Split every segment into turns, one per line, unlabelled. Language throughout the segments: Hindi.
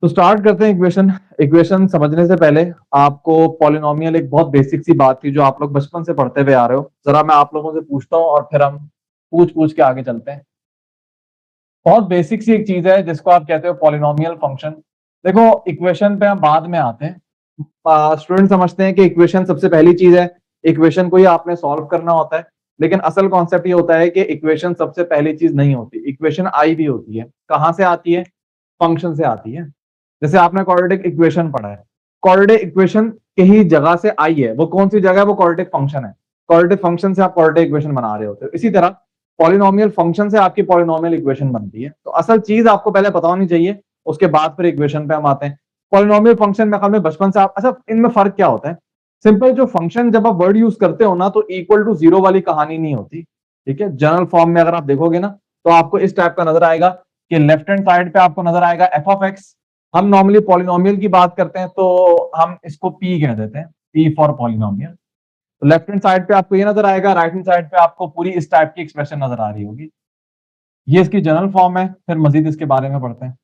तो स्टार्ट करते हैं इक्वेशन समझने से पहले आपको पॉलिनोमियल एक बहुत बेसिक सी बात थी जो आप लोग बचपन से पढ़ते हुए आ रहे हो, जरा मैं आप लोगों से पूछता हूँ और फिर हम पूछ के आगे चलते हैं। बहुत बेसिक सी एक चीज है जिसको आप कहते हो पॉलिनोमियल फंक्शन। देखो, इक्वेशन पे हम बाद में आते हैं। स्टूडेंट समझते हैं कि इक्वेशन सबसे पहली चीज है, इक्वेशन को ही आपने सॉल्व करना होता है। लेकिन असल कॉन्सेप्ट ये होता है कि इक्वेशन सबसे पहली चीज नहीं होती, इक्वेशन आई भी होती है। कहां से आती है? फंक्शन से आती है। जैसे आपने क्वाड्रेटिक इक्वेशन पढ़ा है, क्वाड्रेटिक इक्वेशन के ही जगह से आई है। वो कौन सी जगह है? वो क्वाड्रेटिक फंक्शन है। क्वाड्रेटिक फंक्शन से आप क्वाड्रेटिक इक्वेशन बना रहे होते हो। इसी तरह पॉलिनोमियल फंक्शन से आपकी पॉलिनोमियल इक्वेशन बनती है। तो असल चीज आपको पहले पता होनी चाहिए, उसके बाद फिर इक्वेशन पे हम आते हैं। पॉलिनोमियल फंक्शन में ख्याल में बचपन से आप, अच्छा इनमें फर्क क्या होता है? सिंपल, जो फंक्शन जब आप वर्ड यूज करते हो ना तो इक्वल टू जीरो वाली कहानी नहीं होती। ठीक है, जनरल फॉर्म में अगर आप देखोगे ना तो आपको इस टाइप का नजर आएगा कि लेफ्ट हैंड साइड पे आपको नजर आएगा एफ ऑफ एक्स। हम नॉर्मली पॉलिनोमियल की बात करते हैं तो हम इसको पी कह देते हैं, पी फॉर पॉलिनोमियल। तो लेफ्ट हैंड साइड पे आपको ये नजर आएगा, राइट हैंड साइड पे आपको पूरी इस टाइप की एक्सप्रेशन नजर आ रही होगी। ये इसकी जनरल फॉर्म है, फिर मजीद इसके बारे में पढ़ते हैं।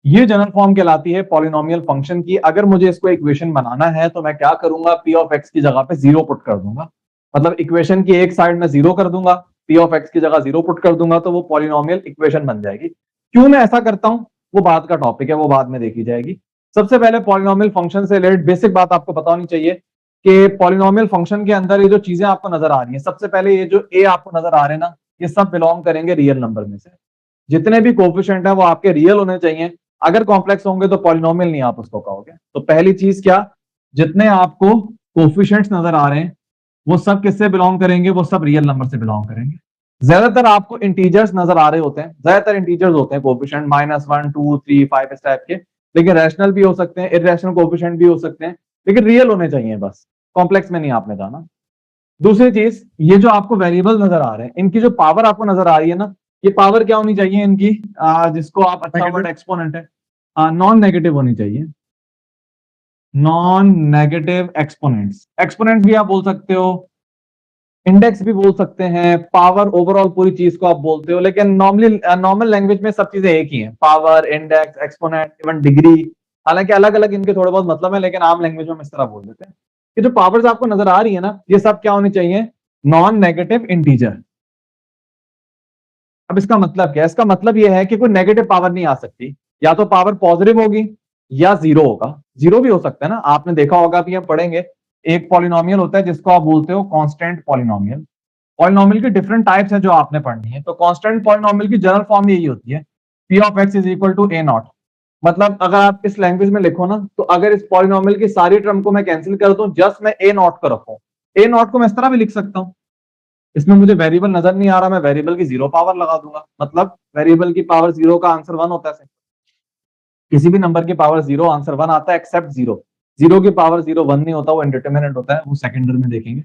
ये जनरल फॉर्म कहलाती है पॉलिनोमियल फंक्शन की। अगर मुझे इसको इक्वेशन बनाना है तो मैं क्या करूंगा? पी ऑफ एक्स की जगह पे जीरो पुट कर दूंगा। मतलब इक्वेशन की एक साइड में जीरो कर दूंगा, पी ऑफ एक्स की जगह जीरो पुट कर दूंगा, तो वो पॉलिनोमियल इक्वेशन बन जाएगी। क्यों मैं ऐसा करता हूं वो बात का टॉपिक है, वो बाद में देखी जाएगी। सबसे पहले पॉलिनोमियल फंक्शन से रिलेटेड बेसिक बात आपको पता होनी चाहिए कि पॉलिनोमियल फंक्शन के अंदर ये जो चीजें आपको नजर आ रही हैं, सबसे पहले ये जो ए आपको नजर आ रहे हैं ना, ये सब बिलोंग करेंगे रियल नंबर में से। जितने भी कोफिशिएंट है वो आपके रियल होने चाहिए। अगर कॉम्प्लेक्स होंगे तो पॉलिनोमियल नहीं आप उसको कहोगे। तो पहली चीज क्या, जितने आपको कोफिशिएंट्स नजर आ रहे हैं वो सब किससे बिलोंग करेंगे? वो सब रियल नंबर से बिलोंग करेंगे। ज्यादातर आपको इंटीजर्स नजर आ रहे होते हैं, ज्यादातर इंटीजर्स होते हैं कोफिशिएंट, -1 2 3 5 इस टाइप के। लेकिन रैशनल भी हो सकते हैं, इरेशनल कोफिशिएंट भी हो सकते हैं, लेकिन रियल होने चाहिए बस, कॉम्प्लेक्स में नहीं आपने जाना। दूसरी चीज, ये जो आपको वेरिएबल नजर आ रहे हैं इनकी जो पावर आपको नजर आ रही है ना, ये पावर क्या होनी चाहिए इनकी? जिसको आप अच्छा वर्ड एक्सपोनेंट है, नॉन नेगेटिव होनी चाहिए। नॉन नेगेटिव एक्सपोनेंट्स, एक्सपोनेंट्स भी आप बोल सकते हो, इंडेक्स भी बोल सकते हैं, पावर ओवरऑल पूरी चीज को आप बोलते हो। लेकिन नॉर्मली नॉर्मल लैंग्वेज में सब चीजें एक ही हैं, power, index, exponent, even degree. हालांकि अलग अलग इनके थोड़े बहुत मतलब है, लेकिन आम लैंग्वेज में हम इस तरह बोल देते हैं कि जो पावर्स आपको नजर आ रही है ना, ये सब क्या होनी चाहिए? Non negative integer. अब इसका मतलब क्या है? इसका मतलब यह है कि कोई नेगेटिव पावर नहीं आ सकती, या तो पावर पॉजिटिव होगी या जीरो होगा। जीरो भी हो सकता है ना, आपने देखा होगा, भी हम पढ़ेंगे। एक पॉलिनोमियल होता है जिसको आप बोलते हो कांस्टेंट पॉलिनोमियल। पॉलिनोमियल की डिफरेंट टाइप्स है जो आपने पढ़नी है। तो कांस्टेंट पॉलिनोमियल की जनरल फॉर्म यही होती है, P of X is equal to A nought. मतलब अगर आप इस लैंग्वेज में लिखो ना, तो अगर इस पॉलिनोमियल की सारी टर्म को मैं कैंसिल कर दूं, जस्ट मैं ए नॉट को रखूं, ए नॉट को मैं इस तरह भी लिख सकता हूं। इसमें मुझे वेरिएबल नजर नहीं आ रहा, मैं वेरिएबल की जीरो पावर लगा दूंगा। मतलब वेरिएबल की पावर जीरो का आंसर वन होता है। किसी भी नंबर की पावर जीरो आंसर वन आता है, एक्सेप्ट जीरो। जीरो की पावर जीरो वन नहीं होता, वो इंडिटरमिनेट होता है, वो सेकेंडरी में देखेंगे।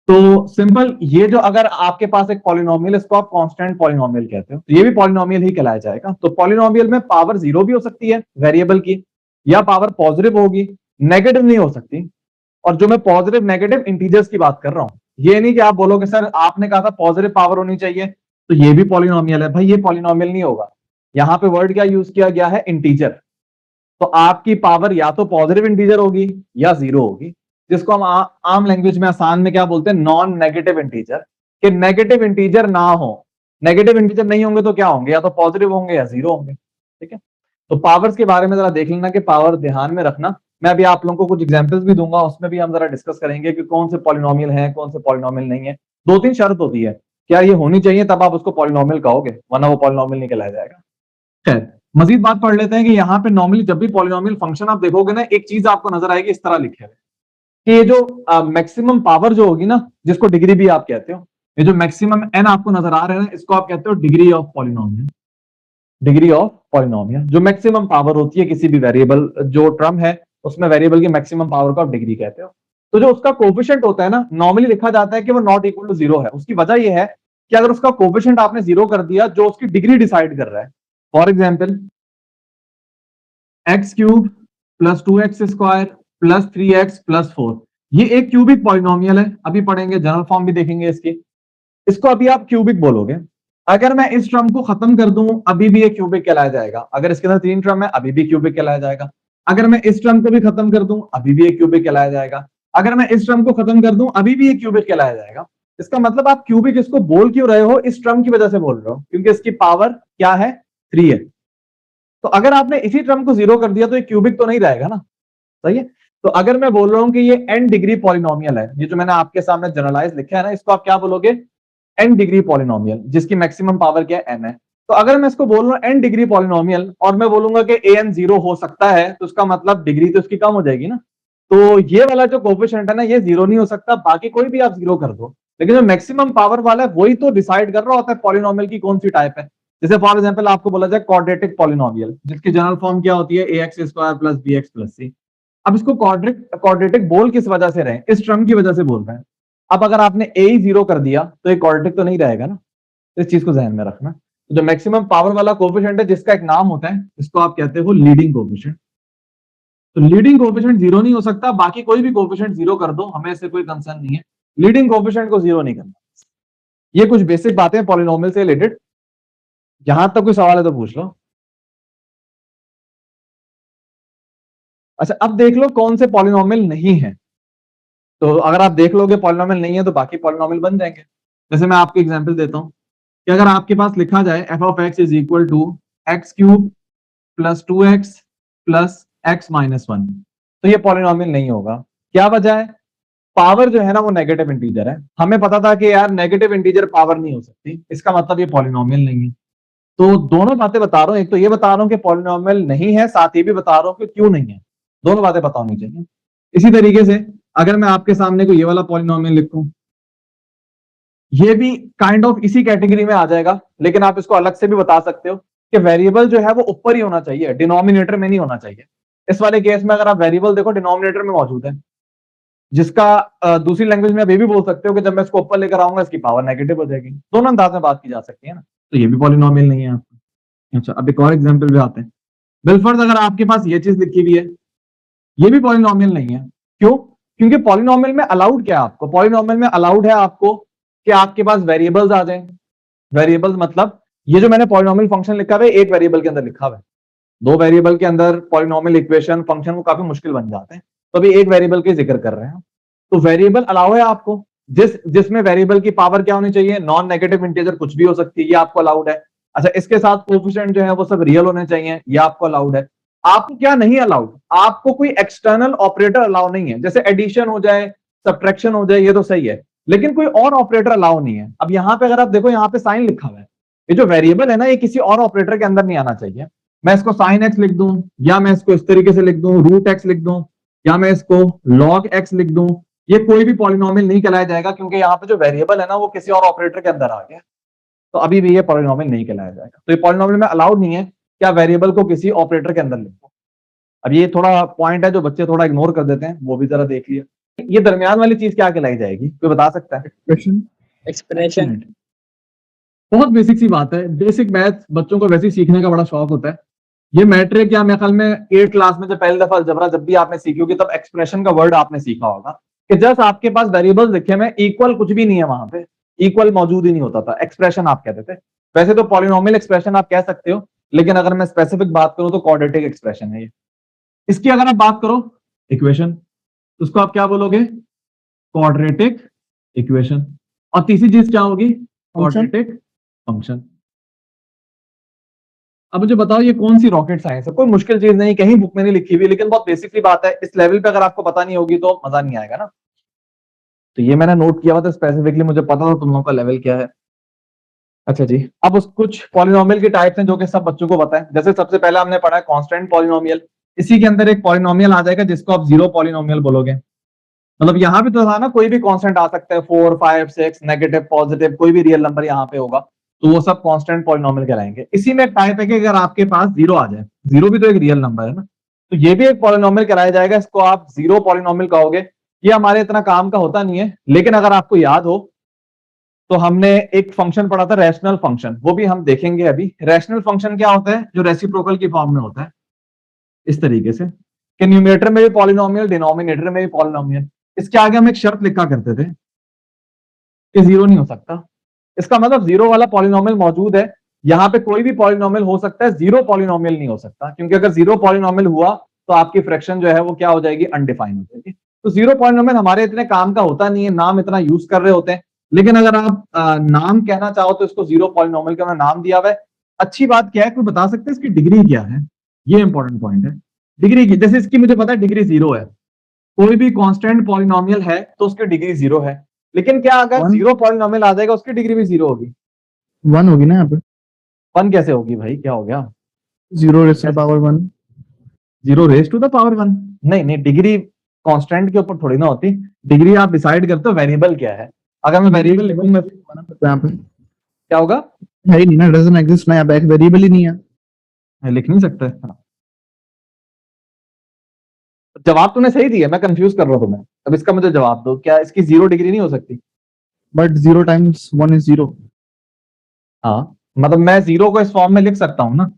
तो सिंपल, ये जो अगर आपके पास एक पॉलिनोमियल, इसको आप कांस्टेंट पॉलिनोमियल कहते हो, तो ये भी पॉलिनोमियल ही कहलाया जाएगा। तो पॉलिनोमियल में पावर जीरो भी हो सकती है वेरिएबल की, या पावर पॉजिटिव होगी, नेगेटिव नहीं हो सकती। और जो मैं पॉजिटिव नेगेटिव इंटीजर्स की बात कर रहा हूं, ये नहीं कि आप बोलोगे सर आपने कहा था पॉजिटिव पावर होनी चाहिए तो ये भी पॉलिनोमियल है। भाई ये पॉलिनोमियल नहीं होगा। यहां पे वर्ड क्या यूज किया गया है? इंटीजर। तो आपकी पावर या तो पॉजिटिव इंटीजर होगी या जीरो होगी, जिसको हम आम लैंग्वेज में, आसान में क्या बोलते हैं? Non negative integer. कि नेगेटिव इंटीजर ना हो, नेगेटिव इंटीजर नहीं होंगे तो क्या होंगे? या तो पॉजिटिव होंगे या जीरो होंगे। ठीक है, तो पावर्स के बारे में जरा देख लेना कि पावर ध्यान में रखना। मैं अभी आप लोगों को कुछ एग्जांपल्स भी दूंगा, उसमें भी हम जरा डिस्कस करेंगे कि कौन से पॉलिनोमियल है, कौन से पॉलिनोमियल नहीं है। दो तीन शर्त होती है, क्या ये होनी चाहिए तब आप उसको पॉलिनोमियल कहोगे, वरना वो पॉलिनोमियल नहीं कहलाया जाएगा। खैर, मजीद बात पढ़ लेते हैं कि यहाँ पे नॉर्मली जब भी पॉलिनोमियल फंक्शन आप देखोगे ना, एक चीज आपको नजर आएगी इस तरह लिखे हुए कि ये जो मैक्सिमम पावर जो होगी ना, जिसको डिग्री भी आप कहते हो, ये जो मैक्सिमम एन आपको नजर आ रहा है ना, इसको आप कहते हो degree of polynomial. Degree of polynomial, जो मैक्सिमम पावर होती है किसी भी वेरिएबल, जो टर्म है उसमें वेरिएबल की मैक्सिमम पावर को आप डिग्री कहते हो। तो जो उसका कोफिशिएंट होता है ना, नॉर्मली लिखा जाता है कि वो नॉट इक्वल टू जीरो है। उसकी वजह यह है कि अगर उसका कोफिशिएंट आपने जीरो कर दिया, जो उसकी डिग्री डिसाइड कर रहा है, for example x cube plus 2x² plus 3x plus 4, ये एक क्यूबिक पॉलिनोमियल है। अभी पढ़ेंगे, जनरल फॉर्म भी देखेंगे इसकी। इसको अभी आप क्यूबिक बोलोगे। अगर मैं इस टर्म को खत्म कर दूं अभी भी ये क्यूबिक कहलाया जाएगा। अगर इसके अंदर 3 टर्म है अभी भी क्यूबिक कहलाया जाएगा। अगर मैं इस टर्म को भी खत्म कर दूं अभी भी ये क्यूबिक कहलाया जाएगा। अगर मैं इस टर्म को खत्म कर दूं अभी भी ये क्यूबिक कहलाया जाएगा। इसका मतलब आप क्यूबिक इसको बोल क्यों रहे हो? इस टर्म की वजह से बोल रहे हो, क्योंकि इसकी पावर क्या है? 3 है। तो अगर आपने इसी टर्म को 0 कर दिया तो ये क्यूबिक तो नहीं रहेगा ना। सही है। तो अगर मैं बोल रहा हूं कि ये n डिग्री पॉलिनोमियल है, ये जो मैंने आपके सामने जनरलाइज लिखा है ना, इसको आप क्या बोलोगे? n डिग्री पॉलिनोमियल, जिसकी मैक्सिमम पावर क्या है? n है। तो अगर मैं इसको बोल रहा हूं n डिग्री पॉलिनोमियल और मैं बोलूंगा कि an 0 हो सकता है, तो उसका मतलब डिग्री तो इसकी कम हो जाएगी ना। तो ये वाला जो कोफिशिएंट है ना, ये 0 नहीं हो सकता, बाकी कोई भी आप 0 कर दो, लेकिन जो मैक्सिमम पावर वाला है वही तो डिसाइड कर रहा होता है पॉलिनोमियल की कौन सी टाइप है। जैसे फॉर एग्जाम्पल आपको बोला जाए क्वाड्रेटिक पॉलिनोमियल, जिसकी जनरल फॉर्म क्या होती है? ax square plus bx plus c। अब इसको क्वाड्रेटिक बोल किस वजह से रहे? इस टर्म की वजह से बोल रहे हैं। अब अगर आपने a ही 0 कर दिया तो ये क्वाड्रेटिक तो नहीं रहेगा ना। तो इस चीज को ध्यान में रखना। तो जो मैक्सिमम पावर वाला कोफिशिएंट है, जिसका एक नाम होता है, इसको आप कहते हो लीडिंग कोफिशिएंट। तो लीडिंग कोफिशिएंट 0 नहीं हो सकता, बाकी कोई भी कोफिशिएंट 0 कर दो, हमें इससे कोई कंसर्न नहीं है। लीडिंग कोफिशिएंट को 0 नहीं करना। ये कुछ बेसिक बातें पॉलिनोमियल से रिलेटेड। यहां तक कोई सवाल है तो पूछ लो। अच्छा, अब देख लो कौन से पॉलिनोमियल नहीं है। तो अगर आप देख लोगे पॉलिनोमियल नहीं है तो बाकी पॉलिनोमियल बन जाएंगे। जैसे मैं आपको एग्जांपल देता हूं कि अगर आपके पास लिखा जाए F of X is equal to X cube plus 2x plus X minus 1, तो ये पॉलिनोमियल नहीं होगा। क्या वजह है? पावर जो है ना वो नेगेटिव इंटीजर है। हमें पता था कि यार नेगेटिव इंटीजर पावर नहीं हो सकती, इसका मतलब ये पॉलिनोमियल नहीं है। तो दोनों बातें बता रहा हूं, एक तो ये बता रहा हूं कि पॉलिनोमियल नहीं है, साथ ही भी बता रहा हूं कि क्यों नहीं है। दोनों बातें पता होनी चाहिए। इसी तरीके से अगर मैं आपके सामने को ये वाला पॉलिनोमियल लिखूं, ये भी काइंड ऑफ इसी कैटेगरी में आ जाएगा, लेकिन आप इसको अलग से भी बता सकते हो कि वेरिएबल जो है वो ऊपर ही होना चाहिए, डिनोमिनेटर में नहीं होना चाहिए। इस वाले केस में अगर आप वेरिएबल देखो डिनोमिनेटर में मौजूद है, जिसका दूसरी लैंग्वेज में आप ये भी बोल सकते हो कि जब मैं इसको ऊपर लेकर आऊंगा इसकी पावर नेगेटिव हो जाएगी। दोनों अंदाज में बात की जा सकती है ना। तो ये भी पॉलिनोमियल नहीं है आपका। अच्छा, अब एक और एग्जाम्पल भी आते हैं। बिलफर्ज अगर आपके पास ये चीज लिखी हुई है, ये भी पॉलिनोमियल नहीं है। क्यों? क्योंकि पॉलिनोमियल में अलाउड क्या है आपको? पॉलिनोमियल में अलाउड है आपको कि आपके पास वेरिएबल्स आ जाएं। वेरिएबल्स मतलब ये जो मैंने पॉलिनोमियल फंक्शन लिखा हुआ है, एक वेरिएबल के अंदर लिखा हुआ है। दो वेरिएबल के अंदर पॉलिनोमियल इक्वेशन फंक्शन को काफी मुश्किल बन जाते हैं, तो अभी एक वेरिएबल के जिक्र कर रहे हैं। तो वेरिएबल अलाउ है आपको, जिसमें वेरिएबल की पावर क्या होनी चाहिए? नॉन नेगेटिव इंटीजर कुछ भी हो सकती है, ये आपको अलाउड है। अच्छा, इसके साथ कोएफिशिएंट जो है वो सब रियल होने चाहिए, ये आपको अलाउड है। आपको क्या नहीं अलाउड? आपको कोई एक्सटर्नल ऑपरेटर अलाउ नहीं है। जैसे एडिशन हो जाए, सब्ट्रैक्शन हो जाए, ये तो सही है, लेकिन कोई और ऑपरेटर अलाउ नहीं है। अब यहाँ पे अगर आप देखो, यहाँ पे साइन लिखा हुआ है। ये जो वेरिएबल है ना, ये किसी और ऑपरेटर के अंदर नहीं आना चाहिए। मैं इसको साइन एक्स लिख दूं, या मैं इसको इस तरीके से लिख दूं रूट एक्स लिख दूं, या मैं इसको लॉग एक्स लिख दूं, ये कोई भी पॉलिनोमियल नहीं कहलाया जाएगा, क्योंकि यहाँ पे जो वेरिएबल है ना वो किसी और ऑपरेटर के अंदर आ गया। तो अभी भी ये पॉलिनोमियल नहीं कहलाया जाएगा। तो ये पॉलिनोमियल में अलाउड नहीं है क्या वेरिएबल को किसी ऑपरेटर के अंदर लिखो। अब ये थोड़ा पॉइंट है जो बच्चे थोड़ा इग्नोर कर देते हैं, वो भी जरा देख लिया। ये दरमियान वाली चीज क्या कहलाई जाएगी, कोई बता सकता है? Question
expression.
बहुत बेसिक सी बात है। बेसिक मैथ बच्चों को वैसे ही सीखने का बड़ा शौक होता है। ये मैट्रिक या मेरे ख्याल में 8 क्लास में जब पहली दफा अलजेब्रा जब भी आपने सीखी होगी, तब एक्सप्रेशन का वर्ड आपने सीखा होगा कि जस्ट आपके पास वेरिएबल्स लिखे में इक्वल कुछ भी नहीं है, वहां पे इक्वल मौजूद ही नहीं होता था, एक्सप्रेशन आप कहते थे। वैसे तो पॉलिनोमियल एक्सप्रेशन आप कह सकते हो, लेकिन अगर मैं स्पेसिफिक बात करूं तो क्वाड्रेटिक एक्सप्रेशन है ये। इसकी अगर आप बात करो इक्वेशन, तो उसको आप क्या बोलोगे? Quadratic equation. और तीसरी चीज क्या होगी? Quadratic function. अब मुझे बताओ ये कौन सी रॉकेट साइंस है? कोई मुश्किल चीज नहीं, कहीं बुक में नहीं लिखी हुई, लेकिन बहुत बेसिक सी बात है। इस लेवल पे अगर आपको पता नहीं होगी तो मजा नहीं आएगा ना। तो ये मैंने नोट किया हुआ था स्पेसिफिकली, मुझे पता था तुम लोगों का लेवल क्या है। अच्छा जी, अब उस कुछ पॉलिनोमियल के टाइप्स हैं जो कि सब बच्चों को पता है। जैसे सबसे पहले हमने पढ़ा है कांस्टेंट पॉलिनोमियल। इसी के अंदर एक पॉलिनोमियल आ जाएगा जिसको आप जीरो पॉलिनोमियल बोलोगे। मतलब यहाँ पे तो था ना, कोई भी कांस्टेंट आ सकता है, 4 5 6 नेगेटिव पॉजिटिव, कोई भी रियल नंबर यहाँ पे होगा, तो वो सब कांस्टेंट पॉलिनोमियल कहलाएंगे। इसी में एक टाइप है कि अगर आपके पास जीरो आ जाए, जीरो भी तो एक रियल नंबर है ना, तो ये भी एक पॉलिनोमियल कहलाया जाएगा। इसको आप जीरो पॉलिनोमियल कहोगे। ये हमारे इतना काम का होता नहीं है, लेकिन अगर आपको याद हो तो हमने एक फंक्शन पढ़ा था रैशनल फंक्शन, वो भी हम देखेंगे अभी। रैशनल फंक्शन क्या होता है? जो रेसिप्रोकल की फॉर्म में होता है, इस तरीके से कि न्यूमरेटर में भी पॉलिनोमियल, डिनोमिनेटर में भी पॉलिनोमियल। इसके आगे हम एक शर्त लिखा करते थे कि जीरो नहीं हो सकता। इसका मतलब जीरो वाला पॉलिनोमियल मौजूद है। यहाँ पे कोई भी पॉलिनोमियल हो सकता है, जीरो पॉलिनोमियल नहीं हो सकता, क्योंकि अगर जीरो पॉलिनोमियल हुआ तो आपकी फ्रैक्शन जो है वो क्या हो जाएगी, अनडिफाइंड हो जाएगी। तो जीरो पॉलिनोमियल हमारे इतने काम का होता नहीं है, नाम इतना यूज कर रहे होते हैं। लेकिन अगर आप नाम कहना चाहो तो इसको जीरो पॉलिनोमियल का नाम दिया हुआ है। अच्छी बात क्या है, कोई बता सकते हैं इसकी डिग्री क्या है? ये इंपॉर्टेंट पॉइंट है, डिग्री की। जैसे इसकी मुझे पता है डिग्री जीरो है, कोई भी कांस्टेंट पॉलिनोमियल है तो उसकी डिग्री जीरो है। लेकिन क्या अगर जीरो पॉलिनोमियल आ जाएगा उसकी डिग्री भी जीरो होगी?
वन होगी ना यहाँ पे।
वन कैसे होगी भाई, क्या हो गया?
Zero raise to power one.
Zero raise to the power one? नहीं नहीं, डिग्री कांस्टेंट के ऊपर थोड़ी ना होती। डिग्री आप डिसाइड करते हो वेरिएबल क्या है। अगर मैं वेरिएबल लिखूंगा
यहाँ पे
क्या होगा?
है ही नहीं ना, डजंट एग्जिस्ट ना, यहाँ पे वेरिएबल ही नहीं है।
लिख नहीं सकते। जवाब तूने सही दिया, मैं कंफ्यूज कर रहा हूं तुम्हें। अब इसका मुझे जवाब दो, क्या इसकी जीरो डिग्री नहीं हो सकती?
But zero times one is zero.
हाँ, मतलब मैं जीरो को इस फॉर्म में लिख सकता हूँ ना,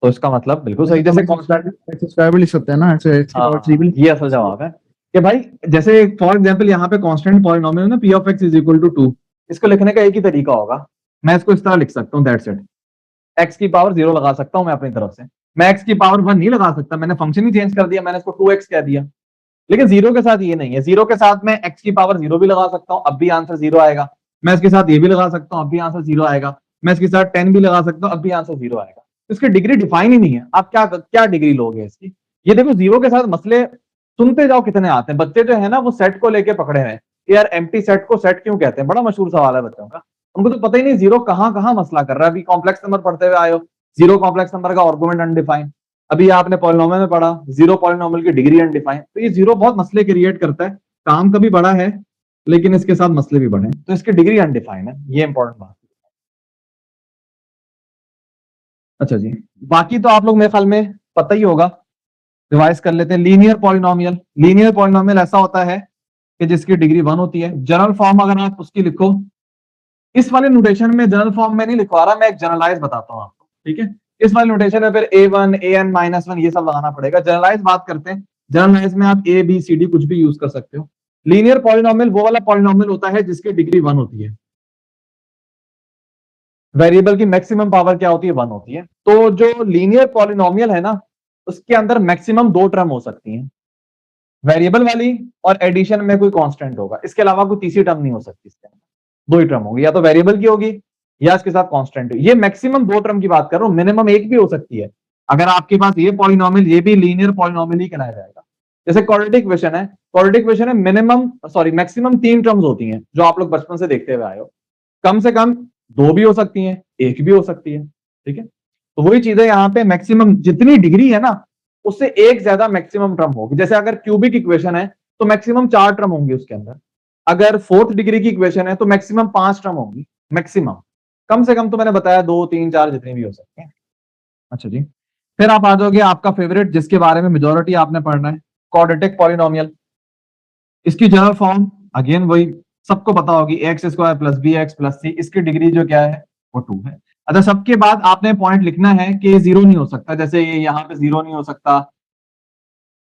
तो इसका मतलब बिल्कुल सही। जैसे
स्क्वायर भी लिख सकते हैं ना, ऐसे एक्स की पावर थ्री भी।
ये असल जवाब है कि भाई, जैसे फॉर एग्जांपल यहाँ पे कांस्टेंट पॉलिनोमियल ना, P of X is equal to 2, इसको लिखने का एक ही तरीका होगा। मैं इसको इस तरह लिख सकता हूँ, दैट्स इट। एक्स की पावर जीरो लगा सकता हूँ मैं अपनी तरफ से। मैं एक्स की पावर वन नहीं लगा सकता, मैंने फंक्शन ही चेंज कर दिया, मैंने इसको 2x कह दिया। लेकिन जीरो के साथ ये नहीं है, जीरो के साथ मैं एक्स की पावर जीरो भी लगा सकता हूँ, अब भी आंसर जीरो आएगा। मैं इसके साथ ये भी लगा सकता हूँ, अब भी आंसर जीरो आएगा। मैं इसके साथ 10 भी लगा सकता हूँ, अब भी आंसर जीरो आएगा। इसकी डिग्री डिफाइन ही नहीं है, आप क्या क्या डिग्री लोगे इसकी? ये देखो, जीरो के साथ मसले सुनते जाओ कितने आते हैं। बच्चे जो है ना वो सेट को लेके पकड़े हैं, यार एम्प्टी सेट को सेट क्यों कहते हैं, बड़ा मशहूर सवाल है बच्चों का। उनको तो पता ही नहीं जीरो कहां कहां मसला कर रहा है। अभी कॉम्प्लेक्स नंबर पढ़ते हुए आयो, जीरो कॉम्प्लेक्स नंबर का आर्गुमेंट अनडिफाइंड। अभी आपने पॉलिनोमियल में पढ़ा, जीरो पॉलिनोमियल की डिग्री अनडिफाइंड। तो ये जीरो बहुत मसले क्रिएट करता है, काम कभी बड़ा है लेकिन इसके साथ मसले भी बड़े हैं, तो इसकी डिग्री अनडिफाइंड है, ये इंपॉर्टेंट बात। अच्छा जी, बाकी तो आप लोग मेरे ख्याल में पता ही होगा, रिवाइज कर लेते हैं। लीनियर पॉलिनोमियल, लीनियर पॉलिनोमियल ऐसा होता है कि जिसकी डिग्री वन होती है। जनरल फॉर्म अगर आप उसकी लिखो, इस वाले नोटेशन में जनरल फॉर्म में नहीं लिखवा रहा, मैं एक जनरलाइज बताता हूँ आपको, ठीक है? इस वाले नोटेशन में फिर a1 an -1 ये सब लगाना पड़ेगा। जनरलाइज बात करते हैं, जनरलाइज में आप a b c d कुछ भी यूज कर सकते हो। लीनियर पॉलिनोमियल वो वाला पॉलिनोमियल होता है जिसकी डिग्री वन होती है। वेरिएबल की मैक्सिमम पावर क्या होती है, वन होती है। तो जो लीनियर पॉलिनोमियल है ना, उसके अंदर मैक्सिमम दो टर्म हो सकती हैं, वेरिएबल वाली और एडिशन में कोई कांस्टेंट होगा। इसके अलावा कोई तीसरी टर्म नहीं हो सकती इसके अंदर। दो ही टर्म होगी, या तो वेरिएबल की होगी या इसके साथ कांस्टेंट। ये मैक्सिमम दो टर्म की बात कर रहा हूं, मिनिमम एक भी हो सकती है। अगर आपके पास ये पॉलिनोमियल, ये भी लीनियर पॉलिनोमियल ही कहलाया जाएगा। जैसे क्वाड्रेटिक इक्वेशन है, क्वाड्रेटिक इक्वेशन है मिनिमम सॉरी मैक्सिमम तीन टर्म्स होती हैं, जो आप लोग बचपन से देखते हुए आए हो। कम से कम दो भी हो सकती हैं, एक भी हो सकती है, ठीक है? तो वही चीज है यहाँ पे, मैक्सिमम जितनी डिग्री है ना उससे एक ज्यादा मैक्सिमम टर्म होगी। जैसे अगर क्यूबिक इक्वेशन है तो मैक्सिमम चार टर्म होंगी उसके अंदर। अगर फोर्थ डिग्री की इक्वेशन है तो मैक्सिमम पांच टर्म होंगी, मैक्सिमम। कम से कम तो मैंने बताया दो तीन चार जितने भी हो सकते हैं। अच्छा जी, फिर आप आ जाओगे आपका फेवरेट, जिसके बारे में मेजोरिटी आपने पढ़ना है, क्वाड्रेटिक पॉलिनोमियल। इसकी जनरल फॉर्म अगेन वही सबको पता होगी, x square plus b x plus c. इसकी डिग्री जो क्या है वो टू है। अच्छा, सबके बाद आपने पॉइंट लिखना है कि जीरो नहीं हो सकता, जैसे ये यहाँ पे जीरो नहीं हो सकता,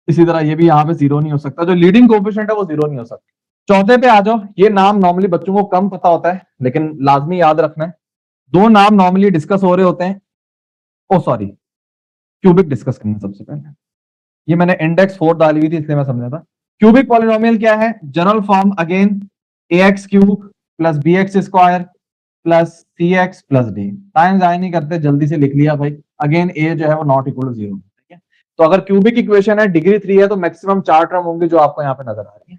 इसी तरह ये भी यहाँ पे जीरो नहीं हो सकता, जो लीडिंग कोएफिशिएंट है वो जीरो नहीं हो सकता। चौथे पे आ जाओ, ये नाम नॉर्मली बच्चों को कम पता होता है लेकिन लाजमी याद रखना है। दो नाम नॉर्मली डिस्कस हो रहे होते हैं, ओ सॉरी, क्यूबिक डिस्कस करना सबसे पहले। ये मैंने इंडेक्स 4 डाली हुई थी इसलिए मैं समझा था। क्यूबिक पॉलिनोमियल क्या है? General form again a x cube plus b x square plus c x plus d. Time जाया नहीं करते, जल्दी से लिख लिया भाई। अगेन ए जो है वो नॉट इक्वल टू जीरो, ठीक है? तो अगर क्यूबिक इक्वेशन है, डिग्री 3 है, तो मैक्सिमम चार टर्म होंगे जो आपको यहाँ पे नजर आ रही है।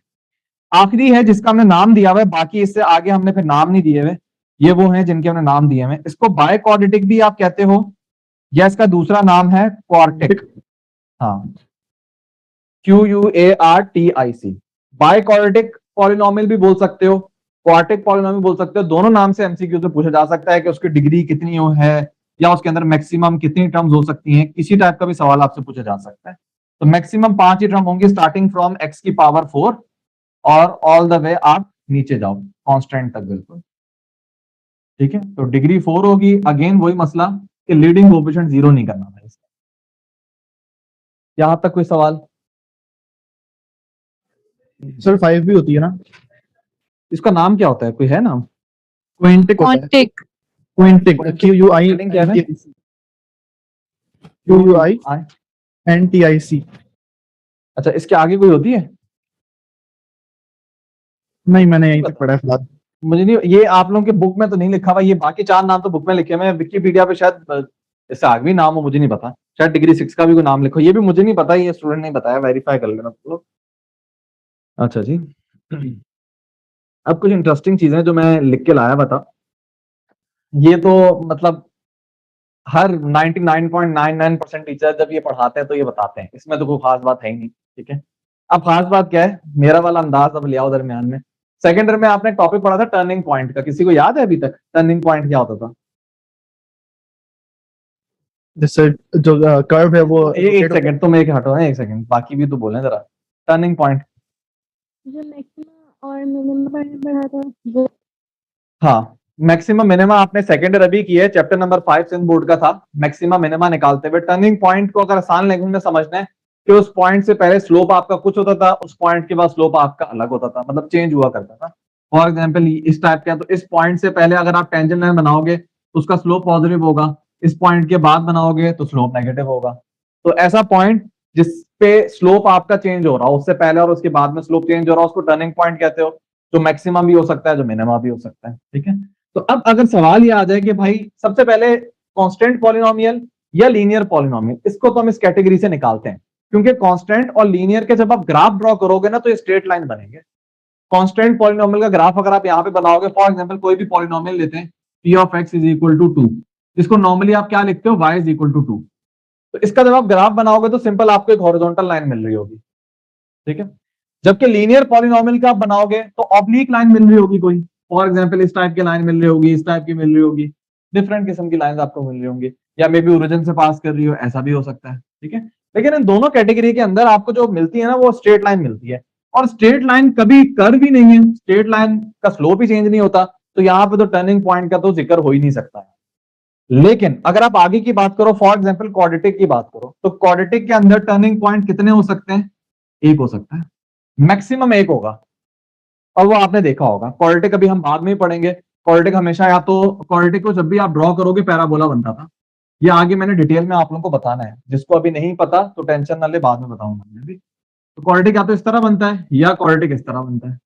आखिरी है जिसका हमने नाम दिया हुआ है, बाकी इससे आगे हमने फिर नाम नहीं दिए हुए। ये वो हैं जिनके हमने नाम दिए हुए। इसको बाय क्वाड्रेटिक भी आप कहते हो, या इसका दूसरा नाम है क्वार्टिक। हाँ, QUARTIC। बाय क्वाड्रेटिक पॉलिनोमियल भी बोल सकते हो, क्वार्टिक पॉलिनोमियल बोल सकते हो। दोनों नाम से एमसीक्यू से पूछा जा सकता है कि उसकी डिग्री कितनी है, या उसके अंदर मैक्सिमम कितनी टर्म्स हो सकती हैं। किसी टाइप का भी सवाल आपसे पूछा जा सकता है। तो मैक्सिमम पांच ही टर्म होंगी, स्टार्टिंग फ्रॉम एक्स की पावर 4 और ऑल द वे आप नीचे जाओ कांस्टेंट तक, बिल्कुल ठीक है। तो डिग्री 4 होगी। अगेन वही मसला कि लीडिंग कोएफिशिएंट जीरो नहीं करना था इसका। यहां तक कोई सवाल?
सर 5 भी होती है ना?
इसका नाम क्या होता है, कोई है नाम?
क्विंटिक होता है,
क्वांटिक
क्विंटिक, QUI
Spelling क्या है?
QUINTIC।
अच्छा, इसके आगे कोई होती है?
नहीं, मैंने यहीं तक पढ़ा है फिलहाल।
मुझे नहीं, ये आप लोगों के बुक में तो नहीं लिखा हुआ, ये बाकी 4 नाम तो बुक में लिखे हुए हैं, विकिपीडिया पे शायद इससे आगे भी नाम हो, मुझे नहीं पता, शायद डिग्री 6 का भी कोई नाम लिखो, ये भी मुझे नहीं पता, ये स्टूडेंट ने बताया, वेरीफाई कर लेना तुम लोग। अच्छा जी, अब कुछ इंटरेस्टिंग चीजें जो मैं लिख के लाया बता, ये तो मतलब हर 99.99% टीचर जब ये पढ़ाते हैं तो ये बताते हैं, इसमें तो कोई खास बात है ही नहीं, ठीक है। अब खास बात क्या है, मेरा वाला अंदाज अब ले आओ दरमियान में। सेकेंड ईयर में आपने टॉपिक पढ़ा था टर्निंग पॉइंट का, किसी को याद है अभी तक टर्निंग पॉइंट क्या होता था?
जैसे जो कर्व है वो
एक सेकंड तुम एक हटो, एक सेकंड, बाकी भी तो बोले जरा। टर्निंग पॉइंट
जो मैक्सिमम और मिनिमम पढ़ा था वो।
हाँ, मैक्सिमम मिनिमा आपने सेकंड ईयर अभी किया है, चैप्टर नंबर 5 सिंध बोर्ड का था, मैक्सिमम मिनिमा निकालते हुए टर्निंग पॉइंट को अगर आसान लैंग्वेज में समझना है कि उस पॉइंट से पहले स्लोप आपका कुछ होता था, उस पॉइंट के बाद स्लोप आपका अलग होता था, मतलब चेंज हुआ करता था। फॉर एग्जाम्पल इस टाइप का, तो इस पॉइंट से पहले अगर आप टेंजेंट लाइन बनाओगे तो उसका स्लोप पॉजिटिव होगा, इस पॉइंट के बाद बनाओगे तो स्लोप नेगेटिव होगा। तो ऐसा पॉइंट जिसपे स्लोप आपका चेंज हो रहा हो, उससे पहले और उसके बाद में स्लोप चेंज हो रहा हो, उसको टर्निंग पॉइंट कहते हो, जो मैक्सिमम भी हो सकता है, जो मिनिमम भी हो सकता है, ठीक है। तो अब अगर सवाल ये आ जाए कि भाई सबसे पहले कांस्टेंट पॉलिनोमियल या लीनियर पॉलिनोमियल, इसको तो हम इस कैटेगरी से निकालते हैं, क्योंकि कांस्टेंट और लीनियर के जब आप ग्राफ ड्रॉ करोगे ना तो ये स्ट्रेट लाइन बनेंगे। कांस्टेंट पॉलिनोमियल का ग्राफ अगर आप यहां पे बनाओगे, फॉर एग्जांपल कोई भी पॉलिनोमियल लेते हैं, p of x is equal to 2, इसको नॉर्मली आप क्या लिखते हो, y इज इक्वल टू 2, तो इसका जब आप ग्राफ बनाओगे तो सिंपल आपको एक हॉरिजॉन्टल लाइन मिल रही होगी, ठीक है। जबकि लीनियर पॉलिनोमियल का आप बनाओगे तो ऑब्लिक लाइन मिल रही होगी कोई, फॉर एग्जांपल इस टाइप की लाइन मिल रही होगी, इस टाइप की मिल रही होगी, डिफरेंट किस्म की लाइन आपको मिल रही होंगी, या मे बी ओरिजिन से पास कर रही हो, ऐसा भी हो सकता है, ठीक है। लेकिन इन दोनों कैटेगरी के अंदर आपको जो मिलती है ना वो स्ट्रेट लाइन मिलती है, और स्ट्रेट लाइन कभी कर्व भी नहीं है, स्ट्रेट लाइन का स्लोप ही चेंज नहीं होता, तो यहाँ पे तो टर्निंग पॉइंट का तो जिक्र हो ही नहीं सकता है। लेकिन अगर आप आगे की बात करो, फॉर एग्जाम्पल क्वाड्रेटिक की बात करो, तो क्वाड्रेटिक के अंदर टर्निंग पॉइंट कितने हो सकते हैं? एक हो सकता है, मैक्सिमम एक होगा, और वो आपने देखा होगा। क्वाड्रेटिक अभी हम बाद में ही पढ़ेंगे, क्वाड्रेटिक हमेशा, या तो क्वाड्रेटिक को जब भी आप ड्रॉ करोगे पैराबोला बनता था, ये आगे मैंने डिटेल में आप लोगों को बताना है, जिसको अभी नहीं पता तो टेंशन ना ले, बाद में बताऊंगा मैं भी। तो क्वाड्रेटिक या तो इस तरह बनता है या क्वाड्रेटिक इस तरह बनता है,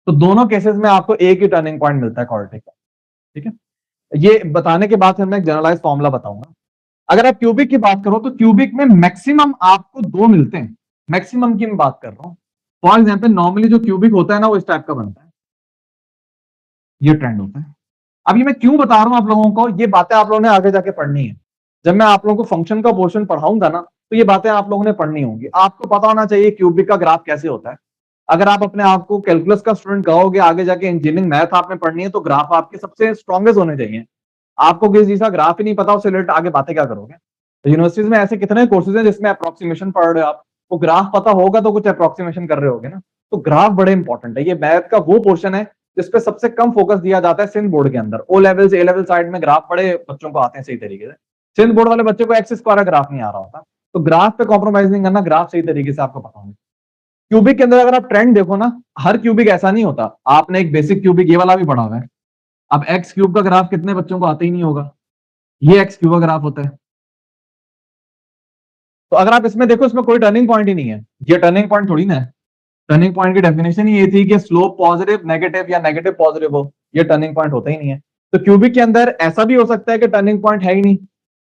तो दोनों केसेस में आपको एक ही टर्निंग पॉइंट मिलता है क्वाड्रेटिक का, ठीक है। ये बताने के बाद फिर मैं एक जनरलाइज फॉर्मूला बताऊंगा। अगर आप क्यूबिक की बात करो तो क्यूबिक में मैक्सिमम आपको 2 मिलते हैं, मैक्सिमम की मैं बात कर रहा हूं। फॉर एग्जाम्पल नॉर्मली जो क्यूबिक होता है ना वो इस टाइप का बनता है, ये ट्रेंड होता है। अब ये मैं क्यों बता रहा हूं आप लोगों को, ये बातें आप लोगों ने आगे जाके पढ़नी है, जब मैं आप लोगों को फंक्शन का पोर्शन पढ़ाऊंगा ना तो ये बातें आप लोगों ने पढ़नी होंगी। आपको पता होना चाहिए क्यूबिक का ग्राफ कैसे होता है। अगर आप अपने आप को कैलकुलस का स्टूडेंट कहोगे, आगे जाके इंजीनियरिंग मैथ आपने पढ़नी है, तो ग्राफ आपके सबसे स्ट्रॉन्गेस्ट होने चाहिए। आपको किसी चीज का ग्राफ ही नहीं पता, उससे रिलेटेड आगे बातें क्या करोगे? तो यूनिवर्सिटीज में ऐसे कितने कोर्सेज हैं जिसमें अप्रोक्सीमेशन पढ़ रहे हो आप, वो ग्राफ पता होगा तो कुछ अप्रोक्सीमेशन कर रहे होगे ना। तो ग्राफ बड़े इंपॉर्टेंट है, ये मैथ का वो पोर्शन है जिसपे सबसे कम फोकस दिया जाता है सिंध बोर्ड के अंदर। ओ लेवल से ए लेवल साइड में ग्राफ बड़े बच्चों को आते हैं सही तरीके से, सिंध बोर्ड वाले बच्चे को एक्स स्क्वायर ग्राफ नहीं आ रहा होता। तो ग्राफ पे कॉम्प्रोमाइज नहीं करना, ग्राफ सही तरीके से आपको पता होगा। क्यूबिक के अंदर अगर आप ट्रेंड देखो ना, हर क्यूबिक ऐसा नहीं होता। आपने एक बेसिक क्यूबिक ये वाला भी पढ़ा हुआ है, अब एक्स क्यूब का ग्राफ कितने बच्चों को आते ही नहीं होगा, ये एक्स क्यूब का ग्राफ होता है। तो अगर आप इसमें देखो, इसमें कोई टर्निंग पॉइंट ही नहीं है, ये टर्निंग पॉइंट थोड़ी ना है। टर्निंग पॉइंट की डेफिनेशन ही ये थी कि स्लोप पॉजिटिव नेगेटिव या नेगेटिव पॉजिटिव हो, ये टर्निंग पॉइंट होता ही नहीं है। तो क्यूबिक के अंदर ऐसा भी हो सकता है कि टर्निंग पॉइंट है ही नहीं,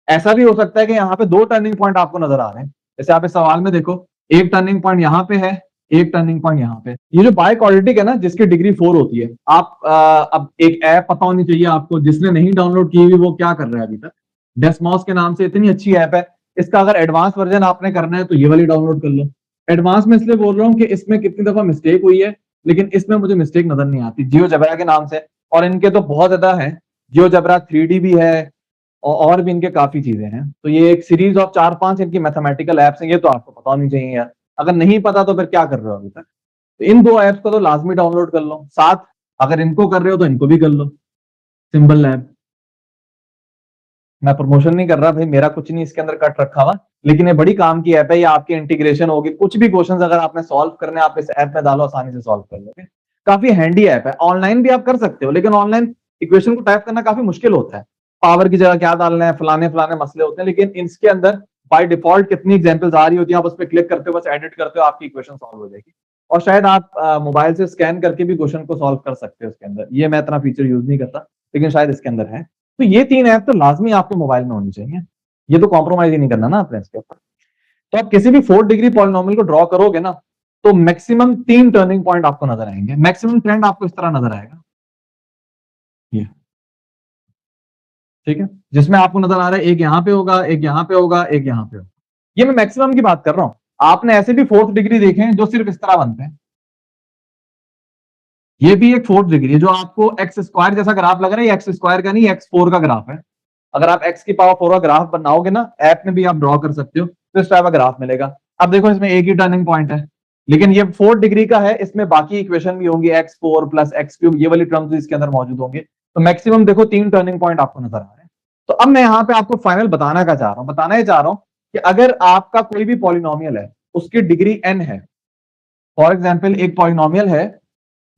ऐसा भी हो सकता है कि यहाँ पे 2 टर्निंग पॉइंट आपको नजर आ रहे हैं। जैसे आप इस सवाल में देखो, एक टर्निंग पॉइंट यहाँ पे है, एक टर्निंग पॉइंट यहाँ पे। ये जो बाय क्वाड्रेटिक है ना, जिसकी डिग्री 4 होती है, आप अब एक ऐप पता होनी चाहिए आपको, जिसने नहीं डाउनलोड की हुई वो क्या कर रहा है अभी तक। डेस्मॉस के नाम से इतनी अच्छी ऐप है, इसका अगर एडवांस वर्जन आपने करना है तो ये वाली डाउनलोड कर लो। एडवांस में इसलिए बोल रहा हूँ कि इसमें कितनी दफा मिस्टेक हुई है, लेकिन इसमें मुझे मिस्टेक नजर नहीं आती, जियोजेब्रा के नाम से। और इनके तो बहुत ज्यादा है, जियोजेब्रा 3D भी है, और भी इनके काफी चीजें हैं। तो ये एक सीरीज ऑफ 4-5 इनकी मैथमेटिकल एप्स हैं, ये तो आपको पता होनी चाहिए यार। अगर नहीं पता तो फिर क्या कर रहे हो अभी तक। तो इन 2 एप्स को तो लाजमी डाउनलोड कर लो, साथ अगर इनको कर रहे हो तो इनको भी कर लो, सिंबल लैब। मैं प्रमोशन नहीं कर रहा भाई, मेरा कुछ नहीं इसके अंदर कट रखा हुआ, लेकिन ये बड़ी काम की ऐप है, ये आपकी इंटीग्रेशन होगी, कुछ भी क्वेश्चंस अगर आपने सॉल्व करने, आप इस ऐप में डालो, आसानी से सॉल्व कर लोगे। काफी हैंडी ऐप है, ऑनलाइन भी आप कर सकते हो, लेकिन ऑनलाइन इक्वेशन को टाइप करना काफी मुश्किल होता है, पावर की जगह क्या डालना है, फलाने फलाने मसले होते हैं, लेकिन इसके अंदर बाय डिफॉल्ट कितनी एग्जांपल्स आ रही होती है, आप उस पर क्लिक करते हो, बस एडिट करते हो, आपकी इक्वेशन सॉल्व हो जाएगी। और शायद आप मोबाइल से स्कैन करके भी क्वेश्चन को सॉल्व कर सकते हो उसके अंदर, ये मैं इतना फीचर यूज नहीं करता, लेकिन शायद इसके अंदर है। तो ये 3 ऐप तो लाजमी आपके मोबाइल में होनी चाहिए, ये तो कॉम्प्रोमाइज ही नहीं करना ना आपने इसके ऊपर। तो आप किसी भी 4th डिग्री पॉलिनोमियल को ड्रॉ करोगे ना, तो मैक्सिमम 3 टर्निंग पॉइंट आपको नजर आएंगे, मैक्सिमम ट्रेंड आपको इस तरह नजर आएगा, ये ठीक है, जिसमें आपको नजर आ रहा है एक यहां पे होगा, एक यहां पे होगा, एक यहां पे होगा। ये मैं मैक्सिमम की बात कर रहा हूं। आपने ऐसे भी 4th डिग्री देखे हैं जो सिर्फ इस तरह बनते हैं, ये भी एक 4th डिग्री है जो आपको एक्स स्क्वायर जैसा ग्राफ लग रहा है, एक्स स्क्वायर का नहीं, x4 का ग्राफ है। अगर आप x की पावर 4 का ग्राफ बनाओगे ना, ऐप में भी आप ड्रॉ कर सकते हो, तो इस टाइप का ग्राफ मिलेगा। अब देखो इसमें एक ही टर्निंग पॉइंट है, लेकिन ये 4th डिग्री का है, इसमें बाकी इक्वेशन भी होंगी, x4 प्लस x3, ये वाली टर्म्स भी इसके अंदर मौजूद होंगे। तो मैक्सिमम देखो 3 टर्निंग पॉइंट आपको नजर आ रहे हैं। तो अब मैं यहाँ पे आपको फाइनल बताना ये चाह रहा हूं कि अगर आपका कोई भी पॉलिनोमियल है, उसकी डिग्री n है, फॉर एग्जाम्पल एक पॉलिनोमियल है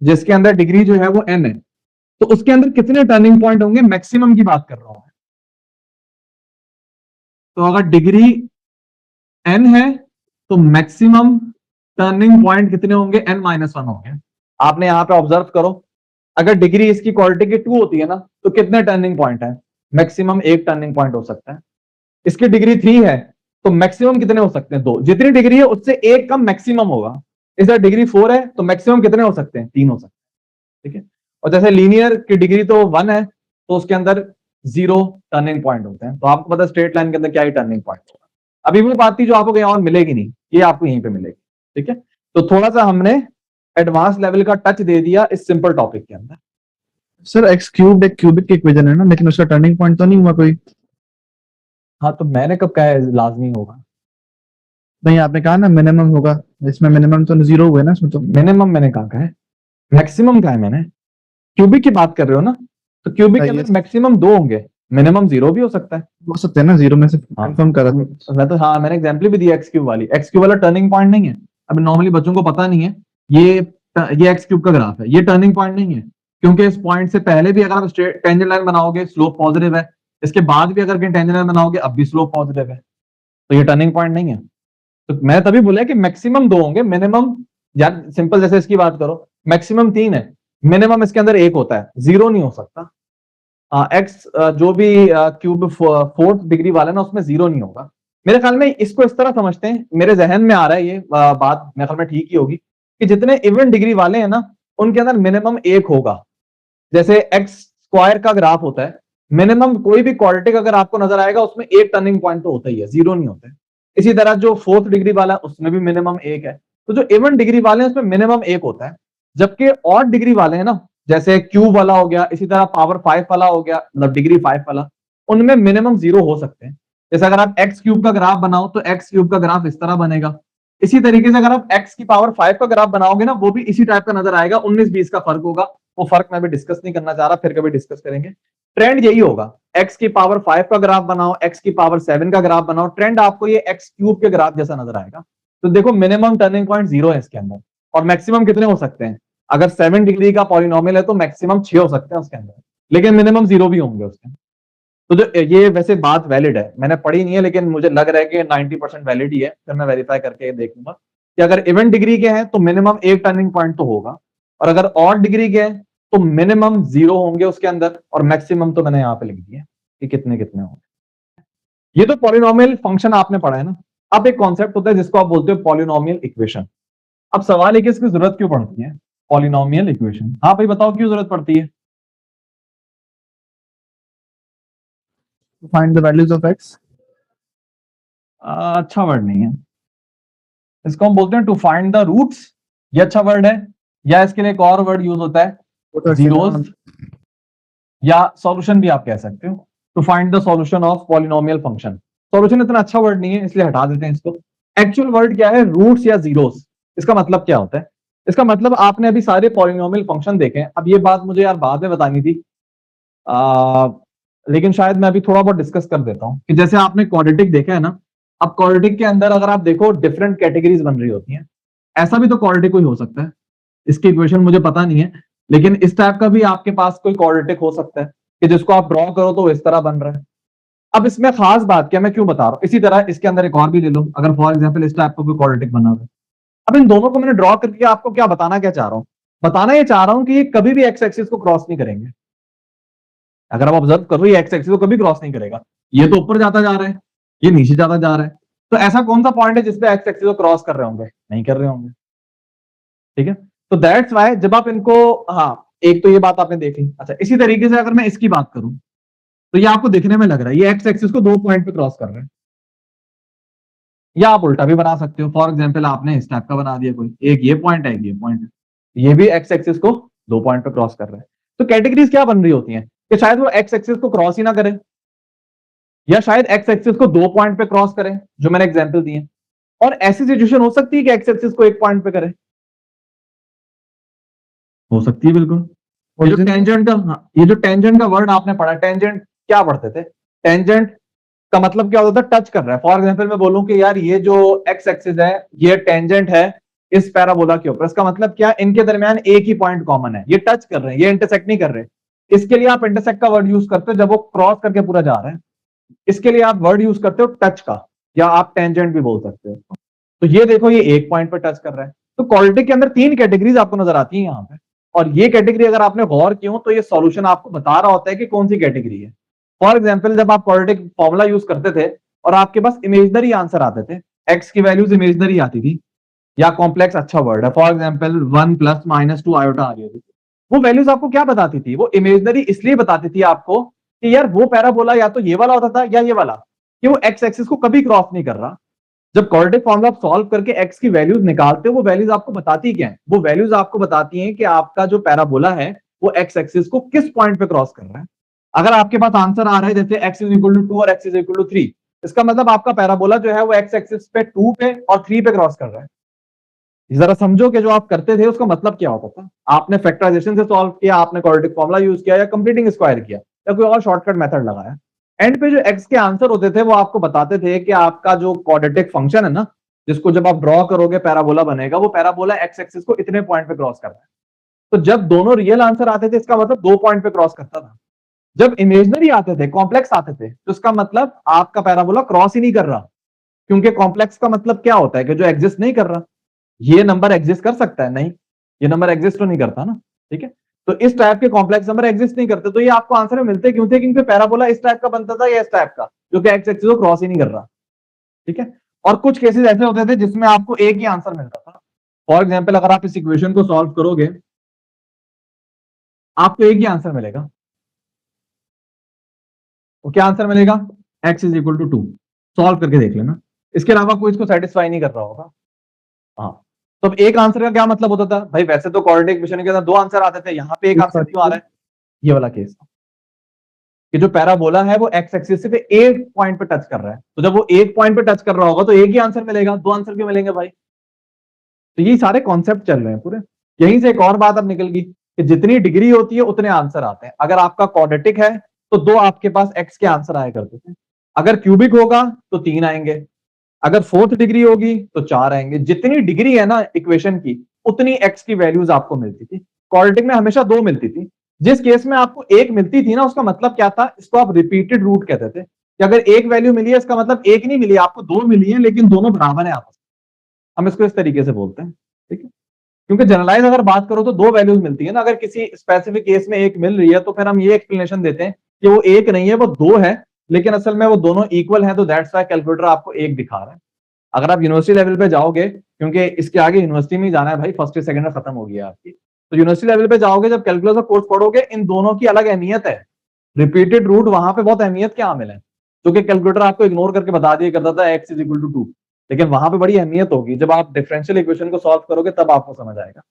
जिसके अंदर डिग्री जो है वो n है, तो उसके अंदर कितने टर्निंग पॉइंट होंगे, मैक्सिमम की बात कर रहा हूं। तो अगर डिग्री n है तो मैक्सिमम टर्निंग पॉइंट कितने होंगे, n-1 होंगे। आपने यहां पे ऑब्जर्व करो, अगर डिग्री इसकी क्वालिटी की 2 होती है ना, तो कितने टर्निंग पॉइंट है, मैक्सिमम 1 टर्निंग पॉइंट हो सकता है। इसकी डिग्री 3 है तो मैक्सिमम कितने हो सकते हैं, 2। जितनी डिग्री है उससे एक कम मैक्सिमम होगा। इस डिग्री 4 है तो मैक्सिमम कितने हो सकते हैं, 3 हो सकते हैं, ठीक है। और जैसे लीनियर की डिग्री तो 1 है, तो उसके अंदर 0 टर्निंग पॉइंट होते हैं। तो आपको पता है स्ट्रेट लाइन के अंदर क्या ही टर्निंग पॉइंट होगा। अभी वो बात थी जो आपको कहीं और मिलेगी नहीं, ये आपको यहीं पे मिलेगी, ठीक है। तो थोड़ा सा हमने एडवांस लेवल का टच दे दिया इस सिंपल टॉपिक के अंदर।
सर एक्स क्यूब एक क्यूबिक की इक्वेशन है ना, लेकिन उसका टर्निंग पॉइंट तो नहीं हुआ कोई।
हाँ, तो मैंने कब कहा है लाजमी होगा,
नहीं आपने कहा ना मिनिमम होगा, इसमें मिनिमम तो 0 हुए ना इसमें तो।
मिनिमम मैंने कहा है, मैक्सिमम का है मैंने, क्यूबिक की बात कर रहे हो ना, तो क्यूबिक के अंदर मैक्सिमम 2 होंगे, मिनिमम 0 भी हो सकता है।
हो सकते हैं ना, 0 में से
हाँ,
कंफर्म करा था।
मैं तो हाँ मैंने एग्जाम्पल भी दिया एक्स क्यूब वाली, एक्स क्यूब वाला टर्निंग पॉइंट नहीं है। अब नॉर्मली बच्चों को पता नहीं है, ये एक्स क्यूब का ग्राफ है, ये टर्निंग पॉइंट नहीं है, क्योंकि इस पॉइंट से पहले भी अगर आप स्ट्रेट टेंजेंट लाइन बनाओगे स्लोप पॉजिटिव है, इसके बाद भी अगर कहीं टेंजेंट लाइन बनाओगे अब भी स्लोप पॉजिटिव है, तो ये टर्निंग पॉइंट नहीं है। तो मैं तभी बोला कि मैक्सिमम 2 होंगे, मिनिमम यार सिंपल जैसे इसकी बात करो, मैक्सिमम 3 है, मिनिमम इसके अंदर 1 होता है, 0 नहीं हो सकता। एक्स जो भी क्यूब 4th डिग्री वाला है ना, उसमें 0 नहीं होगा। मेरे ख्याल में इसको इस तरह समझते हैं, मेरे जहन में आ रहा है ये बात, मेरे ख्याल में ठीक ही होगी, कि जितने इवन डिग्री वाले हैं ना, उनके अंदर मिनिमम 1 होगा। जैसे एक्स स्क्वायर का ग्राफ होता है, मिनिमम कोई भी क्वाड्रेटिक अगर आपको नजर आएगा उसमें 1 टर्निंग पॉइंट तो होता ही है, 0 नहीं होता है। इसी तरह जो 4th डिग्री वाला है उसमें भी मिनिमम 1 है। तो जो इवन डिग्री वाले हैं उसमें मिनिमम 1 होता है, जबकि ऑड डिग्री वाले हैं ना, जैसे क्यूब वाला हो गया, इसी तरह पावर 5 वाला हो गया, मतलब डिग्री 5 वाला, उनमें मिनिमम 0 हो सकते हैं। जैसे अगर आप एक्स क्यूब का ग्राफ बनाओ तो एक्स क्यूब का ग्राफ इस तरह बनेगा। इसी तरीके से अगर आप एक्स की पावर 5 का ग्राफ बनाओगे ना, वो भी इसी टाइप का नजर आएगा, 19-20 का फर्क होगा। वो फर्क मैं भी डिस्कस नहीं करना चाह रहा, फिर कभी डिस्कस करेंगे। ट्रेंड यही होगा, एक्स की पावर 5 का ग्राफ बनाओ, एक्स की पावर 7 का ग्राफ बनाओ, ट्रेंड आपको ये एक्स क्यूब के ग्राफ जैसा नजर आएगा। तो देखो मिनिमम टर्निंग पॉइंट 0 है इसके अंदर, और मैक्सिमम कितने हो सकते हैं, अगर 7 डिग्री का पॉलिनोमियल है तो मैक्सिमम 6 हो सकते हैं उसके अंदर, लेकिन मिनिमम 0 भी होंगे उसके। तो जो ये वैसे बात वैलिड है, मैंने पढ़ी नहीं है लेकिन मुझे लग रहा है कि 90% वैलिड ही है, फिर मैं वेरीफाई करके देखूंगा कि अगर इवन डिग्री के हैं तो मिनिमम 1 टर्निंग पॉइंट तो होगा, और अगर ऑड डिग्री के हैं तो मिनिमम 0 होंगे उसके अंदर, और मैक्सिमम तो मैंने यहाँ पे लिख दिया कि कितने कितने होंगे। ये तो पॉलिनोमियल फंक्शन आपने पढ़ा है ना। अब एक कॉन्सेप्ट होता है जिसको आप बोलते हो पॉलिनोमियल इक्वेशन। अब सवाल है कि इसकी जरूरत क्यों पड़ती है, पॉलिनोमियल इक्वेशन। हाँ भाई बताओ क्यों जरूरत पड़ती है।
Find the values of x.
अच्छा वर्ड नहीं है, इसको हम बोलते हैं टू फाइंड द रूट्स। ये अच्छा वर्ड है, या इसके लिए एक और वर्ड यूज होता है जीरोस, या सॉल्यूशन भी आप कह सकते हो, to find the solution of polynomial function. Solution इतना अच्छा वर्ड नहीं है इसलिए हटा देते हैं इसको। एक्चुअल वर्ड क्या है, रूट्स या जीरोस। इसका मतलब क्या होता है, इसका मतलब आपने अभी सारे पॉलिनोमियल फंक्शन देखे हैं। अब ये बात मुझे यार बाद में बतानी थी, लेकिन शायद मैं अभी थोड़ा बहुत डिस्कस कर देता हूं कि जैसे आपने क्वाड्रेटिक देखा है ना, अब क्वाड्रेटिक के अंदर अगर आप देखो डिफरेंट कैटेगरीज बन रही होती हैं। ऐसा भी तो क्वाड्रेटिक कोई हो सकता है, इसकी इक्वेशन मुझे पता नहीं है, लेकिन इस टाइप का भी आपके पास कोई क्वाड्रेटिक हो सकता है कि जिसको आप ड्रॉ करो तो इस तरह बन रहा है। अब इसमें खास बात क्या, मैं क्यों बता रहा हूं, इसी तरह इसके अंदर एक और भी ले लो, अगर फॉर एग्जाम्पल इस टाइप का कोई क्वाड्रेटिक बना हुआ है। अब इन दोनों को मैंने ड्रॉ करके आपको क्या बताना क्या चाह रहा हूं, बताना ये चाह रहा हूं कि ये कभी भी एक्स एक्सिस को क्रॉस नहीं करेंगे। अगर आप ऑब्जर्व करो, ये एक्स एक्सिस को कभी क्रॉस नहीं करेगा, ये तो ऊपर जाता जा रहा है, ये नीचे जाता जा रहा है। तो ऐसा कौन सा पॉइंट है जिसपे एक्स एक्सिस को क्रॉस कर रहे होंगे, नहीं कर रहे होंगे। ठीक है, तो दैट्स वाई जब आप इनको, हाँ एक तो ये बात आपने देखी। अच्छा, इसी तरीके से अगर मैं इसकी बात करूं तो ये आपको दिखने में लग रहा है ये एक्स एक्सिस को 2 पॉइंट पे क्रॉस कर रहे हैं, या आप उल्टा भी बना सकते हो। फॉर एग्जाम्पल आपने इस टाइप का बना दिया, कोई एक ये पॉइंट है, एक ये पॉइंट है, ये भी एक्स एक्सिस को 2 पॉइंट पे क्रॉस कर रहे हैं। तो कैटेगरीज क्या बन रही होती हैं कि शायद वो एक्स एक्सिस को क्रॉस ही ना करें, या शायद एक्स एक्सिस को 2 पॉइंट पे क्रॉस करें, जो मैंने एग्जांपल दिए। और ऐसी सिचुएशन हो सकती है कि एक्स एक्सिस को 1 पॉइंट पे करें, हो सकती है बिल्कुल। ये जो टेंजेंट का, हाँ, ये जो टेंजेंट का वर्ड आपने पढ़ा, टेंजेंट क्या पढ़ते थे, टेंजेंट का मतलब क्या होता था, टच कर रहा है। फॉर एग्जांपल मैं बोलूं कि यार ये जो एक्स एक्सिस है ये टेंजेंट है इस पैराबोला के ऊपर, इसका मतलब क्या, इनके दरमियान एक ही पॉइंट कॉमन है, ये टच कर रहे हैं, ये इंटरसेक्ट नहीं कर रहे। इसके लिए आप इंटरसेक्ट का वर्ड यूज करते हो जब वो क्रॉस करके पूरा जा रहा है, इसके लिए आप वर्ड यूज करते हो टच का, या आप टेंजेंट भी बोल सकते हो। तो ये देखो ये एक पॉइंट पर टच कर रहा है। तो क्वाड्रेटिक के अंदर 3 कैटेगरीज आपको नजर आती है यहाँ पे, और ये कैटेगरी अगर आपने गौर की हो तो ये सॉल्यूशन आपको बता रहा होता है कि कौन सी कैटेगरी है। फॉर एग्जाम्पल जब आप क्वाड्रेटिक फॉर्मूला यूज करते थे और आपके पास इमेजनरी आंसर आते थे, एक्स की वैल्यूज इमेजनरी आती थी, या कॉम्प्लेक्स अच्छा वर्ड है, फॉर एग्जाम्पल 1 + -2 आयोटा आ रही होती थी, वो वैल्यूज आपको क्या बताती थी, वो इमेजनरी इसलिए बताती थी आपको कि यार वो पैराबोला या तो ये वाला होता था या ये वाला, कि वो एक्स एक्सिस को कभी क्रॉस नहीं कर रहा। जब क्वाड्रेटिक फॉर्मूला आप सॉल्व करके एक्स की वैल्यूज निकालते हो, वो वैल्यूज आपको बताती क्या है, वो वैल्यूज आपको बताती हैं कि आपका जो पैराबोला है वो एक्स एक्सिस को किस पॉइंट पे क्रॉस कर रहा है। अगर आपके पास आंसर आ रहा है जैसे x = 2 और x = 3, इसका मतलब आपका पैराबोला जो है वो एक्स एक्सिस पे 2 पे और 3 पे क्रॉस कर रहा है। जरा समझो कि जो आप करते थे उसका मतलब क्या होता था, आपने फैक्टराइजेशन से सॉल्व किया, आपने क्वाड्रेटिक फॉर्मूला यूज किया, या कंप्लीटिंग स्क्वायर किया, या कोई और शॉर्टकट मेथड लगाया। एंड पे जो एक्स के आंसर होते थे वो आपको बताते थे कि आपका जो क्वाड्रेटिक फंक्शन है ना, जिसको जब आप ड्रॉ करोगे पैराबोला बनेगा, वो पैराबोला एक्स एक्सिस को इतने पॉइंट पे क्रॉस कर रहा है। तो जब दोनों रियल आंसर आते थे इसका मतलब 2 पॉइंट पे क्रॉस करता था। जब इमेजनरी आते थे, कॉम्प्लेक्स आते थे, तो इसका मतलब आपका पैराबोला क्रॉस ही नहीं कर रहा, क्योंकि कॉम्प्लेक्स का मतलब क्या होता है कि जो एग्जिस्ट नहीं कर रहा। ये नंबर एग्जिस्ट कर सकता है, नहीं, ये नंबर एग्जिस्ट तो नहीं करता ना। ठीक है, तो इस टाइप के कॉम्प्लेक्स नंबर एग्जिस्ट नहीं करते, तो ये आपको आंसर में मिलते क्यों थे, क्योंकि पैराबोला इस टाइप का बनता था या इस टाइप का, जो कि एक्स एक्सिस को क्रॉस ही नहीं कर रहा। ठीक है, और कुछ केसेस ऐसे होते थे जिसमें आपको एक ही आंसर मिलता था। फॉर एग्जाम्पल अगर आप इस इक्वेशन को सॉल्व करोगे आपको एक ही आंसर मिलेगा, तो क्या आंसर मिलेगा, x = 2। सॉल्व करके देख लेना, इसके अलावा कोई इसको सेटिस्फाई नहीं कर रहा होगा। हाँ, तो अब एक आंसर का क्या मतलब होता था भाई, वैसे तो क्वाड्रेटिक इक्वेशन के अंदर 2 आंसर आते थे, यहाँ पे एक आंसर क्यों आ रहा है, ये वाला केस कि जो पैराबोला है वो एक्स एक्सिस पे एक पॉइंट पे टच कर रहा है। तो जब वो एक पॉइंट पे टच कर रहा होगा तो एक ही आंसर मिलेगा, 2 आंसर क्यों मिलेंगे भाई। तो ये सारे कॉन्सेप्ट चल रहे हैं पूरे। यहीं से एक और बात अब निकल गई कि जितनी डिग्री होती है उतने आंसर आते हैं। अगर आपका क्वाड्रेटिक है तो 2 आपके पास एक्स के आंसर आया करते थे, अगर क्यूबिक होगा तो 3 आएंगे, अगर 4th डिग्री होगी तो 4 आएंगे। जितनी डिग्री है ना इक्वेशन की उतनी एक्स की वैल्यूज आपको मिलती थी। क्वाड्रेटिक में हमेशा 2 मिलती थी। जिस केस में आपको एक मिलती थी ना, उसका मतलब क्या था, इसको आप रिपीटेड रूट कहते थे, कि अगर एक वैल्यू मिली है इसका मतलब एक नहीं मिली, आपको 2 मिली है लेकिन दोनों बराबर है आपस में। हम इसको इस तरीके से बोलते हैं। ठीक है, क्योंकि जनरलाइज अगर बात करो तो 2 वैल्यूज मिलती है ना, अगर किसी स्पेसिफिक केस में एक मिल रही है तो फिर हम ये एक्सप्लेनेशन देते हैं कि वो एक नहीं है वो 2 है, लेकिन असल में वो दोनों इक्वल है, तो दैट्स व्हाई कैलकुलेटर आपको एक दिखा रहा है। अगर आप यूनिवर्सिटी लेवल पे जाओगे, क्योंकि इसके आगे यूनिवर्सिटी में जाना है भाई, फर्स्ट ईयर सेकंड ईयर खत्म हो गया आपकी, तो यूनिवर्सिटी लेवल पे जाओगे जब कैलकुलस का कोर्स पढ़ोगे, इन दोनों की अलग अहमियत है। रिपीटेड रूट वहां पे बहुत अहमियत क्या मिले, क्योंकि कैलकुलेटर आपको इग्नोर करके बता दिया करता था x = 2, लेकिन वहां पे बड़ी अहमियत होगी जब आप डिफरेंशियल इक्वेशन को सॉल्व करोगे, तब आपको समझ आएगा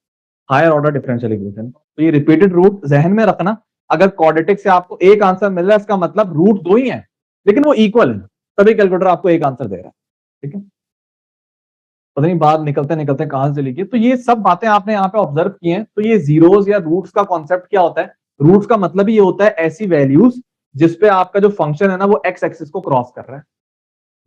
हायर ऑर्डर डिफरेंशियल इक्वेशन। तो ये रिपीटेड रूट जहन में रखना। अगर क्वाड्रेटिक से आपको एक आंसर मिल रहा है इसका मतलब रूट 2 ही है, लेकिन वो इक्वल है, तभी कैलकुलेटर आपको एक आंसर दे रहा है। ठीक है, पता नहीं बात निकलते निकलते कहां से लिखी। तो ये सब बातें आपने यहाँ पे ऑब्जर्व की हैं। तो ये जीरोस या रूट्स का कॉन्सेप्ट क्या होता है, रूट्स का मतलब ये होता है ऐसी वैल्यूज जिसपे आपका जो फंक्शन है ना वो एक्स एक्सिस को क्रॉस कर रहा है।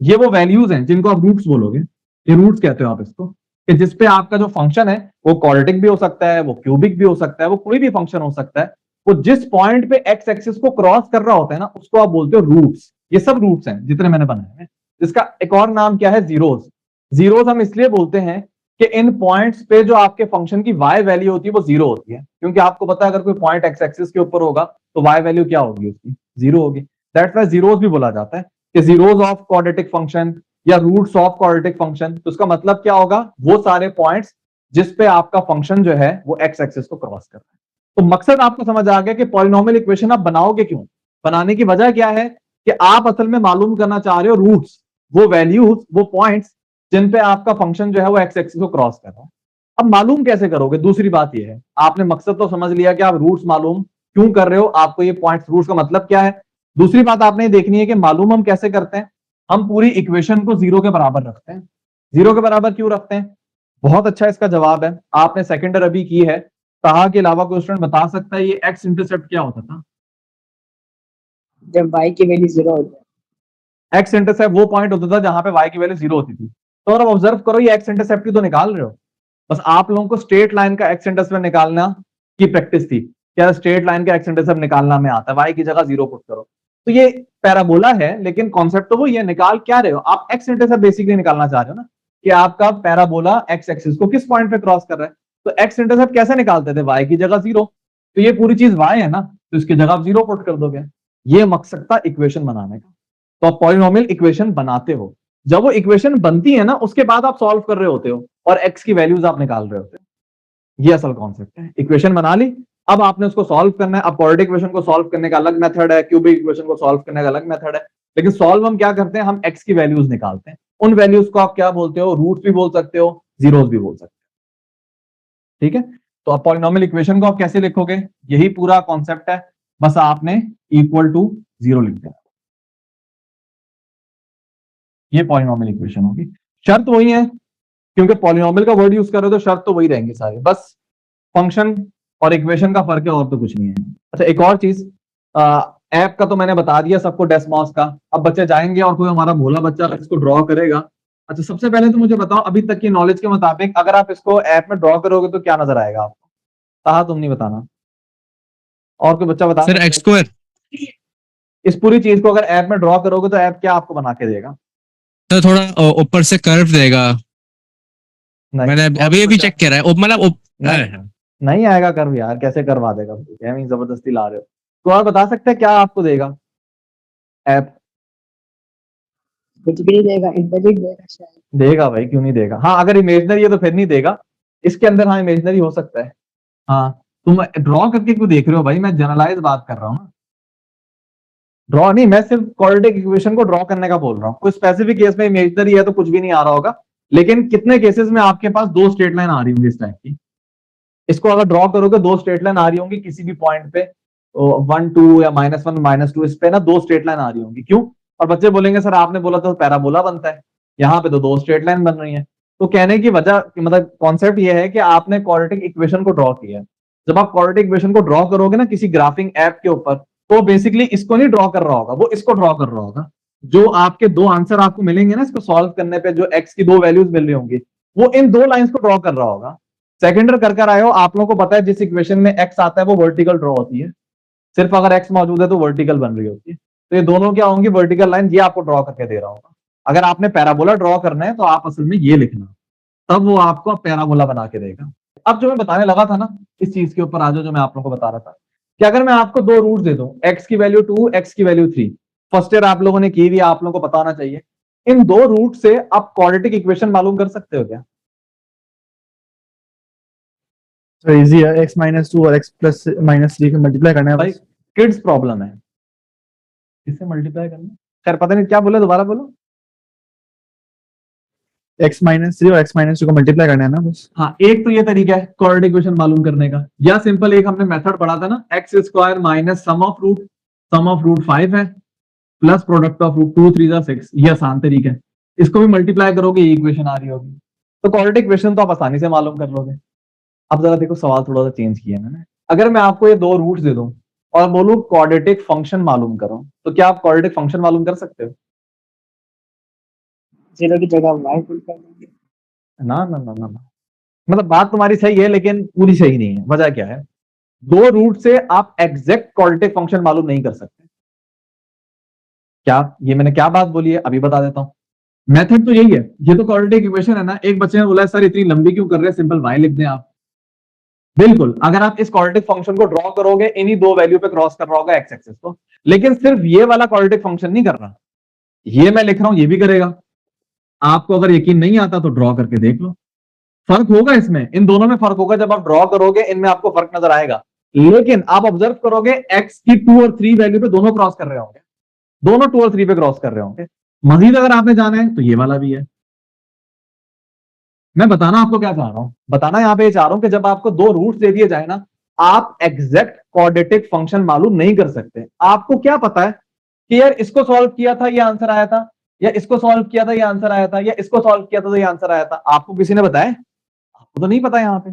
ये वो वैल्यूज हैं जिनको आप रूट्स बोलोगे, ये रूट्स कहते हो आप इसको, कि जिसपे आपका जो फंक्शन है वो क्वाड्रेटिक भी हो सकता है, वो क्यूबिक भी हो सकता है, वो कोई भी फंक्शन हो सकता है, वो जिस पॉइंट पे एक्स एक्सिस को क्रॉस कर रहा होता है ना, उसको आप बोलते हो रूट्स। ये सब रूट्स हैं जितने मैंने बनाए हैं। इसका एक और नाम क्या है? जीरोस। जीरोस हम इसलिए बोलते हैं कि इन पॉइंट्स पे जो आपके फंक्शन की y वैल्यू होती है वो जीरो होती है, क्योंकि आपको पता है अगर कोई पॉइंट एक्स एक्सिस के ऊपर होगा तो y वैल्यू क्या होगी? उसकी जीरो होगी। दैट्स व्हाई जीरोस भी बोला जाता है कि जीरोस ऑफ क्वाड्रेटिक फंक्शन या रूट्स ऑफ क्वाड्रेटिक फंक्शन। तो उसका मतलब क्या होगा? वो सारे पॉइंट्स जिस पे आपका फंक्शन जो है वो एक्स एक्सिस को क्रॉस कर रहा है। तो मकसद आपको समझ आ गया कि पॉलिनोमियल इक्वेशन आप बनाओगे क्यों। बनाने की वजह क्या है कि आप असल में मालूम करना चाह रहे हो रूट्स, वो वैल्यूज, वो पॉइंट्स जिन पे आपका फंक्शन जो है वो एक्स एक्सिस को क्रॉस कर रहा है। अब मालूम कैसे करोगे? दूसरी बात ये है, आपने मकसद तो समझ लिया कि आप रूट्स मालूम क्यों कर रहे हो, आपको ये पॉइंट्स रूट्स का मतलब क्या है। दूसरी बात आपने देखनी है कि मालूम हम कैसे करते हैं। हम पूरी इक्वेशन को जीरो के बराबर रखते हैं। जीरो के बराबर क्यों रखते हैं? बहुत अच्छा इसका जवाब है, आपने सेकेंडर अभी की है। ताहा के अलावा कोई स्टूडेंट बता सकता है ये एक्स इंटरसेप्ट क्या होता था?
जब y की वैल्यू 0 होती है।
एक्स इंटरसेप्ट वो पॉइंट होता था जहां पे y की वैल्यू जीरो होती थी। तो अगर ऑब्जर्व करो, ये एक्स इंटरसेप्ट की तो निकाल रहे हो, बस आप लोगों को स्ट्रेट लाइन का एक्स इंटरसेप्ट निकालना की प्रैक्टिस थी। क्या स्ट्रेट लाइन का एक्स इंटरसेप्ट निकालना में आता है? y की जगह जीरो पुट करो। तो ये पैराबोला है, लेकिन कॉन्सेप्ट तो वो ये निकाल क्या रहे हो आप? एक्स इंटरसेप्ट बेसिकली निकालना चाह रहे हो ना, कि आपका पैराबोला एक्स एक्सिस को किस पॉइंट पे क्रॉस कर रहा है। तो एक्स इंटरसेप्ट कैसे निकालते थे? y की जगह जीरो। तो ये पूरी चीज y है ना, तो इसकी जगह आप जीरो पुट कर दोगे। ये मकसद था इक्वेशन बनाने का। तो आप पॉलिनोमियल इक्वेशन बनाते हो, जब वो इक्वेशन बनती है ना उसके बाद आप सॉल्व कर रहे होते हो और एक्स की वैल्यूज आप निकाल रहे होते हो। ये असल कॉन्सेप्ट है। इक्वेशन बना ली, अब आपने उसको सॉल्व करना है। अब क्वाड्रेटिक इक्वेशन को सॉल्व करने का अलग मेथड है, क्यूबिक इक्वेशन को सॉल्व करने का अलग मेथड है, लेकिन सॉल्व हम क्या करते हैं? हम एक्स की वैल्यूज निकालते हैं। उन वैल्यूज को आप क्या बोलते हो? रूट्स भी बोल सकते हो, जीरोस भी बोल सकते हो। ठीक है, तो आप पॉलिनोमियल इक्वेशन को आप कैसे लिखोगे? यही पूरा कॉन्सेप्ट है, बस आपने इक्वल टू जीरो लिख देना। ये पॉलिनोमियल इक्वेशन होगी। शर्त वही है, क्योंकि पॉलिनोमियल का वर्ड यूज कर रहे हो तो शर्त तो वही रहेंगे सारे, बस फंक्शन और इक्वेशन का फर्क है और तो कुछ नहीं है। अच्छा, एक और चीज, ऐप का तो मैंने बता दिया सबको, डेस्मॉस का। अब बच्चे जाएंगे और कोई हमारा भोला बच्चा इसको ड्रॉ करेगा। अच्छा, सबसे पहले तो मुझे बताओ अभी तक की नॉलेज के मुताबिक अगर आप इसको ऐप में ड्रॉ करोगे तो क्या नजर आएगा आपको? कहा तुम नहीं बताना, और कोई बच्चा बता
सर
सकता
एक्स
है?
स्क्वायर।
इस पूरी चीज को अगर ऐप में ड्रॉ करोगे तो ऐप क्या आपको बना के देगा?
सर थोड़ा ऊपर से कर्व देगा।
नहीं,
मैंने
और
अभी
कोई
अभी
बच्चा?
चेक करा है मतलब
नहीं, नहीं आएगा कर्व यार, कैसे करवा देगा? हमें जबरदस्ती ला रहे हो। तो और बता सकते हैं क्या आपको देगा ऐप?
कुछ भी नहीं देगा, इंटरजेक्ट देगा शायद।
देगा भाई, क्यों नहीं देगा? हाँ, अगर इमेजनरी है तो फिर नहीं देगा। इसके अंदर हाँ इमेजनरी हो सकता है। हाँ, तुम ड्रॉ करके क्यों देख रहे हो भाई? मैं जनरलाइज बात कर रहा हूँ ना, ड्रॉ नहीं, मैं सिर्फ क्वाड्रेटिक इक्वेशन को ड्रॉ करने का बोल रहा हूँ। कोई स्पेसिफिक केस में इमेजनरी है तो कुछ भी नहीं आ रहा होगा, लेकिन कितने केसेस में आपके पास दो स्ट्रेट लाइन आ रही होंगी इस टाइप की। इसको अगर ड्रॉ करोगे दो स्ट्रेट लाइन आ रही होंगी किसी भी पॉइंट पे, 1 2 या -1 -2, इस पे ना दो स्ट्रेट लाइन आ रही होंगी। क्यों? और बच्चे बोलेंगे सर आपने बोला तो पैराबोला बनता है, यहाँ पे तो दो स्ट्रेट लाइन बन रही है। तो कहने की वजह, मतलब कॉन्सेप्ट ये है कि आपने क्वाड्रेटिक इक्वेशन को ड्रॉ किया है। जब आप क्वाड्रेटिक इक्वेशन को ड्रॉ करोगे ना किसी ग्राफिंग ऐप के ऊपर, तो बेसिकली इसको नहीं ड्रॉ कर रहा होगा, वो इसको ड्रॉ कर रहा होगा। जो आपके दो आंसर आपको मिलेंगे ना इसको सॉल्व करने पे, जो एक्स की दो वैल्यूज मिल रही होंगी, वो इन दो लाइंस को ड्रॉ कर रहा होगा। सेकेंडर कर आए हो, आप लोगों को पता है जिस इक्वेशन में एक्स आता है वो वर्टिकल ड्रॉ होती है। सिर्फ अगर एक्स मौजूद है तो वर्टिकल बन रही होती है। तो ये दोनों क्या होंगी? Vertical line. ये आपको ड्रॉ करके दे रहा होगा। अगर आपने पैराबोला ड्रॉ करना है तो आप असल में ये लिखना, तब वो आपको पैराबोला बना के देगा। अब जो मैं बताने लगा था ना, इस चीज के ऊपर आ जाओ, जो मैं आप लोगों को बता रहा था कि अगर मैं आपको दो रूट दे दूं, एक्स की वैल्यू 2, एक्स की वैल्यू 3, फर्स्ट ईयर आप लोगों ने की हुई, आप लोगों को पता होना चाहिए। इन दो रूट से आप क्वाड्रेटिक इक्वेशन मालूम कर सकते हो क्या?
तो इजी है, x-2 और x+-3 को मल्टीप्लाई करना है
भाई
बस।
किड्स प्रॉब्लम है, किससे मल्टीप्लाई करना? खैर पता नहीं, क्या बोले, दोबारा बोलो।
x-3 और x-2 को मल्टीप्लाई करना है ना बस।
हाँ, एक तो ये तरीका है क्वाड्रेटिक इक्वेशन मालूम करने का, या सिंपल एक हमने मेथड पढ़ा था ना, X square minus sum of root 5 है प्लस प्रोडक्ट ऑफ रूट 2 3 6। ये आसान तरीका है, इसको भी मल्टीप्लाई करोगे ये इक्वेशन आ रही होगी। तो क्वाड्रेटिक इक्वेशन तो आप आसानी से मालूम कर लोगे। अब जरा देखो, सवाल थोड़ा सा चेंज किया है मैंने। अगर मैं आपको ये दो रूट्स दे दूं और बोलूं क्वाड्रेटिक फंक्शन मालूम करो, तो क्या आप क्वाड्रेटिक फंक्शन मालूम कर सकते हो?
0 की जगह y पुट कर देंगे।
ना ना ना ना ना, मतलब बात तुम्हारी सही है लेकिन पूरी सही नहीं है। वजह क्या है, दो रूट से आप एग्जैक्ट क्वाड्रेटिक फंक्शन मालूम नहीं कर सकते। क्या ये मैंने क्या बात बोली है अभी बता देता हूं। मेथड तो यही है, ये तो क्वाड्रेटिक इक्वेशन है ना। एक बच्चे ने बोला सर इतनी लंबी क्यों कर रहे हैं, सिंपल वाई लिख दें आप। बिल्कुल, अगर आप इस क्वाड्रेटिक फंक्शन को ड्रॉ करोगे इन्हीं दो वैल्यू पे क्रॉस कर रहा होगा एक्स एक्सिस को, लेकिन सिर्फ ये वाला क्वाड्रेटिक फंक्शन नहीं कर रहा, ये मैं लिख रहा हूं ये भी करेगा। आपको अगर यकीन नहीं आता तो ड्रॉ करके देख लो, फर्क होगा इसमें, इन दोनों में फर्क होगा। जब आप ड्रॉ करोगे इनमें आपको फर्क नजर आएगा, लेकिन आप ऑब्जर्व करोगे एक्स की 2 और 3 वैल्यू पे दोनों क्रॉस कर रहे होंगे, दोनों 2 और 3 पे क्रॉस कर रहे होंगे। मजीद अगर आपने जाना है तो ये वाला भी है। मैं बताना आपको क्या चाह रहा हूं, बताना यहां पे चाह रहा हूं कि जब आपको दो रूट्स दे दिए जाए ना, आप एग्जैक्ट क्वाड्रेटिक फंक्शन मालूम नहीं कर सकते। आपको क्या पता है कि यार इसको सॉल्व किया था ये आंसर आया था, या इसको सॉल्व किया था ये आंसर आया था, या इसको सॉल्व किया था तो ये आंसर आया था। आपको किसी ने बताया? आपको तो नहीं पता यहां पे।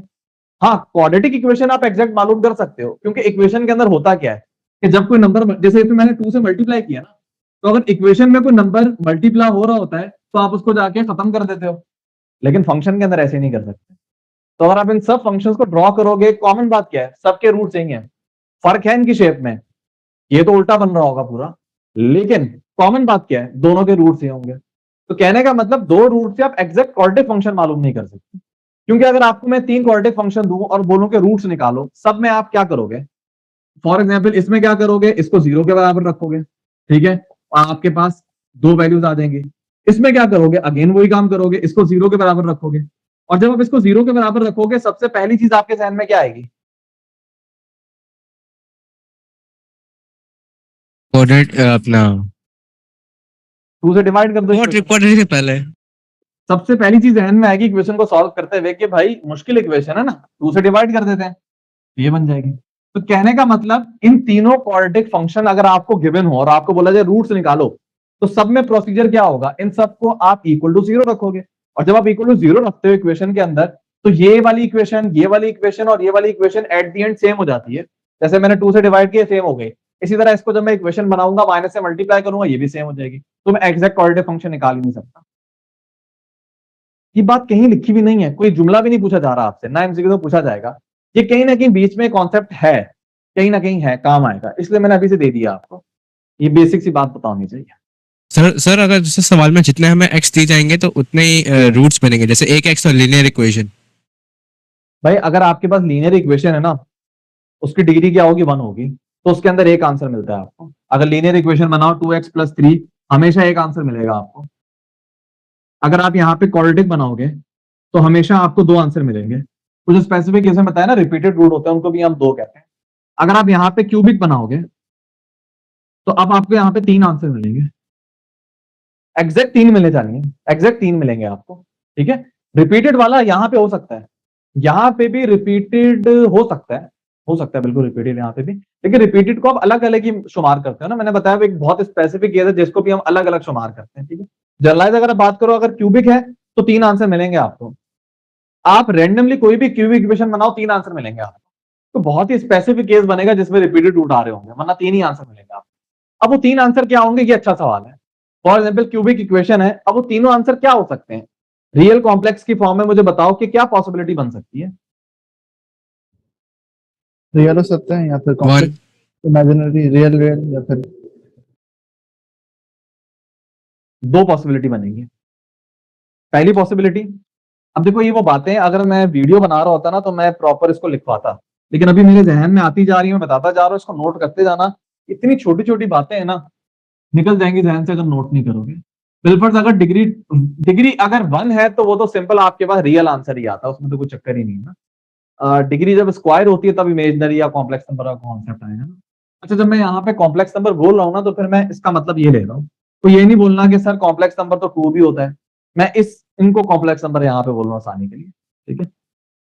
हाँ, क्वाड्रेटिक इक्वेशन आप एग्जैक्ट मालूम कर सकते हो, क्योंकि इक्वेशन के अंदर होता क्या है कि जब कोई नंबर, जैसे इसमें मैंने 2 से मल्टीप्लाई किया ना, तो अगर इक्वेशन में कोई नंबर मल्टीप्लाई हो रहा होता है तो आप उसको जाके खत्म कर देते हो, लेकिन फंक्शन के अंदर ऐसे नहीं कर सकते। तो अगर आप इन सब फंक्शंस को ड्रॉ करोगे, कॉमन बात क्या है, सबके रूट सेम है, फर्क है इनकी शेप में, ये तो उल्टा बन रहा होगा पूरा, लेकिन कॉमन बात क्या है, दोनों के रूट सेम होंगे। तो कहने का मतलब दो रूट से आप एग्जैक्ट क्वाड्रेटिक फंक्शन मालूम नहीं कर सकते, क्योंकि अगर आपको मैं 3 क्वाड्रेटिक फंक्शन दूं और बोलूं के रूट्स निकालो, सब में आप क्या करोगे? फॉर एग्जाम्पल इसमें क्या करोगे, इसको 0 के बराबर रखोगे, ठीक है, आपके पास दो वैल्यूज आ जाएंगी। इसमें क्या करोगे, अगेन वही काम करोगे, इसको 0 के बराबर रखोगे। और जब आप इसको 0 के बराबर रखोगे, सबसे पहली चीज आपके जहन में क्या आएगी?
कोऑर्डिनेट अपना
2 से डिवाइड कर दो equation।
क्वाड्रेटिक से पहले
सबसे पहली चीज जहन में आएगी इक्वेशन को सॉल्व करते हुए कि भाई मुश्किल इक्वेशन है ना, 2 से डिवाइड कर देते हैं, ये बन जाएगी। तो कहने का मतलब इन तीनों क्वाड्रेटिक फंक्शन अगर आपको गिवन हो और आपको बोला जाए रूट्स निकालो, तो सब में प्रोसीजर क्या होगा, इन सबको आप इक्वल टू 0 रखोगे। और जब आप इक्वल टू 0 रखते हो इक्वेशन के अंदर, तो ये वाली इक्वेशन, ये वाली इक्वेशन और ये वाली equation at the end same हो जाती है। जैसे मैंने 2 से डिवाइड किया, सेम हो गई। इसी तरह इसको जब मैं इक्वेशन बनाऊंगा, माइनस से मल्टीप्लाई करूंगा, ये भी सेम हो जाएगी। तो मैं एग्जैक्ट क्वाड्रेटिक फंक्शन निकाल ही नहीं सकता। ये बात कहीं लिखी भी नहीं है, कोई जुमला भी नहीं पूछा जा रहा आपसे, ना एमसीक्यू तो पूछा जाएगा। ये कहीं ना कहीं बीच में कॉन्सेप्ट है, कहीं ना कहीं है, काम आएगा, इसलिए मैंने अभी से दे दिया आपको। ये बेसिक सी बात बतानी चाहिए।
सर अगर जैसे सवाल में जितने हमें x दिए जाएंगे तो उतने ही रूट्स बनेंगे, जैसे एक x और लीनियर इक्वेशन।
भाई अगर आपके पास लीनियर इक्वेशन है ना, उसकी डिग्री क्या होगी, 1 होगी, तो उसके अंदर एक आंसर मिलता है आपको। अगर लीनियर इक्वेशन बनाओ 2x + 3, हमेशा एक आंसर मिलेगा आपको। अगर आप यहाँ पे क्वाड्रेटिक बनाओगे तो हमेशा आपको 2 आंसर मिलेंगे। कुछ स्पेसिफिक केस में बताया ना, रिपीटेड रूट होते हैं, उनको भी हम 2 कहते हैं। अगर आप यहाँ पे क्यूबिक बनाओगे तो अब आपको यहाँ पे 3 आंसर मिलेंगे, एग्जैक्ट 3 मिलने चाहिए, एग्जैक्ट 3 मिलेंगे आपको, ठीक है। रिपीटेड वाला यहाँ पे हो सकता है, यहाँ पे भी रिपीटेड हो सकता है, हो सकता है बिल्कुल रिपीटेड यहाँ पे भी, लेकिन रिपीटेड को आप अलग अलग ही शुमार करते हो ना। मैंने बताया एक बहुत स्पेसिफिक केस है जिसको भी हम अलग अलग शुमार करते हैं, ठीक है। जनरलाइज अगर आप बात करो, अगर क्यूबिक है तो 3 आंसर मिलेंगे आपको। आप रैंडमली कोई भी क्यूबिक इक्वेशन बनाओ, 3 आंसर मिलेंगे आपको। तो बहुत ही स्पेसिफिक केस बनेगा जिसमें रिपीटेड रूट आ रहे होंगे, वरना 3 ही आंसर मिलेंगे आपको। अब वो 3 आंसर क्या होंगे, ये अच्छा सवाल है। फॉर एग्जाम्पल क्यूबिक इक्वेशन है, अब वो तीनों आंसर क्या हो सकते हैं? रियल कॉम्प्लेक्स की फॉर्म में मुझे बताओ कि क्या पॉसिबिलिटी बन सकती है।
रियल हो सकते हैं या फिर कॉम्प्लेक्स, इमेजिनरी, रियल रियल, या फिर
2 पॉसिबिलिटी बनेगी। पहली पॉसिबिलिटी, अब देखो ये वो बातें, अगर मैं वीडियो बना रहा होता ना तो मैं प्रॉपर इसको लिखवाता, लेकिन अभी मेरे जहन में आती जा रही है, मैं बताता जा रहा हूँ, इसको नोट करते जाना। इतनी छोटी छोटी बातें हैं ना, निकल जाएंगी जहन से अगर नोट नहीं करोगे। बिलफर्स अगर डिग्री डिग्री अगर 1 है तो वो तो सिंपल आपके पास रियल आंसर ही आता है, उसमें तो कोई चक्कर ही नहीं है ना। डिग्री जब स्क्वायर होती है तब इमेजनरी या कॉम्प्लेक्स नंबर का कॉन्सेप्ट आएगा ना। अच्छा, जब मैं यहाँ पे कॉम्प्लेक्स नंबर बोल रहा हूँ ना, तो फिर मैं इसका मतलब ये ले रहा हूँ, तो ये नहीं बोलना कि सर कॉम्प्लेक्स नंबर तो 2 भी होता है। मैं इनको कॉम्प्लेक्स नंबर यहाँ पे बोल रहा हूँ आसानी के लिए, ठीक है।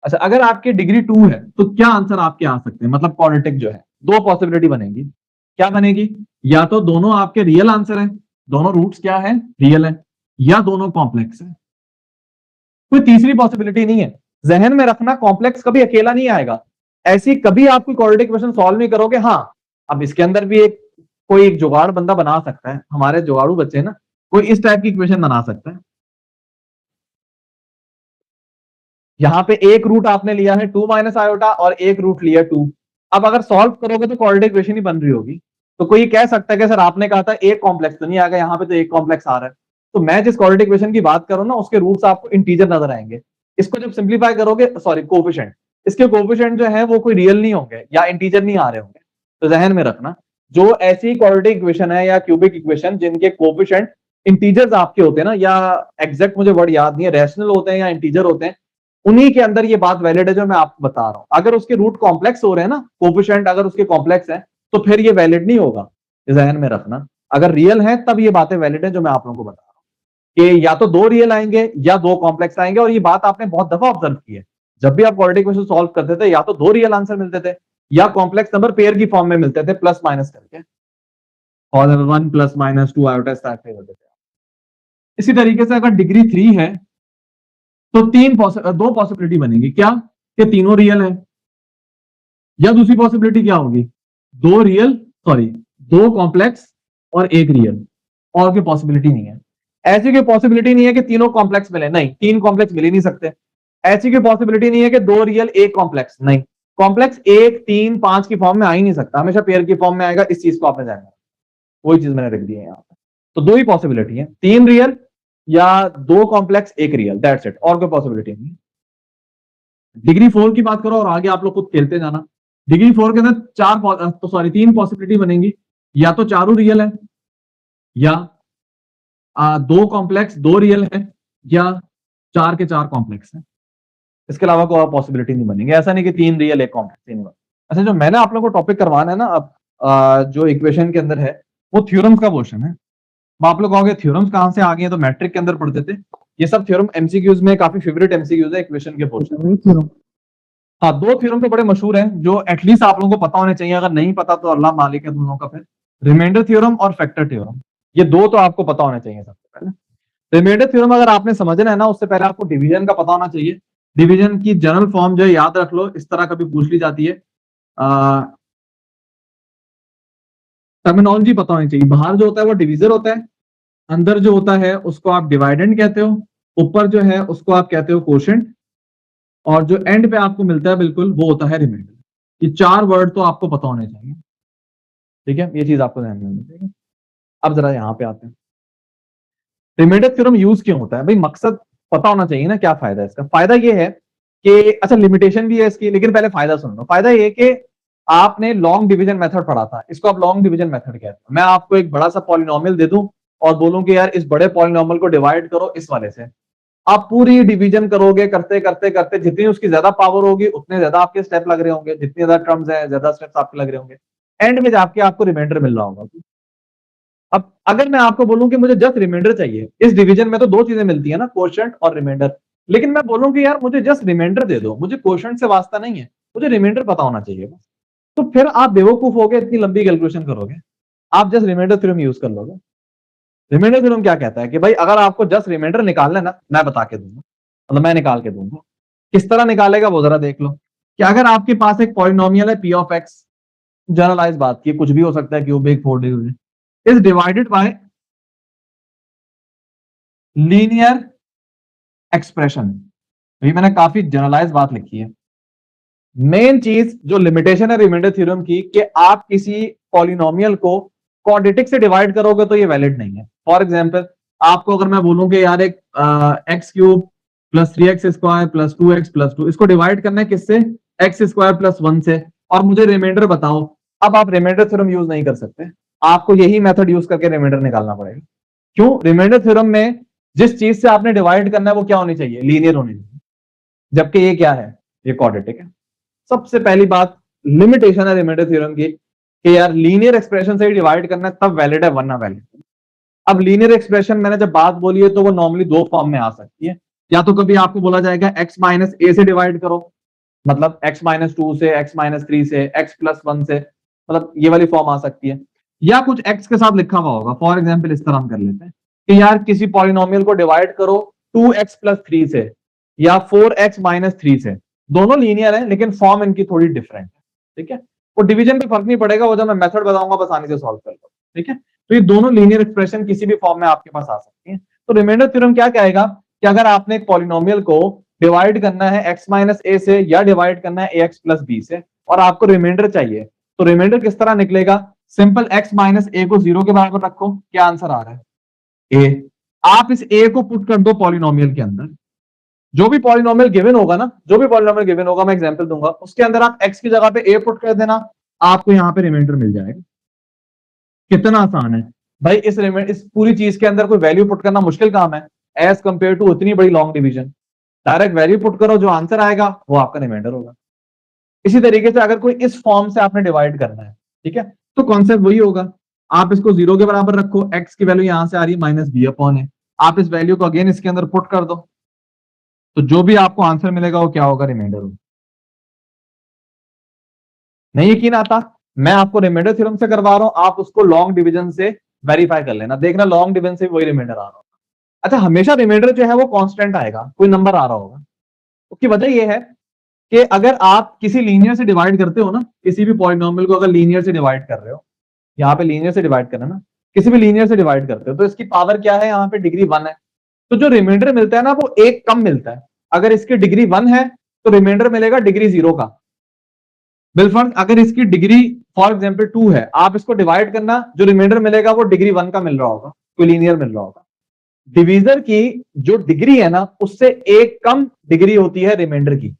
अच्छा, अगर आपकी डिग्री 2 है तो क्या आंसर आपके आ सकते हैं, मतलब क्वाड्रेटिक जो है, 2 पॉसिबिलिटी बनेगी। क्या बनेगी? या तो दोनों आपके रियल आंसर हैं, दोनों रूट्स क्या है, रियल है, या दोनों कॉम्प्लेक्स है। कोई तीसरी पॉसिबिलिटी नहीं है। जहन में रखना, कॉम्प्लेक्स कभी अकेला नहीं आएगा। ऐसी कभी आप कोई क्वाड्रेटिक इक्वेशन सॉल्व नहीं करोगे। हाँ, अब इसके अंदर भी कोई एक जुगाड़ बंदा बना सकता है, हमारे जुगाड़ू बच्चे ना, कोई इस टाइप की इक्वेशन बना सकता है। यहाँ पे एक रूट आपने लिया है 2 माइनस आयोटा और एक रूट लिया 2। अब अगर सॉल्व करोगे तो क्वाड्रेटिक इक्वेशन ही बन रही होगी। तो कोई कह सकता है कि सर आपने कहा था एक कॉम्प्लेक्स तो नहीं आ गया, यहाँ पे तो एक कॉम्प्लेक्स आ रहा है। तो मैं जिस क्वाड्रेटिक इक्वेशन की बात करूं ना उसके रूट्स आपको इंटीजर नजर आएंगे। इसको जब सिंप्लीफाई करोगे, सॉरी कोफिशिएंट, इसके कोफिशिएंट जो है वो कोई रियल नहीं होंगे या इंटीजर नहीं आ रहे होंगे। तो जहन में रखना, जो ऐसी क्वाड्रेटिक इक्वेशन है या क्यूबिक इक्वेशन जिनके कोफिशिएंट इंटीजर्स आपके होते हैं ना, या एग्जैक्ट मुझे वर्ड याद नहीं है, रैशनल होते हैं या इंटीजर होते हैं, उन्हीं के अंदर ये बात वैलिड है जो मैं आपको बता रहा हूं। अगर उसके रूट कॉम्प्लेक्स हो रहे हैं ना, कोफिशिएंट अगर उसके कॉम्प्लेक्स है तो फिर ये वैलिड नहीं होगा। जहन में रखना, अगर रियल है तब ये बातें वैलिड है जो मैं आप लोगों को बता रहा हूं, कि या तो दो रियल आएंगे या दो कॉम्प्लेक्स आएंगे। और ये बात आपने बहुत दफा ऑब्जर्व की है, जब भी आप क्वाड्रेटिक इक्वेशन सॉल्व करते थे या तो दो रियल आंसर मिलते थे या कॉम्प्लेक्स नंबर पेयर की फॉर्म में मिलते थे प्लस माइनस करके, और 1 प्लस माइनस 2 आयोटा इस टाइप के होते थे। इसी तरीके से अगर डिग्री 3 है तो दो पॉसिबिलिटी बनेगी, क्या कि तीनों रियल है, या दूसरी पॉसिबिलिटी क्या होगी, दो रियल, सॉरी दो कॉम्प्लेक्स और एक रियल, और कोई पॉसिबिलिटी नहीं है। ऐसी कोई पॉसिबिलिटी नहीं है कि तीनों कॉम्प्लेक्स मिले, नहीं, तीन कॉम्प्लेक्स मिल ही नहीं सकते। ऐसी कोई पॉसिबिलिटी नहीं है कि दो रियल एक कॉम्प्लेक्स, नहीं, कॉम्प्लेक्स 1 3 5 की फॉर्म में आ ही नहीं सकता, हमेशा पेयर की फॉर्म में आएगा। इस चीज को आपने जानना, वही चीज मैंने रख दी है यहाँ पे। तो दो ही पॉसिबिलिटी है, तीन रियल या दो कॉम्प्लेक्स एक रियल, दैट्स इट, और कोई पॉसिबिलिटी नहीं। डिग्री 4 की बात करो और आगे आप लोग खुद खेलते जाना। डिग्री 4 के अंदर तीन पॉसिबिलिटी बनेंगी, या तो चारों रियल है, या दो कॉम्प्लेक्स दो रियल है, या चार के चार कॉम्प्लेक्स है। इसके अलावा कोई और पॉसिबिलिटी नहीं बनेगी। ऐसा नहीं कि तीन रियल एक कॉम्प्लेक्स। अच्छा, जो मैंने आप लोग को टॉपिक करवाना है ना अब, जो इक्वेशन के अंदर है वो थ्योरम्स का पोर्शन है। आप लोग कहोगे थ्योरम्स कहां से आ गए, तो मैट्रिक के अंदर पढ़ते थे ये सब थ्योरम। एमसीक्यूज में काफी फेवरेट एमसीक्यूज है इक्वेशन के पोर्शन। हाँ, दो थ्योरम तो बड़े मशहूर हैं जो एटलीस्ट आप लोगों को पता होने चाहिए, अगर नहीं पता तो अल्लाह मालिक है दोनों का। फिर रिमाइंडर थ्योरम और फैक्टर थ्योरम, ये दो तो आपको पता होना चाहिए सबसे पहले। रिमाइंडर थ्योरम अगर आपने समझना है ना, उससे पहले आपको डिवीजन का पता होना चाहिए। डिवीजन की जनरल फॉर्म जो है याद रख लो, इस तरह कभी पूछ ली जाती है। टर्मिनोलॉजी पता होनी चाहिए। बाहर जो होता है वो डिविजर होता है, अंदर जो होता है उसको आप डिवाइडेंड कहते हो, ऊपर जो है उसको आप कहते हो कोशेंट, और जो एंड पे आपको मिलता है बिल्कुल वो होता है रिमाइंडर। ये चार वर्ड तो आपको पता होने चाहिए, ठीक है, ये चीज आपको ध्यान में होनी चाहिए। अब जरा यहाँ पे आते हैं, रिमाइंडर थ्योरम यूज क्यों होता है भाई, मकसद पता होना चाहिए ना, क्या फायदा है इसका। फायदा ये है कि, अच्छा लिमिटेशन भी है इसकी, लेकिन पहले फायदा सुन लो। फायदा ये कि आपने लॉन्ग डिवीजन मेथड पढ़ा था, इसको आप लॉन्ग डिवीजन मेथड कहते हैं। मैं आपको एक बड़ा सा पॉलिनोमियल दे दूं और बोलूं कि यार इस बड़े पॉलिनोमियल को डिवाइड करो इस वाले से, आप पूरी डिवीजन करोगे, करते करते करते जितनी उसकी ज्यादा पावर होगी उतने ज्यादा आपके स्टेप लग रहे होंगे, जितनी ज्यादा टर्म्स है ज्यादा स्टेप्स आपके लग रहे होंगे, एंड में जाके आपको रिमाइंडर मिल रहा होगा। अब अगर मैं आपको बोलूं कि मुझे जस्ट रिमाइंडर चाहिए, इस डिवीजन में तो दो चीजें मिलती है ना, कोशेंट और रिमाइंडर, लेकिन मैं बोलूं कि यार मुझे जस्ट रिमाइंडर दे दो, मुझे कोशेंट से वास्ता नहीं है, मुझे रिमाइंडर पता होना चाहिए बस, तो फिर आप बेवकूफ हो गए, इतनी लंबी कैलकुलेशन करोगे, आप जस्ट रिमाइंडर थ्योरम यूज कर लोगे। रिमाइंडर थ्योरम क्या कहता है कि भाई अगर आपको जस्ट रिमाइंडर निकालना है ना, मैं बता के दूंगा, मतलब मैं निकाल के दूंगा। किस तरह निकालेगा वो जरा देख लो, कि अगर आपके पास एक पॉलिनोमियल है पी ऑफ एक्स, जनरलाइज बात की, कुछ भी हो सकता है, cubic 4D is divided by linear expression. अभी मैंने काफी जनरलाइज बात लिखी है। मेन चीज जो लिमिटेशन है रिमाइंडर थ्योरम की, कि आप किसी पॉलिनोमियल को क्वाड्रेटिक से डिवाइड करोगे तो ये वैलिड नहीं है। फॉर एग्जांपल, आपको अगर मैं बोलूं कि यार एक x cube plus 3x square plus 2x plus 2, इसको डिवाइड करना है किससे, एक्स स्क्वायर प्लस 1 से, और मुझे रिमाइंडर बताओ। अब आप रिमाइंडर थ्योरम यूज नहीं कर सकते, आपको यही मेथड यूज करके रिमाइंडर निकालना पड़ेगा। क्यों, रिमाइंडर थ्योरम में जिस चीज से आपने डिवाइड करना है वो क्या होनी चाहिए, लीनियर होनी चाहिए, जबकि ये क्या है, ये क्वाड्रेटिक है। सबसे पहली बात लिमिटेशन है रिमाइंडर थ्योरम की, कि यार लीनियर एक्सप्रेशन से ही डिवाइड करना है तब वैलिड है, वरना वैलिड। अब लीनियर एक्सप्रेशन मैंने जब बात बोली है तो वो नॉर्मली दो फॉर्म में आ सकती है, या तो कभी आपको बोला जाएगा x माइनस ए से डिवाइड करो, मतलब x माइनस 2 से, x माइनस 3 से, x प्लस 1 से, मतलब ये वाली फॉर्म आ सकती है, या कुछ x के साथ लिखा हुआ होगा। फॉर एग्जाम्पल इस तरह हम कर लेते हैं कि यार किसी पॉलिनोमियल को डिवाइड करो 2x प्लस 3 से या 4x माइनस 3 से, दोनों लीनियर है लेकिन फॉर्म इनकी थोड़ी डिफरेंट है, ठीक है। वो डिवीजन पे फर्क नहीं पड़ेगा, वो जब मैं मेथड बताऊंगा बस आसानी से सॉल्व कर लो, ठीक है। तो ये दोनों लीनियर एक्सप्रेशन किसी भी फॉर्म में आपके पास आ सकती है। तो रिमाइंडर थ्योरम क्या कहेगा कि अगर आपने एक पॉलिनोमियल को डिवाइड करना है x माइनस ए से या डिवाइड करना है ax प्लस बी से, और आपको रिमाइंडर चाहिए, तो रिमाइंडर किस तरह निकलेगा? सिंपल x माइनस ए को 0 के बराबर रखो, क्या आंसर आ रहा है? a। आप इस a को पुट कर दो पॉलिनोमियल के अंदर, जो भी पॉलिनोमियल गिवन होगा ना, जो भी पॉलिनोमियल गिवन होगा, मैं एग्जांपल दूंगा, उसके अंदर आप x की जगह पे a पुट कर देना, आपको यहां पे रिमाइंडर मिल जाएगा। कितना आसान है भाई, इस पूरी चीज के अंदर कोई वैल्यू पुट करना मुश्किल काम है एज कंपेयर टू उतनी बड़ी long division. Direct value put करो, जो आंसर आएगा वो आपका रिमाइंडर होगा। इसी तरीके से अगर कोई इस फॉर्म से आपने डिवाइड करना है, ठीक है, तो कॉन्सेप्ट वही होगा, आप इसको 0 के बराबर रखो, x की वैल्यू यहां से आ रही है माइनस बी अपॉन है, आप इस वैल्यू को अगेन इसके अंदर पुट कर दो, तो जो भी आपको आंसर मिलेगा वो क्या होगा? रिमाइंडर होगा। नहीं यकीन आता, मैं आपको रिमाइंडर थ्योरम से करवा रहा हूं, आप उसको लॉन्ग डिवीजन से वेरीफाई कर लेना, देखना लॉन्ग डिवीजन से वही रिमाइंडर आ रहा होगा। अच्छा, हमेशा रिमाइंडर जो है वो कांस्टेंट आएगा, कोई नंबर आ रहा होगा। उसकी वजह यह है कि अगर आप किसी लीनियर से डिवाइड करते हो ना, किसी भी पॉलिनोमियल को अगर लीनियर से डिवाइड कर रहे हो, यहाँ पे लीनियर से डिवाइड करना ना, किसी भी लीनियर से डिवाइड करते हो, तो इसकी पावर क्या है? यहाँ पे डिग्री 1 है, तो जो रिमाइंडर मिलता है ना वो एक कम मिलता है। अगर इसकी डिग्री 1 है तो रिमाइंडर मिलेगा डिग्री 0 का। बिलफर्ज अगर इसकी डिग्री फॉर एग्जाम्पल 2 है, आप इसको डिवाइड करना, जो रिमाइंडर मिलेगा वो डिग्री 1 का मिल रहा होगा, कोई लीनियर मिल रहा होगा। डिवीजर की जो डिग्री है ना, उससे एक कम डिग्री होती है रिमाइंडर की।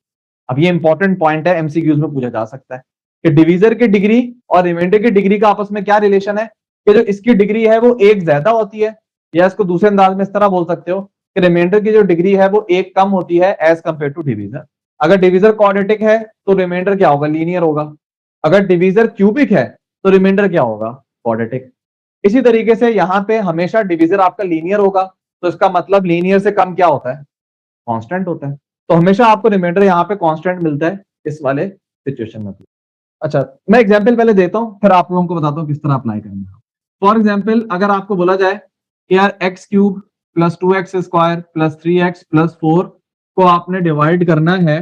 अब ये इंपॉर्टेंट पॉइंट है, एमसीक्यूज में पूछा जा सकता है कि डिवीजर की डिग्री और रिमाइंडर की डिग्री का आपस में क्या रिलेशन है, कि जो इसकी डिग्री है वो एक ज्यादा होती है, या इसको दूसरे अंदाज में इस तरह बोल सकते हो कि रिमाइंडर की जो डिग्री है वो एक कम होती है एज कंपेयर टू डिवीजर। अगर डिवीजर क्वाड्रेटिक है तो रिमाइंडर क्या होगा? लीनियर होगा। अगर डिवीजर क्यूबिक है तो रिमाइंडर क्या होगा? क्वाड्रेटिक। इसी तरीके से यहां पे हमेशा डिवीजर आपका लीनियर होगा, तो इसका मतलब लीनियर से कम क्या होता है? कांस्टेंट होता है। तो हमेशा आपको रिमाइंडर यहाँ पे कांस्टेंट मिलता है इस वाले सिचुएशन में। अच्छा, मैं एग्जांपल पहले देता हूं, फिर आप लोगों को बताता हूं किस तरह अप्लाई करना है। फॉर एग्जांपल अगर आपको बोला जाए कि यार x cube plus 2x square plus 3x plus 4 को आपने डिवाइड करना है,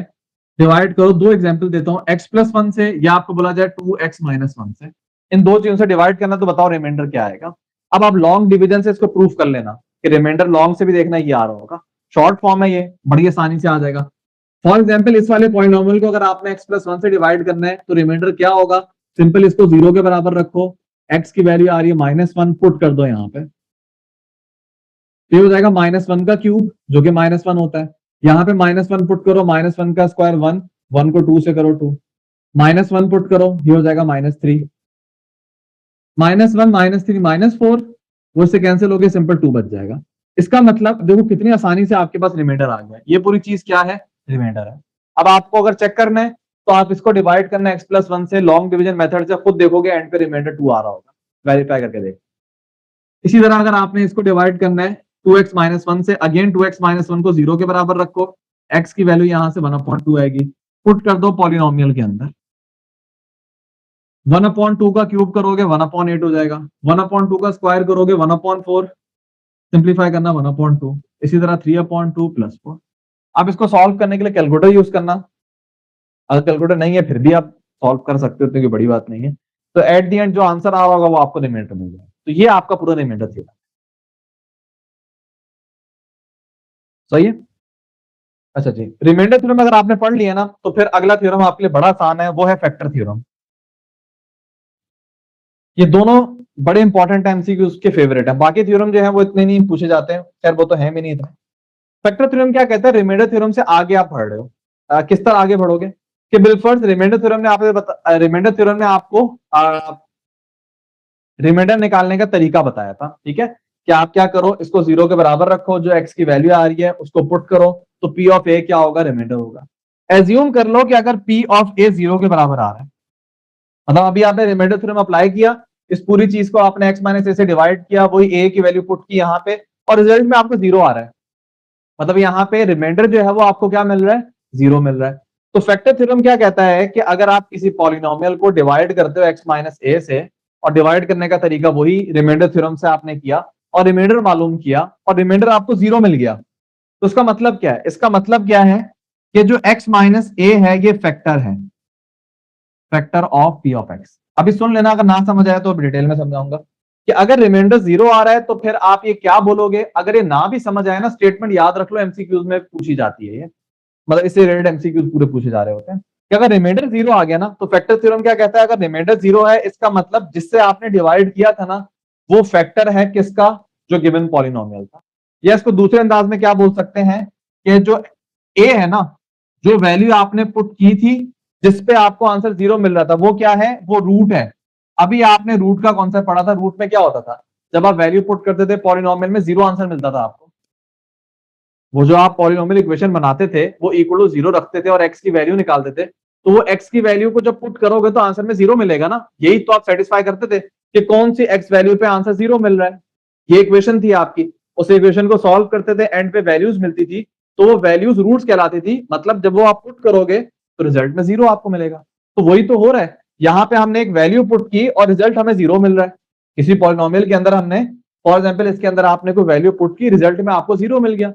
डिवाइड करो, दो एग्जांपल देता हूं, x प्लस 1 से या आपको बोला जाए 2x माइनस 1 से, इन दो चीजों से डिवाइड करना, तो बताओ रिमाइंडर क्या आएगा? अब आप लॉन्ग डिवीजन से इसको प्रूफ कर लेना कि रिमाइंडर लॉन्ग से भी देखना ये आ रहा होगा, शॉर्ट फॉर्म है, ये बड़ी आसानी से आ जाएगा। फॉर एग्जाम्पल इस वाले पॉलिनोमियल को अगर आपने x प्लस 1 से डिवाइड करना है तो रिमाइंडर क्या होगा? सिंपल इसको 0 के बराबर रखो, x की वैल्यू आ रही है -1, पुट कर दो यहाँ पे, तो हो जाएगा -1 का क्यूब जो कि -1 होता है, यहाँ पे -1 पुट करो, -1 का स्क्वायर 1, 1 को 2 से करो 2, -1 पुट करो, ये हो जाएगा -3, -1 -3 -4, वो इससे कैंसिल हो गया, सिंपल 2 बच जाएगा। इसका मतलब देखो कितनी आसानी से आपके पास रिमाइंडर आ गया, ये पूरी चीज क्या है? रिमाइंडर है। अब आपको अगर चेक करना है तो आप इसको डिवाइड करना है x प्लस 1 से, लॉन्ग डिवीजन मेथड से, खुद देखोगे एंड पे रिमाइंडर 2 आ रहा होगा, वेरीफाई करके देख। इसी तरह अगर आपने इसको डिवाइड करना है 2x माइनस 1 से, अगेन 2x माइनस 1 को 0 के बराबर रखो, x की वैल्यू यहां से 1/2 आएगी, पुट कर दो पॉलिनोमियल के अंदर, 1/2 का क्यूब करोगे 1/8 हो जाएगा, 1/2 का स्क्वायर करोगे 1/4, सिंप्लीफाई करना 1/2, इसी तरह 3/2 प्लस 4। आप इसको सॉल्व करने के लिए कैलकुलेटर यूज करना, अगर कैलकुलेटर नहीं है फिर भी आप सॉल्व कर सकते हो, तो बड़ी बात नहीं है। तो एट द एंड जो आंसर आ रहा होगा वो आपको रिमाइंडर मिल जाएगा। तो ये आपका पूरा रिमाइंडर थ्योरम सही है। अच्छा जी, रिमाइंडर थ्योरम अगर आपने पढ़ लिया ना, तो फिर अगला थ्योरम आपके लिए बड़ा आसान है, वो है फैक्टर थ्योरम। ये दोनों बड़े इंपॉर्टेंट एमसीक्यूज के फेवरेट है, बाकी थ्योरम जो है वो इतने नहीं पूछे जाते हैं, खैर वो तो है भी नहीं इतने। फैक्टर थ्योरम क्या कहता है? रिमाइंडर थ्योरम से आगे आप पढ़ रहे हो, किस तरह आगे बढ़ोगे कि बिलफर्ज रिमाइंडर थ्योरम ने आपको रिमाइंडर थ्योरम ने आपको रिमाइंडर निकालने का तरीका बताया था, ठीक है, कि आप क्या करो, इसको 0 के बराबर रखो, जो x की वैल्यू आ रही है उसको पुट करो, तो p ऑफ a क्या होगा? रिमाइंडर होगा। एज्यूम कर लो कि अगर p ऑफ a 0 के बराबर आ रहा है, मतलब अभी आपने रिमाइंडर थ्योरम अप्लाई किया, इस पूरी चीज को आपने x माइनस a से डिवाइड किया, वही a की वैल्यू पुट की यहाँ पे, और रिजल्ट में आपको 0 आ रहा है, मतलब यहाँ पे रिमाइंडर जो है वो आपको क्या मिल रहा है? 0 मिल रहा है। तो फैक्टर थ्योरम क्या कहता है कि अगर आप किसी पॉलिनोमियल को डिवाइड करते हो x माइनस a से, और डिवाइड करने का तरीका वही रिमाइंडर थ्योरम से आपने किया, और रिमाइंडर मालूम किया, और रिमाइंडर आपको 0 मिल गया, तो इसका मतलब क्या है? इसका मतलब क्या है कि जो x माइनस a है ये फैक्टर है, factor of p of x। अभी सुन लेना, अगर ना समझ आया तो डिटेल में समझाऊंगा कि अगर रिमाइंडर 0 आ रहा है तो फिर आप ये क्या बोलोगे। अगर ये ना भी समझ आए ना, स्टेटमेंट याद रख लो, एमसीक्यूज में पूछी जाती है ये, मतलब इससे रिलेटेड एमसीक्यू पूरे पूछे जा रहे होते हैं कि अगर रिमाइंडर 0 आ गया ना तो फैक्टर थ्योरम क्या कहता है, अगर रिमाइंडर 0 है इसका मतलब जिससे आपने डिवाइड किया था ना वो फैक्टर है किसका, जो गिवन पॉलिनोमियल था। या इसको दूसरे अंदाज में क्या बोल सकते हैं कि जो ए है ना, जो वैल्यू आपने पुट की थी जिसपे आपको आंसर 0 मिल रहा था वो क्या है, वो रूट है। अभी आपने रूट का कॉन्सेप्ट पढ़ा था, रूट में क्या होता था, जब आप वैल्यू पुट करते थे पॉलिनोमियल में 0 आंसर मिलता था आपको। वो जो आप पॉलिनोमियल इक्वेशन बनाते थे वो इक्वल टू 0 रखते थे और एक्स की वैल्यू निकालते थे, तो वो एक्स की वैल्यू को जब पुट करोगे तो आंसर में 0 मिलेगा ना। यही तो आप सेटिस्फाई करते थे कि कौन सी एक्स वैल्यू पे आंसर 0 मिल रहा है। ये इक्वेशन थी आपकी, उस इक्वेशन को सॉल्व करते थे, एंड पे वैल्यूज मिलती थी, तो वो वैल्यूज रूट्स कहलाती थी। मतलब जब वो आप पुट करोगे तो रिजल्ट में 0 आपको मिलेगा। तो वही तो हो रहा है, यहाँ पे हमने एक वैल्यू पुट की और रिजल्ट हमें 0 मिल रहा है। किसी पॉलिनोमियल के अंदर हमने, फॉर एग्जाम्पल इसके अंदर आपने कोई वैल्यू पुट की, रिजल्ट में आपको 0 मिल गया।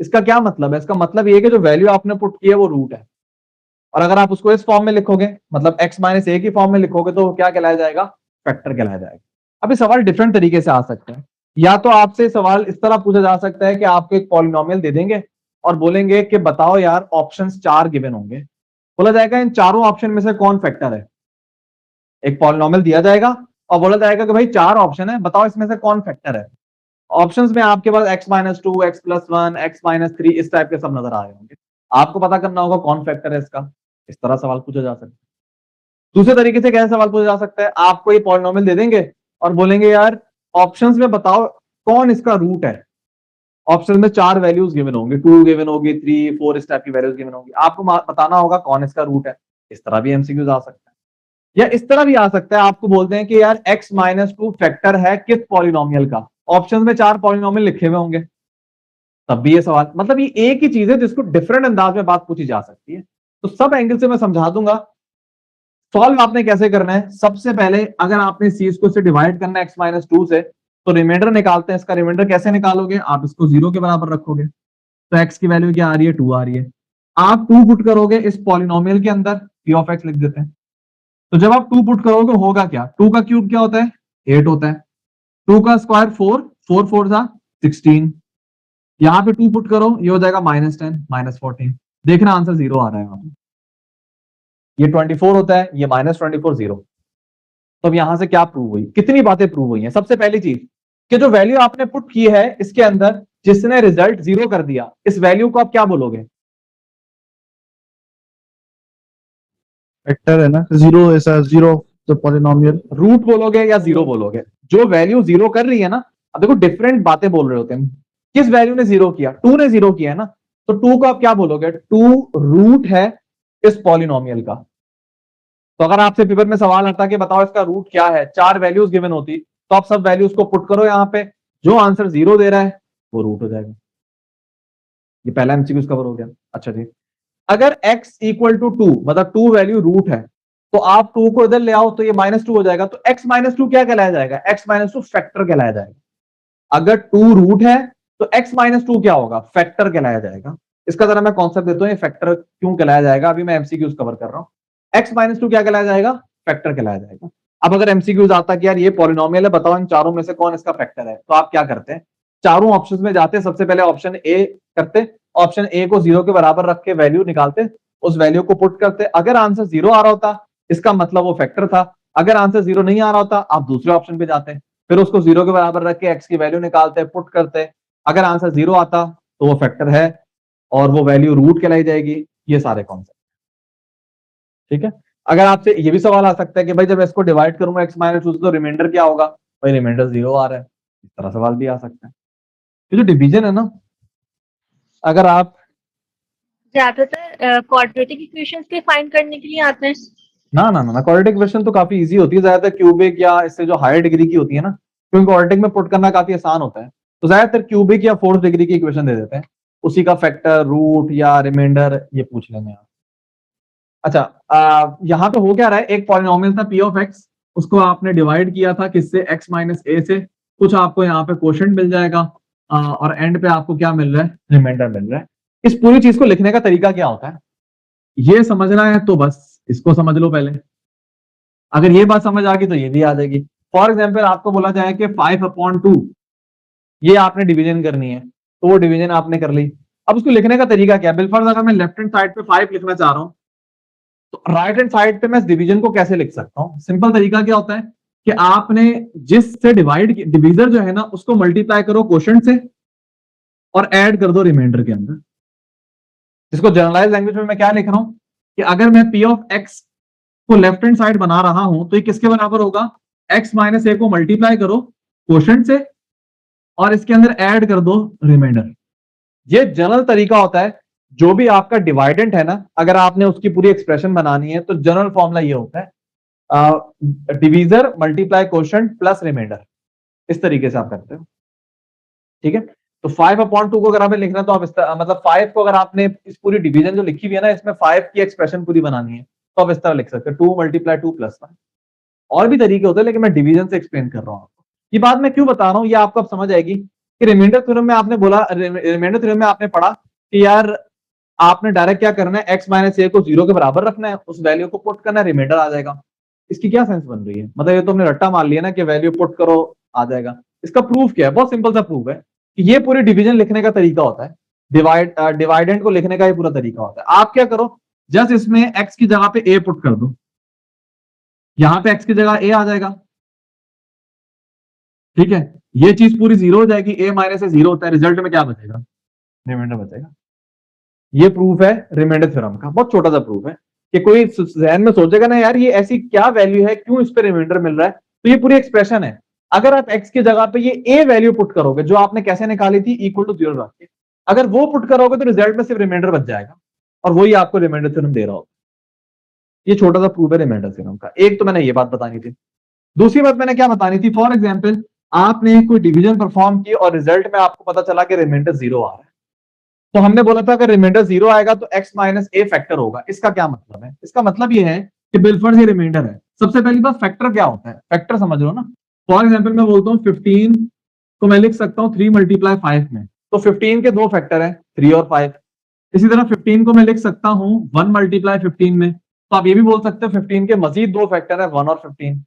इसका क्या मतलब है, इसका मतलब ये कि जो वैल्यू आपने पुट की है वो रूट है। और अगर आप उसको इस फॉर्म में लिखोगे, मतलब x माइनस ए की फॉर्म में लिखोगे, तो क्या कहलाया जाएगा, फैक्टर कहलाया जाएगा। अभी सवाल डिफरेंट तरीके से आ सकते हैं। या तो आपसे सवाल इस तरह पूछा जा सकता है कि आपको एक पॉलिनोमियल दे देंगे और बोलेंगे कि बताओ यार ऑप्शंस 4 गिवन होंगे, बोला जाएगा इन चारों ऑप्शन में से कौन फैक्टर है। एक पॉलिनोमियल दिया जाएगा और बोला जाएगा कि भाई 4 ऑप्शन है, बताओ इसमें से कौन फैक्टर है। ऑप्शंस में आपके पास x-2, x+1, x-3 इस टाइप के सब नजर आ रहे होंगे। आपको पता करना होगा कौन फैक्टर है इसका। इस तरह सवाल पूछा जा सकता है। दूसरे तरीके से कैसे सवाल पूछा जा सकता है, आपको ये पॉलिनोमियल दे देंगे और बोलेंगे यार ऑप्शंस में बताओ कौन इसका रूट है। ऑप्शन में 4 वैल्यूज गिवन होंगे, 2 गिवन होगी, 3, 4 इस टाइप की वैल्यूज गिवन होंगी, आपको बताना होगा कौन इसका रूट है। इस तरह भी एमसीक्यूज आ सकता है। या इस तरह भी आ सकता है, आपको बोलते हैं कि यार x-2 फैक्टर है किस पॉलिनोमियल का, ऑप्शन में 4 पॉलिनोमियल लिखे हुए होंगे, तब भी ये सवाल, मतलब ये एक ही चीज है जिसको डिफरेंट अंदाज में बात पूछी जा सकती है। तो सब एंगल से मैं समझा दूंगा। सॉल्व आपने कैसे करना है, सबसे पहले अगर आपने इस चीज को से डिवाइड करना है x-2 से, तो रिमाइंडर निकालते हैं। इसका रिमाइंडर कैसे निकालोगे, आप इसको 0 के बराबर रखोगे, तो x की वैल्यू क्या आ रही है, 2 आ रही है। आप 2 पुट करोगे इस पॉलिनोमियल के अंदर, p ऑफ x लिख देते हैं। तो जब आप 2 पुट करोगे होगा क्या, 2 का क्यूब क्या होता है, 8 होता है। 2 का स्क्वायर 4, 4 4 था 16। यहां पे 2 पुट करो, ये हो जाएगा -10, -14। देखना आंसर 0 आ रहा है। यहाँ पे ये 24 होता है, ये -24 0। तो अब यहां से क्या प्रूव हुई, कितनी बातें प्रूव हुई हैं। सबसे पहली चीज कि जो वैल्यू आपने पुट की है इसके अंदर, जिसने रिजल्ट 0 कर दिया, इस वैल्यू को आप क्या बोलोगे,
फैक्टर है ना, 0 ऐसा 0 तो पॉलिनोमियल।
रूट बोलोगे या 0 बोलोगे। जो वैल्यू 0 कर रही है ना, अब देखो डिफरेंट बातें बोल रहे होते हैं। किस वैल्यू ने 0 किया, 2 ने 0 किया है ना, तो 2 को आप क्या बोलोगे, 2 रूट है इस पॉलिनोमियल का। तो अगर आपसे पेपर में सवाल आता कि बताओ इसका रूट क्या है, 4 वैल्यूज गिवन होती, तो आप सब वैल्यूज को पुट करो यहां पे, जो आंसर 0 दे रहा है वो रूट हो जाएगा। ये पहला एमसीक्यू कवर हो गया। अच्छा जी, अगर x इक्वल टू 2, मतलब 2 वैल्यू रूट है, तो आप 2 को इधर ले आओ तो ये -2 हो जाएगा। तो x-2 क्या कहलाया जाएगा, x-2 फैक्टर कहलाया जाएगा। अगर 2 रूट है तो x-2 क्या होगा, फैक्टर कहलाया जाएगा। इसका जरा मैं कॉन्सेप्ट देता हूं, ये फैक्टर क्यों कहलाया जाएगा, अभी मैं एमसीक्यूज कवर कर रहा हूं। x-2 क्या कहलाया जाएगा, फैक्टर कहलाया जाएगा। अब अगर एमसीक्यूज आता कि यार ये पॉलिनोमियल है, बताओ इन चारों में से कौन इसका फैक्टर है, तो आप क्या करते हैं, चारों ऑप्शंस में जाते, सबसे पहले ऑप्शन ए करते, ऑप्शन ए को 0 के बराबर रख के वैल्यू निकालते, उस वैल्यू को पुट करते। अगर आंसर 0 आ रहा होता इसका मतलब वो फैक्टर था। अगर आंसर 0 नहीं आ रहा होता आप दूसरे ऑप्शन पे जाते, फिर उसको 0 के बराबर रख के एक्स की वैल्यू निकालते, पुट करते। अगर आंसर 0 आता तो वो फैक्टर है और वो वैल्यू रूट कहलाई जाएगी। ये सारे कॉन्सेप्ट, ठीक है। अगर आपसे ये भी सवाल आ सकता है कि भाई जब इसको डिवाइड करूंगा x-2 तो रिमाइंडर क्या होगा, भाई रिमाइंडर 0 आ रहा है। इस तरह सवाल भी आ सकता है। ये जो डिवीजन है ना, अगर आप
ज्यादातर क्वाड्रेटिक इक्वेशंस के फाइंड करने के लिए आते हैं।
ना क्वाड्रेटिक इक्वेशन तो काफी इजी होती है, ज्यादातर क्यूबिक या इससे जो हायर डिग्री की होती है ना, क्योंकि क्वाड्रेटिक में पुट करना काफी आसान होता है, तो ज्यादातर क्यूबिक या 4th डिग्री की इक्वेशन दे देते हैं, उसी का फैक्टर, रूट या रिमाइंडर ये पूछ लेंगे आप। अच्छा, यहाँ पे हो क्या रहा है, एक पॉलिनोमियल था p ऑफ x, उसको आपने डिवाइड किया था किससे, x-a से। कुछ आपको यहाँ पे क्वोशंट मिल जाएगा और एंड पे आपको क्या मिल रहा है, रिमाइंडर मिल रहा है। इस पूरी चीज को लिखने का तरीका क्या होता है, ये समझना है तो बस इसको समझ लो पहले। अगर ये बात समझ आ गई तो ये भी आ जाएगी। फॉर एग्जाम्पल आपको बोला जाए कि 5/2 ये आपने डिवीजन करनी है, तो वो डिवीजन आपने कर ली। अब उसको लिखने का तरीका क्या है? बिलफर्ज अगर मैं लेफ्ट हैंड साइड पे 5 लिखना चाह रहा हूं तो राइट हैंड साइड पे मैं इस डिवीजन को कैसे लिख सकता हूं? सिंपल तरीका क्या होता है कि आपने जिससे डिवाइड डिवीजर जो है ना उसको मल्टीप्लाई करो क्वोशंट से और ऐड कर दो रिमाइंडर के अंदर। जिसको जनरलाइज लैंग्वेज में मैं क्या लिख रहा हूं कि अगर मैं पी ऑफ एक्स को लेफ्ट हैंड साइड बना रहा हूं तो ये किसके बराबर होगा? एक्स माइनस ए को मल्टीप्लाई करो क्वोशंट से और इसके अंदर ऐड कर दो रिमाइंडर। ये जनरल तरीका होता है। जो भी आपका डिवाइडेंट है ना, अगर आपने उसकी पूरी एक्सप्रेशन बनानी है तो जनरल फॉर्मूला ये होता है divisor multiply quotient plus remainder. इस तरीके से आप करते हो, ठीक है। तो 5/2 को अगर आपने लिखना है तो आप मतलब 5 को अगर आपने इस पूरी डिवीजन जो लिखी हुई है ना इसमें 5 की एक्सप्रेशन पूरी बनानी है तो आप इस तरह लिख सकते हैं 2 × 2 + 1। और भी तरीके होते हैं लेकिन मैं डिवीजन से एक्सप्लेन कर रहा हूं आपको। ये बात मैं क्यों बता रहा हूं ये आपको अब समझ आएगी कि रिमाइंडर थ्योरम में आपने बोला, रिमाइंडर थ्योरम में आपने पढ़ा कि यार आपने डायरेक्ट क्या करना है, x माइनस ए को 0 के बराबर रखना है, उस वैल्यू को पुट करना है, रिमाइंडर आ जाएगा। इसकी क्या सेंस बन रही है? मतलब ये तो हमने रट्टा मार लिया ना कि वैल्यू पुट करो आ जाएगा। इसका प्रूफ क्या है? बहुत सिंपल सा प्रूफ है कि ये पूरी डिवीजन लिखने का तरीका होता है, डिवाइडेंट को लिखने का ये पूरा तरीका होता है। आप क्या करो, जस्ट इसमें x की जगह पे a पुट कर दो, यहां पे x की जगह a आ जाएगा, ठीक है। ये चीज पूरी 0 हो जाएगी, a माइनस ए 0 होता है, रिजल्ट में क्या बचेगा? रिमाइंडर बचेगा। ये प्रूफ है रिमाइंडर थ्योरम का, बहुत छोटा सा प्रूफ है कि कोई जहन में सोचेगा ना यार ये ऐसी क्या वैल्यू है, क्यों इस पे रिमाइंडर मिल रहा है, तो ये पूरी एक्सप्रेशन है। अगर आप x की जगह पे ये a वैल्यू पुट करोगे जो आपने कैसे निकाली थी, इक्वल टू 0 रख के, अगर वो पुट करोगे तो रिजल्ट में सिर्फ रिमाइंडर बच जाएगा और वही आपको रिमाइंडर थ्योरम दे रहा होगा। ये छोटा सा प्रूफ है रिमाइंडर थ्योरम का। एक तो मैंने ये बात बतानी थी। दूसरी बात मैंने क्या बतानी थी, फॉर एग्जाम्पल आपने कोई डिवीजन परफॉर्म की और रिजल्ट में आपको पता चला कि रिमाइंडर 0 आ रहा है, तो हमने बोला था अगर रिमाइंडर 0 आएगा तो x माइनस ए फैक्टर होगा। इसका क्या मतलब है? इसका मतलब ये है कि बिलफर्ज ये रिमाइंडर है। सबसे पहली बात, फैक्टर क्या होता है? फैक्टर समझ लो ना। फॉर एग्जाम्पल मैं बोलता हूँ 15 को मैं लिख सकता हूँ 3 × 5 में, तो 15 के दो फैक्टर है 3 और 5। इसी तरह 15 को मैं लिख सकता हूँ 1 × 15 में, तो आप ये भी बोल सकते हो 15 के मजीद दो फैक्टर है 1 और 15।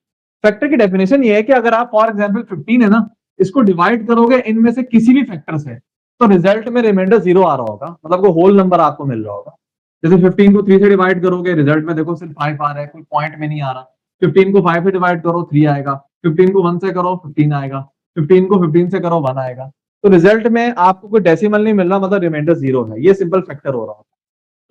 फैक्टर की डेफिनेशन ये है कि अगर आप फॉर एग्जाम्पल 15 है ना, इसको डिवाइड करोगे इनमें से किसी भी फैक्टर से तो रिजल्ट में रिमाइंडर 0 आ रहा होगा, मतलब कोई होल नंबर आपको मिल रहा होगा। जैसे 15 को 3 से डिवाइड करोगे, रिजल्ट में देखो सिर्फ 5 आ रहा है, कोई पॉइंट में नहीं आ रहा। 15 को 5 से डिवाइड करो 3 आएगा, 15 को 1 से करो 15 आएगा, 15 को 15 से करो 1 आएगा। तो रिजल्ट में आपको कोई डेसिमल नहीं मिल रहा, मतलब रिमाइंडर 0 है। ये सिंपल फैक्टर हो रहा है।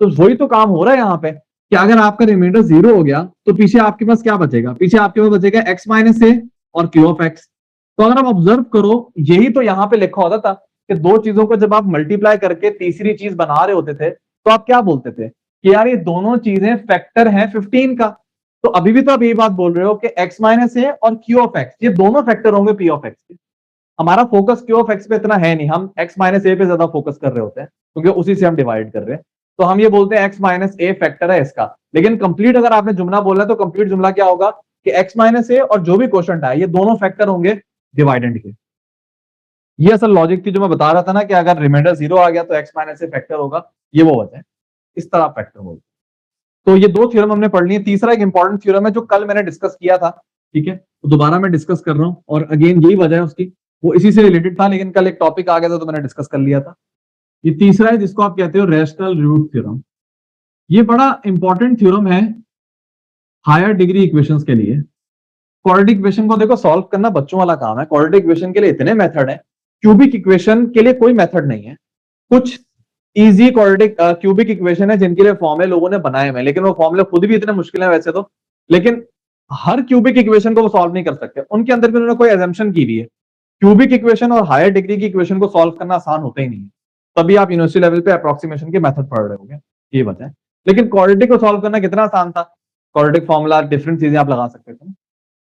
तो वही तो काम हो रहा है यहाँ पे कि अगर आपका रिमाइंडर 0 हो गया तो पीछे आपके पास क्या बचेगा? पीछे आपके पास बचेगा x माइनस ए और q ऑफ x। तो अगर आप ऑब्जर्व करो, यही तो यहाँ पे लिखा होता था कि दो चीजों को जब आप मल्टीप्लाई करके तीसरी चीज बना रहे होते थे तो आप क्या बोलते थे कि यार ये दोनों चीजें फैक्टर हैं 15 का। तो अभी भी तो आप यही बात बोल रहे हो कि x माइनस ए और q ऑफ x ये दोनों फैक्टर होंगे p ऑफ x के। हमारा फोकस q ऑफ x पे इतना है नहीं, हम x माइनस ए पे ज्यादा फोकस कर रहे होते हैं क्योंकि उसी से हम डिवाइड कर रहे हैं। तो हम ये बोलते हैं x माइनस ए फैक्टर है इसका। लेकिन कंप्लीट अगर आपने जुमला बोलना है तो कंप्लीट जुमला क्या होगा कि x माइनस ए और जो भी क्वोशंट है ये दोनों फैक्टर होंगे डिवाइडेंड के। ये असल लॉजिक थी जो मैं बता रहा था ना कि अगर रिमाइंडर 0 आ गया तो x माइनस ए फैक्टर होगा, ये वो वजह है। इस तरह फैक्टर बोलते। तो ये दो थ्योरम हमने पढ़ लिए। तीसरा एक इंपॉर्टेंट थ्योरम है जो कल मैंने डिस्कस किया था, ठीक है, तो दोबारा मैं डिस्कस कर रहा हूं और अगेन यही वजह है उसकी, वो इसी से रिलेटेड था लेकिन कल एक टॉपिक आ गया था तो मैंने डिस्कस कर लिया था। ये तीसरा है जिसको आप कहते हो रैशनल रूट थ्योरम। ये बड़ा इंपॉर्टेंट थ्योरम है हायर डिग्री इक्वेशंस के लिए। क्वाड्रेटिक इक्वेशन को देखो सॉल्व करना बच्चों वाला काम है। क्वाड्रेटिक इक्वेशन के लिए इतने मेथड है, क्यूबिक इक्वेशन के लिए कोई मेथड नहीं है। कुछ इजी क्वाड्रेटिक क्यूबिक इक्वेशन है जिनके लिए फॉर्मूले लोगों ने बनाए हुए हैं, लेकिन वो फॉर्मूले खुद भी इतने मुश्किल है वैसे तो, लेकिन हर क्यूबिक इक्वेशन को वो सॉल्व नहीं कर सकते। उनके अंदर भी उन्होंने कोई एजम्पशन की हुई है। क्यूबिक इक्वेशन और हायर डिग्री की इक्वेशन को सॉल्व करना आसान होता ही नहीं है, तभी आप यूनिवर्सिटी लेवल पे अप्रोक्सीमेशन के मेथड पढ़ रहे होंगे, ये वजह है। लेकिन क्वाड्रेटिक को सॉल्व करना कितना आसान था, क्वाड्रेटिक फॉर्मूला डिफरेंट चीजें आप लगा सकते थे।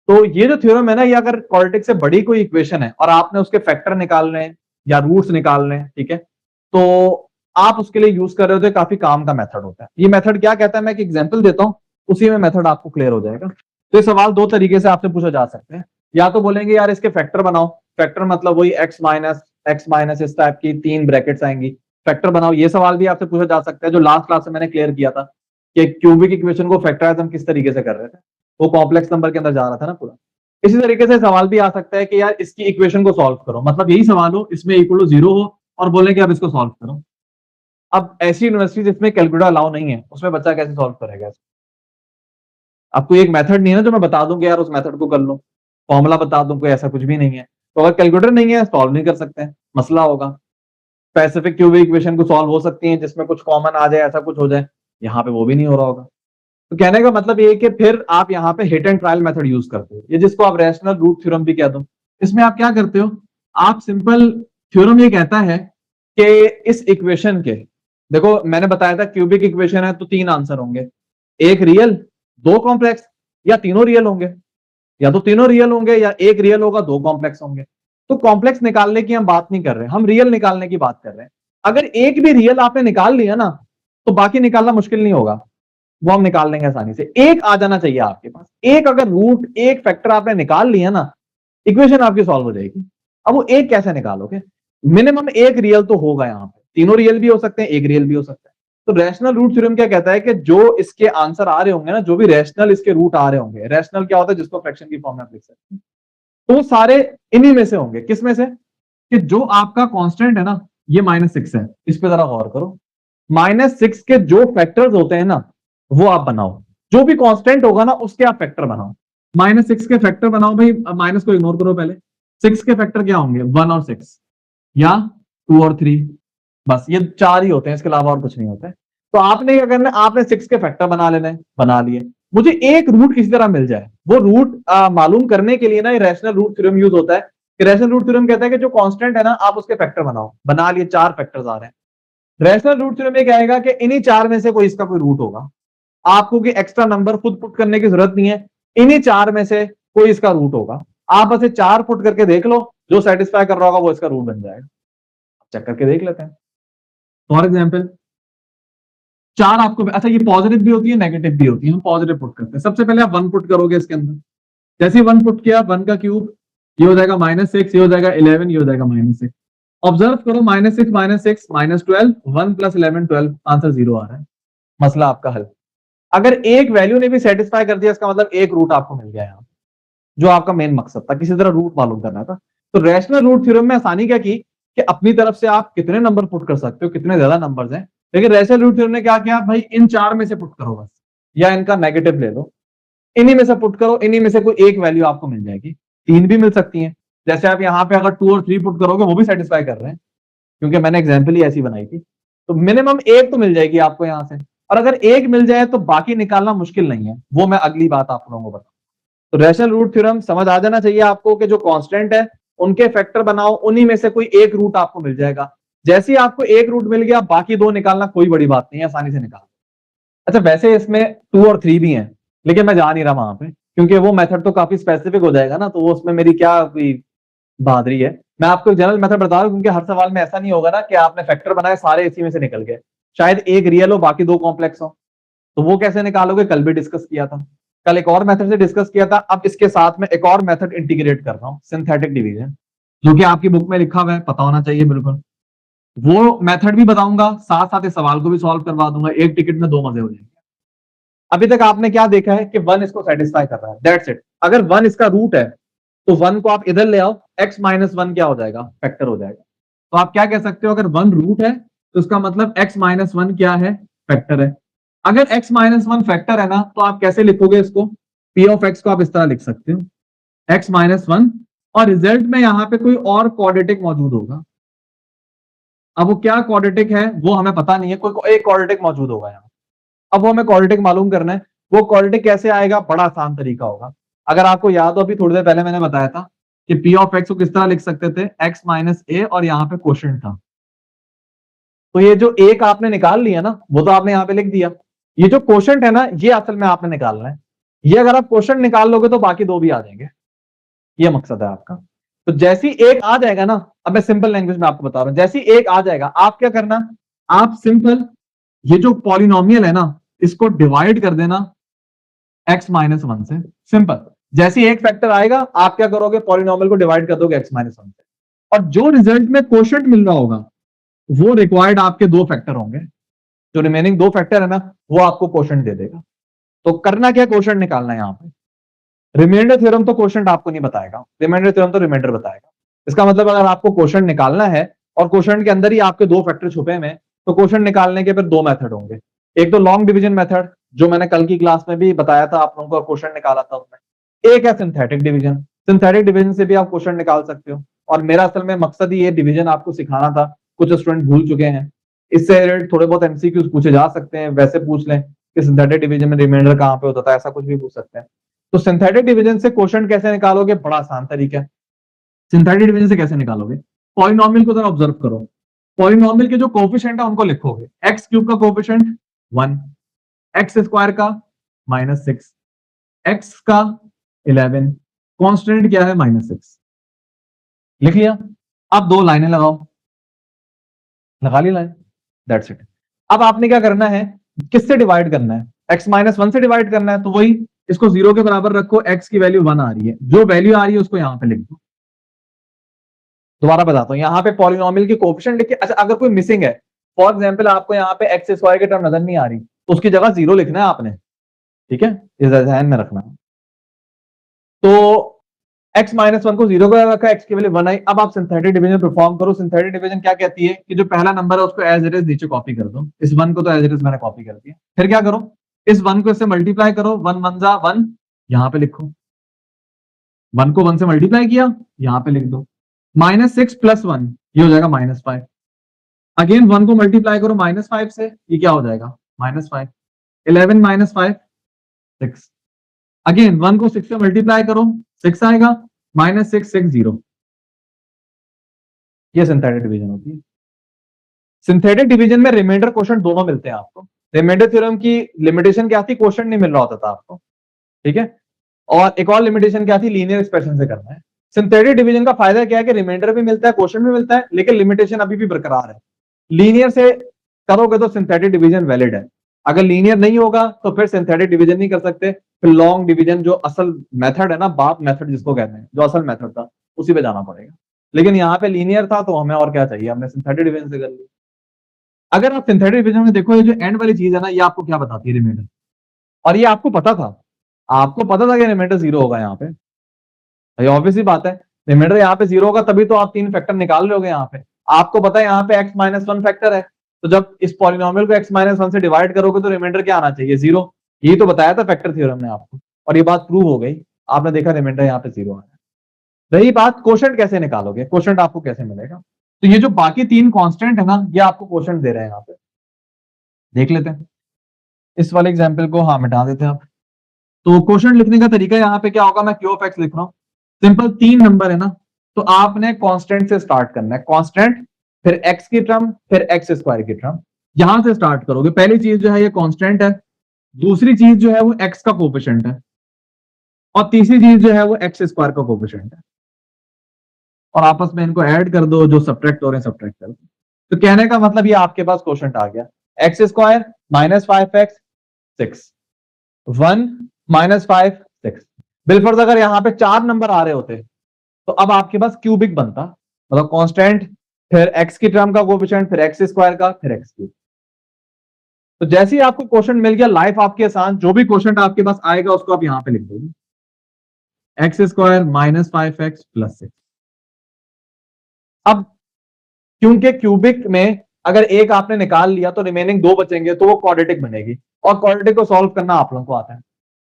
तो ये जो थ्योरम है ना, ये अगर क्वाड्रेटिक से बड़ी कोई इक्वेशन है और आपने उसके फैक्टर निकालने हैं या रूट्स निकालने हैं, ठीक है, तो आप उसके लिए यूज कर रहे हो तो काफी काम का मेथड होता है। ये मेथड क्या कहता है, मैं एक एग्जांपल देता हूं, उसी में मेथड आपको क्लियर हो जाएगा। तो ये सवाल दो तरीके से आपसे पूछा जा सकते हैं। या तो बोलेंगे यार इसके फैक्टर बनाओ, फैक्टर मतलब वही x माइनस इस टाइप की 3 ब्रैकेट्स आएंगी, फैक्टर बनाओ। ये सवाल भी आपसे पूछा जा सकता है जो लास्ट क्लास में मैंने क्लियर किया था कि क्यूबिक इक्वेशन को फैक्टराइज हम किस तरीके से कर रहे थे, वो कॉम्प्लेक्स नंबर के अंदर जा रहा था ना पूरा। इसी तरीके से सवाल भी आ सकता है कि यार इसकी इक्वेशन को सॉल्व करो, मतलब यही सवाल हो, इसमें इक्वल टू 0 हो और बोले कि अब इसको सॉल्व करो। अब ऐसी यूनिवर्सिटी जिसमें कैलकुलेटर अलाउ नहीं है, उसमें बच्चा कैसे सॉल्व करेगा? आपको एक मेथड नहीं है ना जो मैं बता दूं कि यार उस मेथड को कर लो, फॉर्मूला बता दूं, कोई ऐसा कुछ भी नहीं है। तो अगर कैलकुलेटर नहीं है, सॉल्व नहीं कर सकते हैं, मसला होगा। स्पेसिफिक क्यूबिक इक्वेशन को सॉल्व हो सकती है जिसमें कुछ कॉमन आ जाए, ऐसा कुछ हो जाए, यहाँ पे वो भी नहीं हो रहा होगा। तो कहने का मतलब ये है कि फिर आप यहाँ पे hit and trial method use करते हो, ये जिसको आप रैशनल रूट थ्योरम भी कह दो। इसमें आप क्या करते हो, आप सिंपल, थ्योरम ये कहता है कि इस इक्वेशन के, देखो मैंने बताया था क्यूबिक इक्वेशन है तो 3 आंसर होंगे, एक रियल, 2 कॉम्प्लेक्स, या तीनों रियल होंगे, या तो तीनों रियल होंगे या एक रियल होगा, 2 कॉम्प्लेक्स होंगे। तो कॉम्प्लेक्स निकालने की हम बात नहीं कर रहे, हम रियल निकालने की बात कर रहे हैं। अगर एक भी रियल आपने निकाल लिया ना, तो बाकी निकालना मुश्किल नहीं होगा, वो हम निकाल लेंगे आसानी से। एक आ जाना चाहिए आपके पास, एक अगर रूट, एक फैक्टर आपने निकाल लिया ना, इक्वेशन आपकी सॉल्व हो जाएगी। अब वो एक कैसे निकालोगे? मिनिमम एक रियल तो होगा, यहाँ पे तीनों रियल भी हो सकते हैं, एक रियल भी हो सकता है। तो रैशनल रूट थ्योरम क्या कहता है कि जो इसके आंसर आ रहे होंगे ना, जो भी रैशनल इसके रूट आ रहे होंगे, रैशनल क्या होता है जिसको फ्रैक्शन की फॉर्म में आप लिख सकते हैं, तो वो सारे इन्हीं में से होंगे। किस में से? कि जो आपका कांस्टेंट है ना, ये -6 है, इस पे जरा गौर करो। -6 के जो फैक्टर्स होते हैं ना, वो आप बनाओ, जो भी कांस्टेंट होगा ना उसके आप फैक्टर बनाओ। -6 के फैक्टर बनाओ भाई, माइनस को इग्नोर करो पहले। 6 के फैक्टर क्या होंगे? 1 और 6, या 2 और 3, बस ये 4 ही होते हैं, इसके अलावा और कुछ नहीं होता है। तो आपने क्या करना है, आपने 6 के फैक्टर बना लेना है, बना लिए। मुझे एक रूट किसी तरह मिल जाए, वो रूट मालूम करने के लिए ना ये रैशनल रूट थ्योरम यूज होता है। रैशनल रूट थ्योरम कहता है कि जो कांस्टेंट है ना, आप उसके फैक्टर बनाओ, बना लिए, 4 फैक्टर्स आ रहे हैं। रैशनल रूट थ्योरम ये कहेगा कि इन्हीं 4 में से कोई इसका कोई रूट होगा, आपको कि एक्स्ट्रा नंबर खुद पुट करने की जरूरत नहीं है, इन्हीं 4 में से कोई इसका रूट होगा। आप बस 4 पुट करके देख लो, जो सेटिस्फाई कर रहा होगा वो इसका रूट बन जाएगा। चेक करके देख लेते हैं। फॉर एग्जाम्पल 4 आपको, अच्छा ये पॉजिटिव भी होती है नेगेटिव भी होती है, हम पॉजिटिव पुट करते हैं। सबसे पहले आप 1 पुट करोगे इसके अंदर, जैसे ही 1 पुट किया, 1 का क्यूब, ये हो जाएगा -6, ये हो जाएगा 11, ये हो जाएगा -6। ऑब्जर्व करो, -6 -6 -12, 1 + 11 12, आंसर 0 आ रहा है। मसला आपका हल। अगर एक वैल्यू ने भी सेटिस्फाई कर दिया, इसका मतलब एक रूट आपको मिल गया यहाँ, जो आपका मेन मकसद था, किसी तरह रूट मालूम करना था। तो रैशनल रूट थ्योरम में आसानी क्या की कि अपनी तरफ से आप कितने नंबर पुट कर सकते हो, कितने ज्यादा नंबर्स हैं, लेकिन रैशनल रूट थ्योरम ने क्या किया, भाई इन 4 में से पुट करो बस, या इनका नेगेटिव ले लो, इन्हीं में से पुट करो, इन्हीं में से कोई एक वैल्यू आपको मिल जाएगी। 3 भी मिल सकती है, जैसे आप यहाँ पे अगर 2 और 3 पुट करोगे वो भी सेटिस्फाई कर रहे हैं, क्योंकि मैंने एग्जाम्पल ही ऐसी बनाई थी। तो मिनिमम एक तो मिल जाएगी आपको यहाँ से, और अगर एक मिल जाए तो बाकी निकालना मुश्किल नहीं है, वो मैं अगली बात आप लोगों को बताऊं। तो रैशनल रूट थ्योरम समझ आ जाना चाहिए आपको कि जो कांस्टेंट है उनके फैक्टर बनाओ, उन्हीं में से कोई एक रूट आपको मिल जाएगा। जैसे ही आपको एक रूट मिल गया, बाकी 2 निकालना कोई बड़ी बात नहीं है, आसानी से निकाल। अच्छा वैसे इसमें 2 और 3 भी हैं, लेकिन मैं जा नहीं रहा वहां पे, क्योंकि वो मेथड तो काफी स्पेसिफिक हो जाएगा ना, तो वो उसमें मेरी क्या कोई बहादुरी है। मैं आपको जनरल मेथड बता रहा हूं, क्योंकि हर सवाल में ऐसा नहीं होगा ना कि आपने फैक्टर बनाए सारे इसी में से निकल गए, शायद एक रियल हो बाकी 2 कॉम्प्लेक्स हो, तो वो कैसे निकालोगे, कल भी डिस्कस किया था, कल एक और मेथड से डिस्कस किया था। अब इसके साथ में एक और मेथड इंटीग्रेट कर रहा हूं, सिंथेटिक डिवीजन, जो कि आपकी बुक में लिखा हुआ है, पता होना चाहिए बिल्कुल। वो मेथड भी बताऊंगा, साथ साथ इस सवाल को भी सॉल्व करवा दूंगा, एक टिकट में 2 मजे हो जाएंगे। अभी तक आपने क्या देखा है कि 1 इसको सेटिस्फाई कर रहा है, दैट्स इट। अगर 1 इसका रूट है तो 1 को आप इधर ले आओ, x - 1 क्या हो जाएगा, फैक्टर हो जाएगा। तो आप क्या कह सकते हो, अगर 1 रूट है तो इसका मतलब x - 1 क्या है, फैक्टर है। अगर x - 1 फैक्टर है ना, तो आप कैसे लिखोगे इसको, p ऑफ x को आप इस तरह लिख सकते हो, x - 1, और रिजल्ट में यहां पे कोई और क्वाड्रेटिक मौजूद होगा। अब वो क्या क्वाड्रेटिक है वो हमें पता नहीं है, कोई एक क्वाड्रेटिक मौजूद होगा यहाँ। अब वो हमें क्वाड्रेटिक मालूम करना है, वो क्वाड्रेटिक कैसे आएगा, बड़ा आसान तरीका होगा। अगर आपको याद हो, अभी थोड़ी देर पहले मैंने बताया था कि p ऑफ x को किस तरह लिख सकते थे, x - a, और यहाँ पे क्वोशंट था। तो ये जो एक आपने निकाल लिया ना, वो तो आपने यहाँ पे लिख दिया। ये जो क्वोशंट है ना, ये असल में आपने निकालना है। ये अगर आप क्वोशंट निकाल लोगे तो बाकी 2 भी आ जाएंगे, ये मकसद है आपका। तो जैसी एक आ जाएगा ना, अब मैं सिंपल लैंग्वेज में आपको बता रहा हूं, जैसी एक आ जाएगा आप क्या करना, आप सिंपल ये जो पॉलिनोमियल है ना, इसको डिवाइड कर देना x - 1 से, सिंपल। जैसे एक फैक्टर आएगा आप क्या करोगे, पॉलिनोमियल को डिवाइड कर दोगे x - 1 से, और जो रिजल्ट में क्वोशंट मिल रहा होगा वो रिक्वायर्ड आपके 2 फैक्टर होंगे, जो रिमेनिंग 2 फैक्टर है ना, वो आपको क्वोशंट दे देगा। तो करना क्या, क्वोशंट निकालना है यहाँ पे। रिमाइंडर थ्योरम तो क्वोशंट आपको नहीं बताएगा, रिमाइंडर थ्योरम तो रिमाइंडर बताएगा। इसका मतलब अगर आपको क्वोशंट निकालना है और क्वोशंट के अंदर ही आपके 2 फैक्टर छुपे हुए हैं, तो क्वोशंट निकालने के फिर दो मेथड होंगे। एक तो लॉन्ग डिवीजन मेथड, जो मैंने कल की क्लास में भी बताया था आप लोगों को, क्वोशंट निकाला था उसमें। एक है सिंथेटिक डिवीजन, सिंथेटिक डिवीजन से भी आप क्वोशंट निकाल सकते हो। और मेरा असल में मकसद ही ये डिवीजन आपको सिखाना था, कुछ स्टूडेंट भूल चुके हैं। इससे रिलेटेड थोड़े बहुत एमसीक्यूज पूछे जा सकते हैं, वैसे पूछ लें कि सिंथेटिक डिवीजन में रिमाइंडर कहां पे होता था, ऐसा कुछ भी पूछ सकते हैं। तो सिंथेटिक डिवीजन से क्वोशंट कैसे निकालोगे, बड़ा आसान तरीका है। सिंथेटिक डिवीजन से कैसे निकालोगे, पॉलिनोमियल को जरा ऑब्जर्व करो। पॉलिनोमियल के जो कोफिशिएंट है उनको लिखोगे। एक्स क्यूब का कोफिशिएंट 1, एक्स स्क्वायर का -6, एक्स का 11, कांस्टेंट क्या है -6। लिख लिया। अब दो लाइनें लगाओ, लगा ली लाइन, दैट्स इट। अब आपने क्या करना है, किससे डिवाइड करना है, x-1 से डिवाइड करना है। तो वही, इसको 0 के बराबर रखो, x की वैल्यू 1 आ रही है, जो वैल्यू आ रही है उसको यहां पे लिख दो। दोबारा बताता हूं, यहां पे पॉलिनोमियल की कोफिशिएंट लिख के, अच्छा अगर कोई मिसिंग है, फॉर एग्जांपल आपको यहां पे एक्स स्क्वायर की टर्म नजर नहीं आ रही, तो उसकी जगह 0 लिखना है आपने, ठीक है, इस ध्यान में रखना है। तो x-1 को 0 का रखा, x की वैल्यू 1 आई। अब आप सिंथेटिक डिवीजन परफॉर्म करो। सिंथेटिक डिवीजन क्या कहती है कि जो पहला नंबर है उसको एज इट इज नीचे कॉपी कर दो। इस 1 को तो एज इट इज मैंने कॉपी कर दिया। फिर क्या करो, इस 1 को इससे मल्टीप्लाई करो, 1 1 जा 1, यहां पे लिखो। 1 को 1 से मल्टीप्लाई किया, यहां पे लिख दो। -6 + 1 ये हो जाएगा -5। अगेन 1 को मल्टीप्लाई करो -5 से, ये क्या हो जाएगा -5। 11 - 5 6। अगेन 1 को 6 से मल्टीप्लाई करो, 6 आएगा, -6 6 0। ये सिंथेटिक डिवीजन होती है। सिंथेटिक डिवीजन में रिमाइंडर क्वोशंट दोनों मिलते हैं आपको। रिमाइंडर थ्योरम की लिमिटेशन क्या थी, क्वोशंट नहीं मिल रहा होता था आपको, ठीक है। और एक और लिमिटेशन क्या थी, लीनियर एक्सप्रेशन से करना है। सिंथेटिक डिवीजन का फायदा क्या है कि रिमाइंडर भी मिलता है, क्वोशंट भी मिलता है, लेकिन लिमिटेशन अभी भी बरकरार है। लीनियर से करोगे तो सिंथेटिक डिवीजन वैलिड है, अगर लीनियर नहीं होगा तो फिर सिंथेटिक डिवीजन नहीं कर सकते। फिर लॉन्ग डिवीजन जो असल मेथड है ना, बाप मेथड जिसको कहते हैं, जो असल मेथड था, उसी पे जाना पड़ेगा। लेकिन यहाँ पे लीनियर था तो हमें और क्या चाहिए, हमने सिंथेटिक डिवीजन से कर लिया। अगर आप सिंथेटिक डिवीजन में देखो, ये जो एंड वाली चीज है ना, ये आपको क्या बताती है, रिमाइंडर। और ये आपको पता था, आपको पता था कि रिमाइंडर 0 होगा यहाँ पे, ऑब्वियस ही बात है। रिमाइंडर यहाँ पे 0 होगा तभी तो आप 3 फैक्टर निकाल रहे हो यहाँ पे। आपको पता है यहाँ पे x-1 फैक्टर है, तो जब इस पॉलिनोमियल को x-1 से डिवाइड करोगे तो रिमाइंडर क्या आना चाहिए, 0। यही तो बताया था फैक्टर थ्योरम ने आपको, और ये बात प्रूव हो गई। आपने देखा रिमाइंडर यहाँ पे 0 आया। रही बात क्वोशंट कैसे निकालोगे, क्वोशंट आपको कैसे मिलेगा। तो ये जो बाकी 3 कांस्टेंट है ना, ये आपको क्वोशंट दे रहे हैं यहाँ पे। देख लेते हैं इस वाले एग्जाम्पल को, हाँ मिटा देते हैं आप। तो क्वोशंट लिखने का तरीका यहाँ पे क्या होगा, मैं क्यू ऑफ एक्स लिख रहा हूँ। सिंपल 3 नंबर है ना, तो आपने कांस्टेंट से स्टार्ट करना है। कांस्टेंट, फिर एक्स की टर्म, फिर एक्स स्क्वायर की टर्म, यहां से स्टार्ट करोगे। पहली चीज जो है ये कांस्टेंट है, दूसरी चीज जो है वो एक्स का कोफिशिएंट है, और तीसरी चीज जो है वो एक्स स्क्वायर का कोफिशिएंट है। और आपस में इनको ऐड कर दो, जो सब्ट्रैक्ट हो रहे हैं सब्ट्रैक्ट कर दो। तो कहने का मतलब ये आपके पास क्वोशंट आ गया, एक्स स्क्वायर -5x 6, 1 -5 6। बिलफर्ज अगर यहाँ पे 4 नंबर आ रहे होते तो अब आपके पास क्यूबिक बनता, मतलब कांस्टेंट, फिर एक्स की टर्म का कोफिशिएंट, फिर एक्स स्क्वायर का, फिर एक्स क्यूब। तो जैसे ही आपको क्वोशंट मिल गया, लाइफ आपकी आसान। जो भी क्वोशंट आपके पास आएगा उसको आप यहां पे लिख दोगे, एक्स स्क्वायर -5x + 6। अब क्योंकि क्यूबिक में अगर एक आपने निकाल लिया तो रिमेनिंग 2 बचेंगे, तो वो क्वाड्रेटिक बनेगी। और क्वाड्रेटिक को सॉल्व करना आप लोगों को आता है,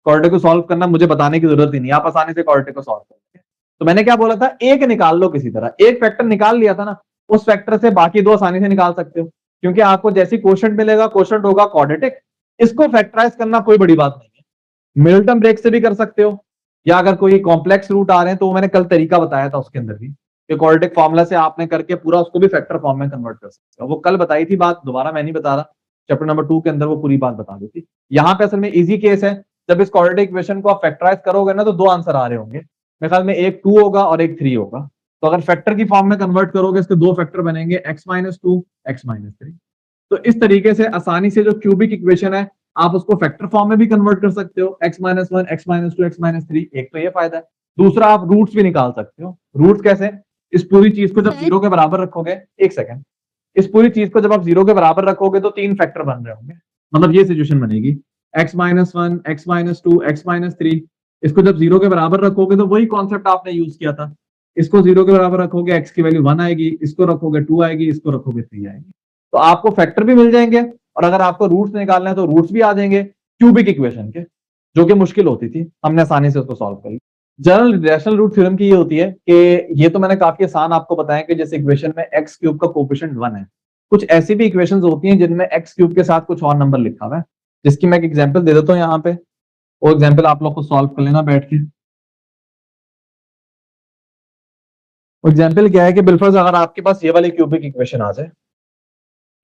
क्वाड्रेटिक को सॉल्व करना मुझे बताने की जरूरत ही नहीं, आप आसानी से क्वाड्रेटिक को सॉल्व करेंगे। तो मैंने क्या बोला था, एक निकाल लो किसी तरह, एक फैक्टर निकाल लिया था ना, उस फैक्टर से बाकी 2 आसानी से निकाल सकते हो, क्योंकि आपको जैसी क्वोशंट मिलेगा, क्वोशंट होगा क्वाड्रेटिक। इसको फैक्टराइज करना कोई बड़ी बात नहीं है, मिल्टन ब्रेक से भी कर सकते हो, या अगर कोई कॉम्प्लेक्स रूट आ रहे हैं तो मैंने कल तरीका बताया था उसके अंदर भी, क्वाड्रेटिक फॉर्मूला से आपने करके पूरा उसको भी फैक्टर फॉर्म में कन्वर्ट कर सकते हो। वो कल बताई थी बात, दोबारा मैं नहीं बता रहा, चैप्टर नंबर 2 के अंदर वो पूरी बात बता दी थी। यहाँ पे असल में इजी केस है, जब इस क्वाड्रेटिक इक्वेशन को आप फैक्टराइज करोगे ना, तो 2 आंसर आ रहे होंगे मेरे ख्याल में, एक 2 होगा और एक 3 होगा। तो अगर फैक्टर की फॉर्म में कन्वर्ट करोगे, इसके 2 फैक्टर बनेंगे, x-2 x-3। तो इस तरीके से आसानी से जो क्यूबिक इक्वेशन है आप उसको फैक्टर फॉर्म में भी कन्वर्ट कर सकते हो, x-1 x-2 x-3। एक तो ये फायदा है, दूसरा आप रूट्स भी निकाल सकते हो। रूट्स कैसे, इस पूरी चीज को जब 0 के बराबर रखोगे, एक सेकंड, इस पूरी चीज को जब आप 0 के बराबर रखोगे तो 3 फैक्टर बन रहे होंगे, मतलब ये सिचुएशन बनेगी, x-1 x-2 x-3। इसको जब 0 के बराबर रखोगे तो वही कॉन्सेप्ट आपने यूज किया था, इसको 0 के बराबर रखोगे, x की वैल्यू 1 आएगी, इसको रखोगे 2 आएगी, इसको रखोगे 3 आएगी। तो आपको फैक्टर भी मिल जाएंगे, और अगर आपको रूट्स निकालना है तो रूट्स भी आ जाएंगे क्यूबिक इक्वेशन के, जो कि मुश्किल होती थी, हमने आसानी से उसको सॉल्व कर लिया। जनरल रैशनल रूट थ्योरम की ये होती है कि ये तो मैंने काफी आसान आपको बताया कि जैसे इक्वेशन में एक्स क्यूब का कोफिशिएंट 1 है, कुछ ऐसी भी इक्वेशंस होती हैं जिनमें एक्स क्यूब के साथ कुछ और नंबर लिखा हुआ है, जिसकी मैं एक एग्जांपल दे देता हूं यहाँ पे, वो एग्जांपल आप लोग को सॉल्व कर लेना बैठ के। एग्जांपल क्या है कि बिलफर्ज अगर आपके पास ये वाली क्यूबिक इक्वेशन आ जाए,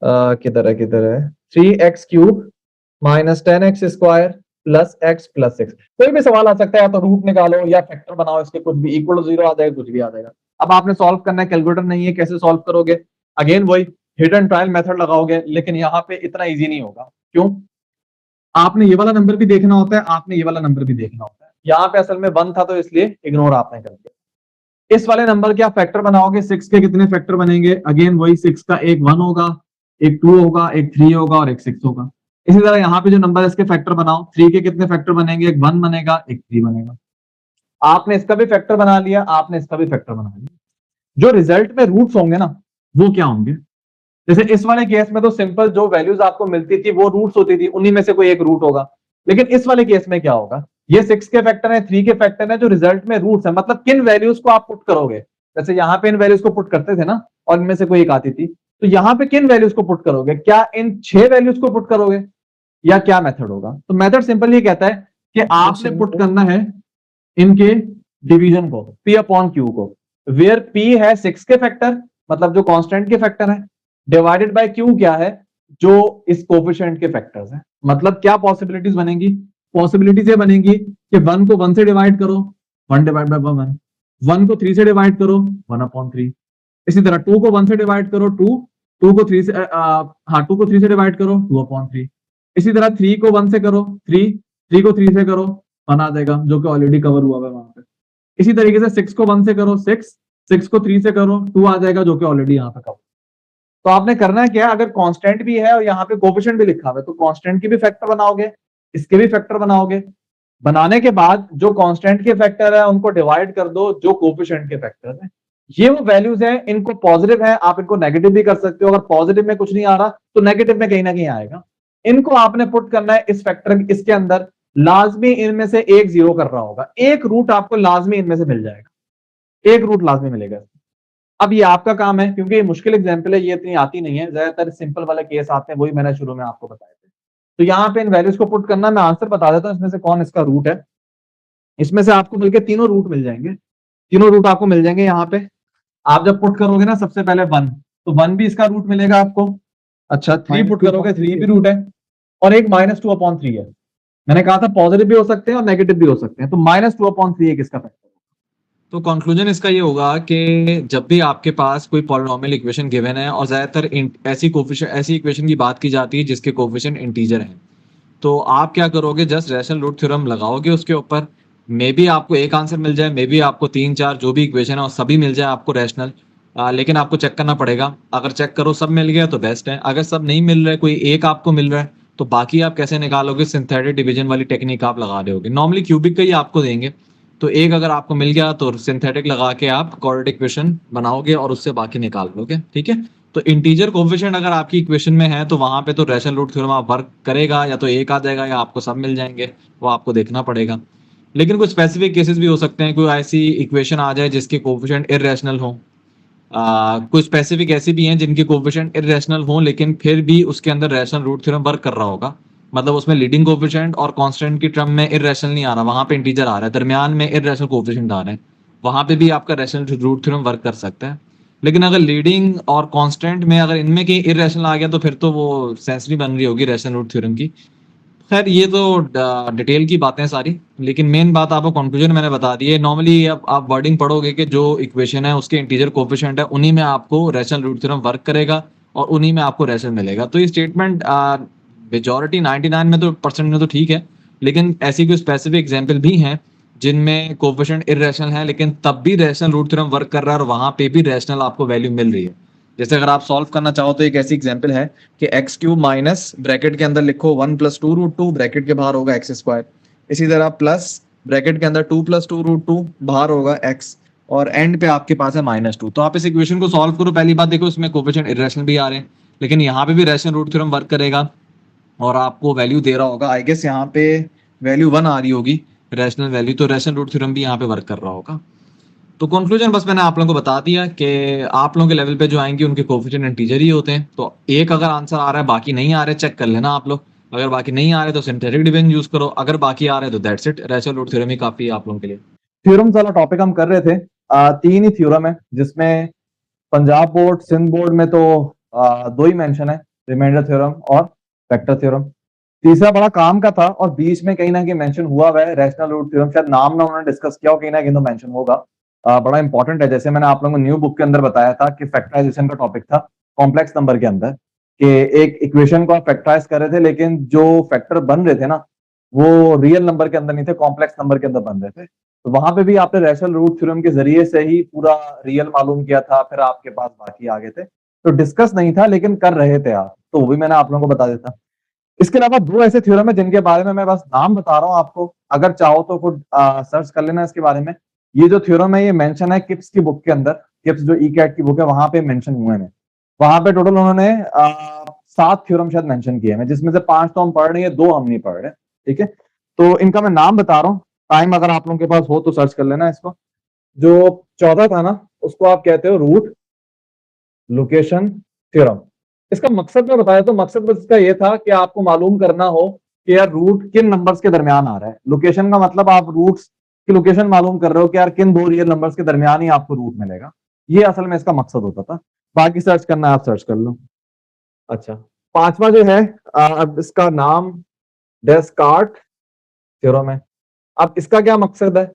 किधर है 3x cube minus 10x square plus x plus 6, कोई भी सवाल आ सकता है, या तो रूट निकालो या फैक्टर बनाओ इसके, कुछ भी इक्वल टू 0 आ जाएगा, कुछ भी आ जाएगा। अब आपने सॉल्व करना है, कैलकुलेटर नहीं है, कैसे सॉल्व करोगे? अगेन वही हिट एंड ट्रायल मेथड लगाओगे, लेकिन यहाँ पे इतना इजी नहीं होगा। क्यों? आपने ये वाला नंबर भी देखना होता है, आपने ये वाला नंबर भी देखना होता है। यहाँ पे असल में 1 था तो इसलिए इग्नोर आपने कर दिया। इस वाले नंबर के आप फैक्टर बनाओगे, 6 के कितने फैक्टर बनेंगे? अगेन वही 6 का एक 1 होगा, एक 2 होगा, एक 3 होगा और एक 6 होगा। इसी तरह यहाँ पे जो नंबर है इसके फैक्टर बनाओ, 3 के कितने फैक्टर बनेंगे? एक 1 बनेगा, एक 3 बनेगा। आपने इसका भी फैक्टर बना लिया, आपने इसका भी फैक्टर बना लिया। जो रिजल्ट में रूट्स होंगे ना, वो क्या होंगे? जैसे इस वाले केस में तो सिंपल जो वैल्यूज आपको मिलती थी वो रूट्स होती थी, उन्हीं में से कोई एक रूट होगा। लेकिन इस वाले केस में क्या होगा? ये 6 के फैक्टर है, 3 के फैक्टर है, जो रिजल्ट में रूट्स है, मतलब किन वैल्यूज को आप पुट करोगे। जैसे यहाँ पे इन वैल्यूज को पुट करते थे ना, और इनमें से कोई एक आती थी, तो यहाँ पे किन वैल्यूज को पुट करोगे? क्या इन 6 वैल्यूज को पुट करोगे, या क्या मेथड होगा? तो मेथड सिंपल ये कहता है कि आपने पुट करना है इनके डिवीजन को, p अपॉन q को, वेयर p है 6 के फैक्टर, मतलब जो कांस्टेंट के फैक्टर है, डिवाइडेड बाय q क्या है? जो इस कोफिशिएंट के फैक्टर्स हैं। मतलब क्या पॉसिबिलिटीज बनेंगी? पॉसिबिलिटीज ये बनेगी कि 1 को 1 से डिवाइड करो, 1 डिवाइड बाय 1, 1 को 3 से डिवाइड करो, 1 अपॉन 3। इसी तरह 2 को 1 से डिवाइड करो, 2 को 3 से 2 को 3 से डिवाइड करो, 2 अपॉन 3। इसी तरह 3 को 1 से करो, 3 को 3 से करो, 1 आ जाएगा, जो कि ऑलरेडी कवर हुआ है वहां पे। इसी तरीके से 6 को 1 से करो, 6 को 3 से करो, 2 आ जाएगा, जो कि ऑलरेडी यहाँ पे कवर। तो आपने करना है क्या? अगर कांस्टेंट भी है और यहाँ पे कोफिशिएंट भी लिखा हुआ है, तो कांस्टेंट की भी फैक्टर बनाओगे, इसके भी फैक्टर बनाओगे। बनाने के बाद जो कांस्टेंट के फैक्टर है उनको डिवाइड कर दो जो कोफिशिएंट के फैक्टर है। ये वो वैल्यूज हैं, इनको पॉजिटिव है, आप इनको नेगेटिव भी कर सकते हो। अगर पॉजिटिव में कुछ नहीं आ रहा तो नेगेटिव में कहीं ना कहीं आएगा। इनको आपने पुट करना है इस फैक्टर, इसके अंदर लाजमी इनमें से एक 0 कर रहा होगा, एक रूट आपको लाजमी इनमें से मिल जाएगा, एक रूट लाजमी मिलेगा। अब ये आपका काम है, क्योंकि ये मुश्किल एग्जाम्पल है, ये इतनी आती नहीं है, ज्यादातर सिंपल वाले केस आते हैं, वही मैंने शुरू में आपको बताए थे। तो यहाँ पे इन वैल्यूज को पुट करना, मैं आंसर बता देता हूँ इसमें से कौन इसका रूट है। इसमें से आपको मिलके तीनों रूट मिल जाएंगे, तीनों रूट आपको मिल जाएंगे। यहाँ पे आप जब पुट करोगे ना, सबसे पहले 1, तो 1 भी इसका रूट मिलेगा आपको। अच्छा 3 पुट करोगे, 3 भी रूट है, और एक -2 अपॉन 3 है। मैंने कहा था पॉजिटिव भी हो सकते हैं और नेगेटिव भी हो सकते हैं, तो -2 अपॉन 3 एक इसका फैक्टर।
तो कंक्लूजन इसका ये होगा कि जब भी आपके पास कोई पॉलिनोमियल इक्वेशन गिवन है, और ज्यादातर ऐसी इक्वेशन की बात की जाती है जिसके कोफिशिएंट इंटीजर हैं, तो आप क्या करोगे? जस्ट रैशनल रूट थ्योरम लगाओगे उसके ऊपर। मे बी आपको एक आंसर मिल जाए, मे बी आपको 3-4 जो भी इक्वेशन है वो सभी मिल जाए आपको रैशनल, लेकिन आपको चेक करना पड़ेगा। अगर चेक करो सब मिल गया तो बेस्ट है, अगर सब नहीं मिल रहा है, कोई एक आपको मिल रहा है, तो बाकी आप कैसे निकालोगे? सिंथेटिक डिवीजन वाली टेक्निक आप लगा दोगे। नॉर्मली क्यूबिक का ही आपको देंगे, तो एक अगर आपको मिल गया तो सिंथेटिक लगा के आप क्वाड्रेटिक इक्वेशन बनाओगे और उससे बाकी निकाल लोगे। ठीक है, तो इंटीजर कोफिशिएंट अगर आपकी इक्वेशन में है तो वहां पे तो रैशनल रूट थ्योरम आप वर्क करेगा, या तो एक आ जाएगा या आपको सब मिल जाएंगे, वो आपको देखना पड़ेगा। लेकिन कुछ स्पेसिफिक केसेस भी हो सकते हैं, कोई ऐसी इक्वेशन आ जाए जिसके कोफिशिएंट इररेशनल हो। कुछ स्पेसिफिक ऐसी भी हैं जिनके कोफिशिएंट इररेशनल हो, लेकिन फिर भी उसके अंदर रैशनल रूट थ्योरम वर्क कर रहा होगा। मतलब उसमें लीडिंग कोफिशिएंट और कांस्टेंट की टर्म में इररेशनल नहीं आ रहा, वहां पे इंटीजर आ रहा है, दरमियान में इररेशनल कोफिशिएंट आ रहे हैं, वहां पे भी आपका रैशनल रूट थ्योरम वर्क कर सकता है। लेकिन अगर लीडिंग और कांस्टेंट में अगर इनमें कहीं इररेशनल आ गया तो फिर तो वो सेंस नहीं बन रही होगी रैशनल रूट थ्योरम की। खैर ये तो डिटेल की बातें सारी, लेकिन मेन बात आपको कंक्लूजन मैंने बता दी है। नॉर्मली अब आप वर्डिंग पढ़ोगे कि जो इक्वेशन है उसके इंटीजर कोफिशिएंट है, उन्हीं में आपको रैशनल रूट थ्योरम वर्क करेगा और उन्हीं में आपको रैशनल मिलेगा। तो ये स्टेटमेंट मेजॉरिटी 99 में तो परसेंट में तो ठीक है, लेकिन ऐसी कोई स्पेसिफिक एग्जांपल भी हैं जिनमें कोफिशिएंट इररेशनल है लेकिन तब भी रैशनल रूट थ्योरम वर्क कर रहा है और वहां पे भी रैशनल आपको वैल्यू मिल रही है। जैसे अगर आप सॉल्व करना चाहो तो एक ऐसी एग्जांपल है कि एक्स क्यूब माइनस ब्रैकेट के अंदर लिखो 1 + 2√2, ब्रैकेट के बाहर होगा एक्स स्क्वायर। इसी तरह प्लस ब्रैकेट के अंदर 2 + 2√2, बाहर होगा एक्स, और एंड पे आपके पास है -2। तो आप इस इक्वेशन को सॉल्व करो, पहली बात देखो इसमें कोफिशिएंट इररेशनल भी आ रहे हैं, लेकिन यहाँ पे भी रैशनल रूट थ्योरम वर्क करेगा और आपको वैल्यू दे रहा होगा, आई गेस यहाँ पे वैल्यू 1 आ रही होगी रैशनल वैल्यू, तो रैशनल रूट थ्योरम भी यहाँ पे वर्क कर रहा होगा। तो कंक्लूजन बस मैंने आप लोगों को बता दिया कि आप लोगों के लेवल पे जो आएंगे उनके कोफिशिएंट इंटीजर ही होते हैं। तो एक अगर आंसर आ रहा है बाकी नहीं आ रहे, चेक कर लेना आप लोग। अगर बाकी नहीं आ रहे तो सिंथेटिक डिवीजन यूज करो, अगर बाकी आ रहे तो that's it, rational root theorem ही काफी है आप लोगों के लिए।
थ्योरम्स वाला टॉपिक हम कर रहे थे। 3 ही थ्योरम है, जिसमें पंजाब बोर्ड सिंध बोर्ड में तो 2 ही मेंशन है, रिमाइंडर थ्योरम और वेक्टर थ्योरम। तीसरा बड़ा काम का था और बीच में कहीं ना कहीं मेंशन हुआ है रैशनल रूट थ्योरम, शायद नाम ना उन्होंने डिस्कस किया हो, कहीं ना कहीं तो मेंशन होगा। बड़ा इंपॉर्टेंट है, जैसे मैंने आप लोगों को न्यू बुक के अंदर बताया था कि फैक्टराइजेशन का टॉपिक था कॉम्प्लेक्स नंबर के अंदर, कि एक इक्वेशन को आप फैक्टराइज कर रहे थे लेकिन जो फैक्टर बन रहे थे ना वो रियल नंबर के अंदर नहीं थे, कॉम्प्लेक्स नंबर के अंदर बन रहे थे। तो वहां पे भी आपने रैशनल रूट थ्योरम के जरिए से ही पूरा रियल मालूम किया था, फिर आपके पास बाकी आ गए थे। तो डिस्कस नहीं था लेकिन कर रहे थे आप, तो वो भी मैंने आप लोगों को बता देता। इसके अलावा 2 ऐसे थ्योरम है जिनके बारे में मैं बस नाम बता रहा हूं आपको, अगर चाहो तो खुद सर्च कर लेना इसके बारे में। ये जो थ्योरम है ये मेंशन है किप्स की बुक के अंदर, किप्स जो ECAT की बुक है वहां पे मेंशन हुए हैं। वहां पे टोटल उन्होंने 7 थ्योरम शायद मेंशन किए हैं, जिसमें से 5 तो हम पढ़ रहे हैं, 2 हम नहीं पढ़ रहे। ठीक है, तो इनका मैं नाम बता रहा हूँ, टाइम अगर आप लोगों के पास हो तो सर्च कर लेना इसको। जो 14 था ना उसको आप कहते हो रूट लोकेशन थ्योरम। इसका मकसद मैं बताया तो मकसद बस इसका ये था कि आपको मालूम करना हो कि यार रूट किन नंबर्स के दरमियान आ रहा है। लोकेशन का मतलब आप रूट्स की लोकेशन मालूम कर रहे हो कि यार किन 2 रियल नंबर्स के दरमियान ही आपको रूट मिलेगा। ये असल में इसका मकसद होता था। बाकी सर्च करना आप सर्च कर लो। अच्छा, 5वां जो है अब इसका नाम डेस्कार्ट थ्योरम है। अब इसका क्या मकसद है,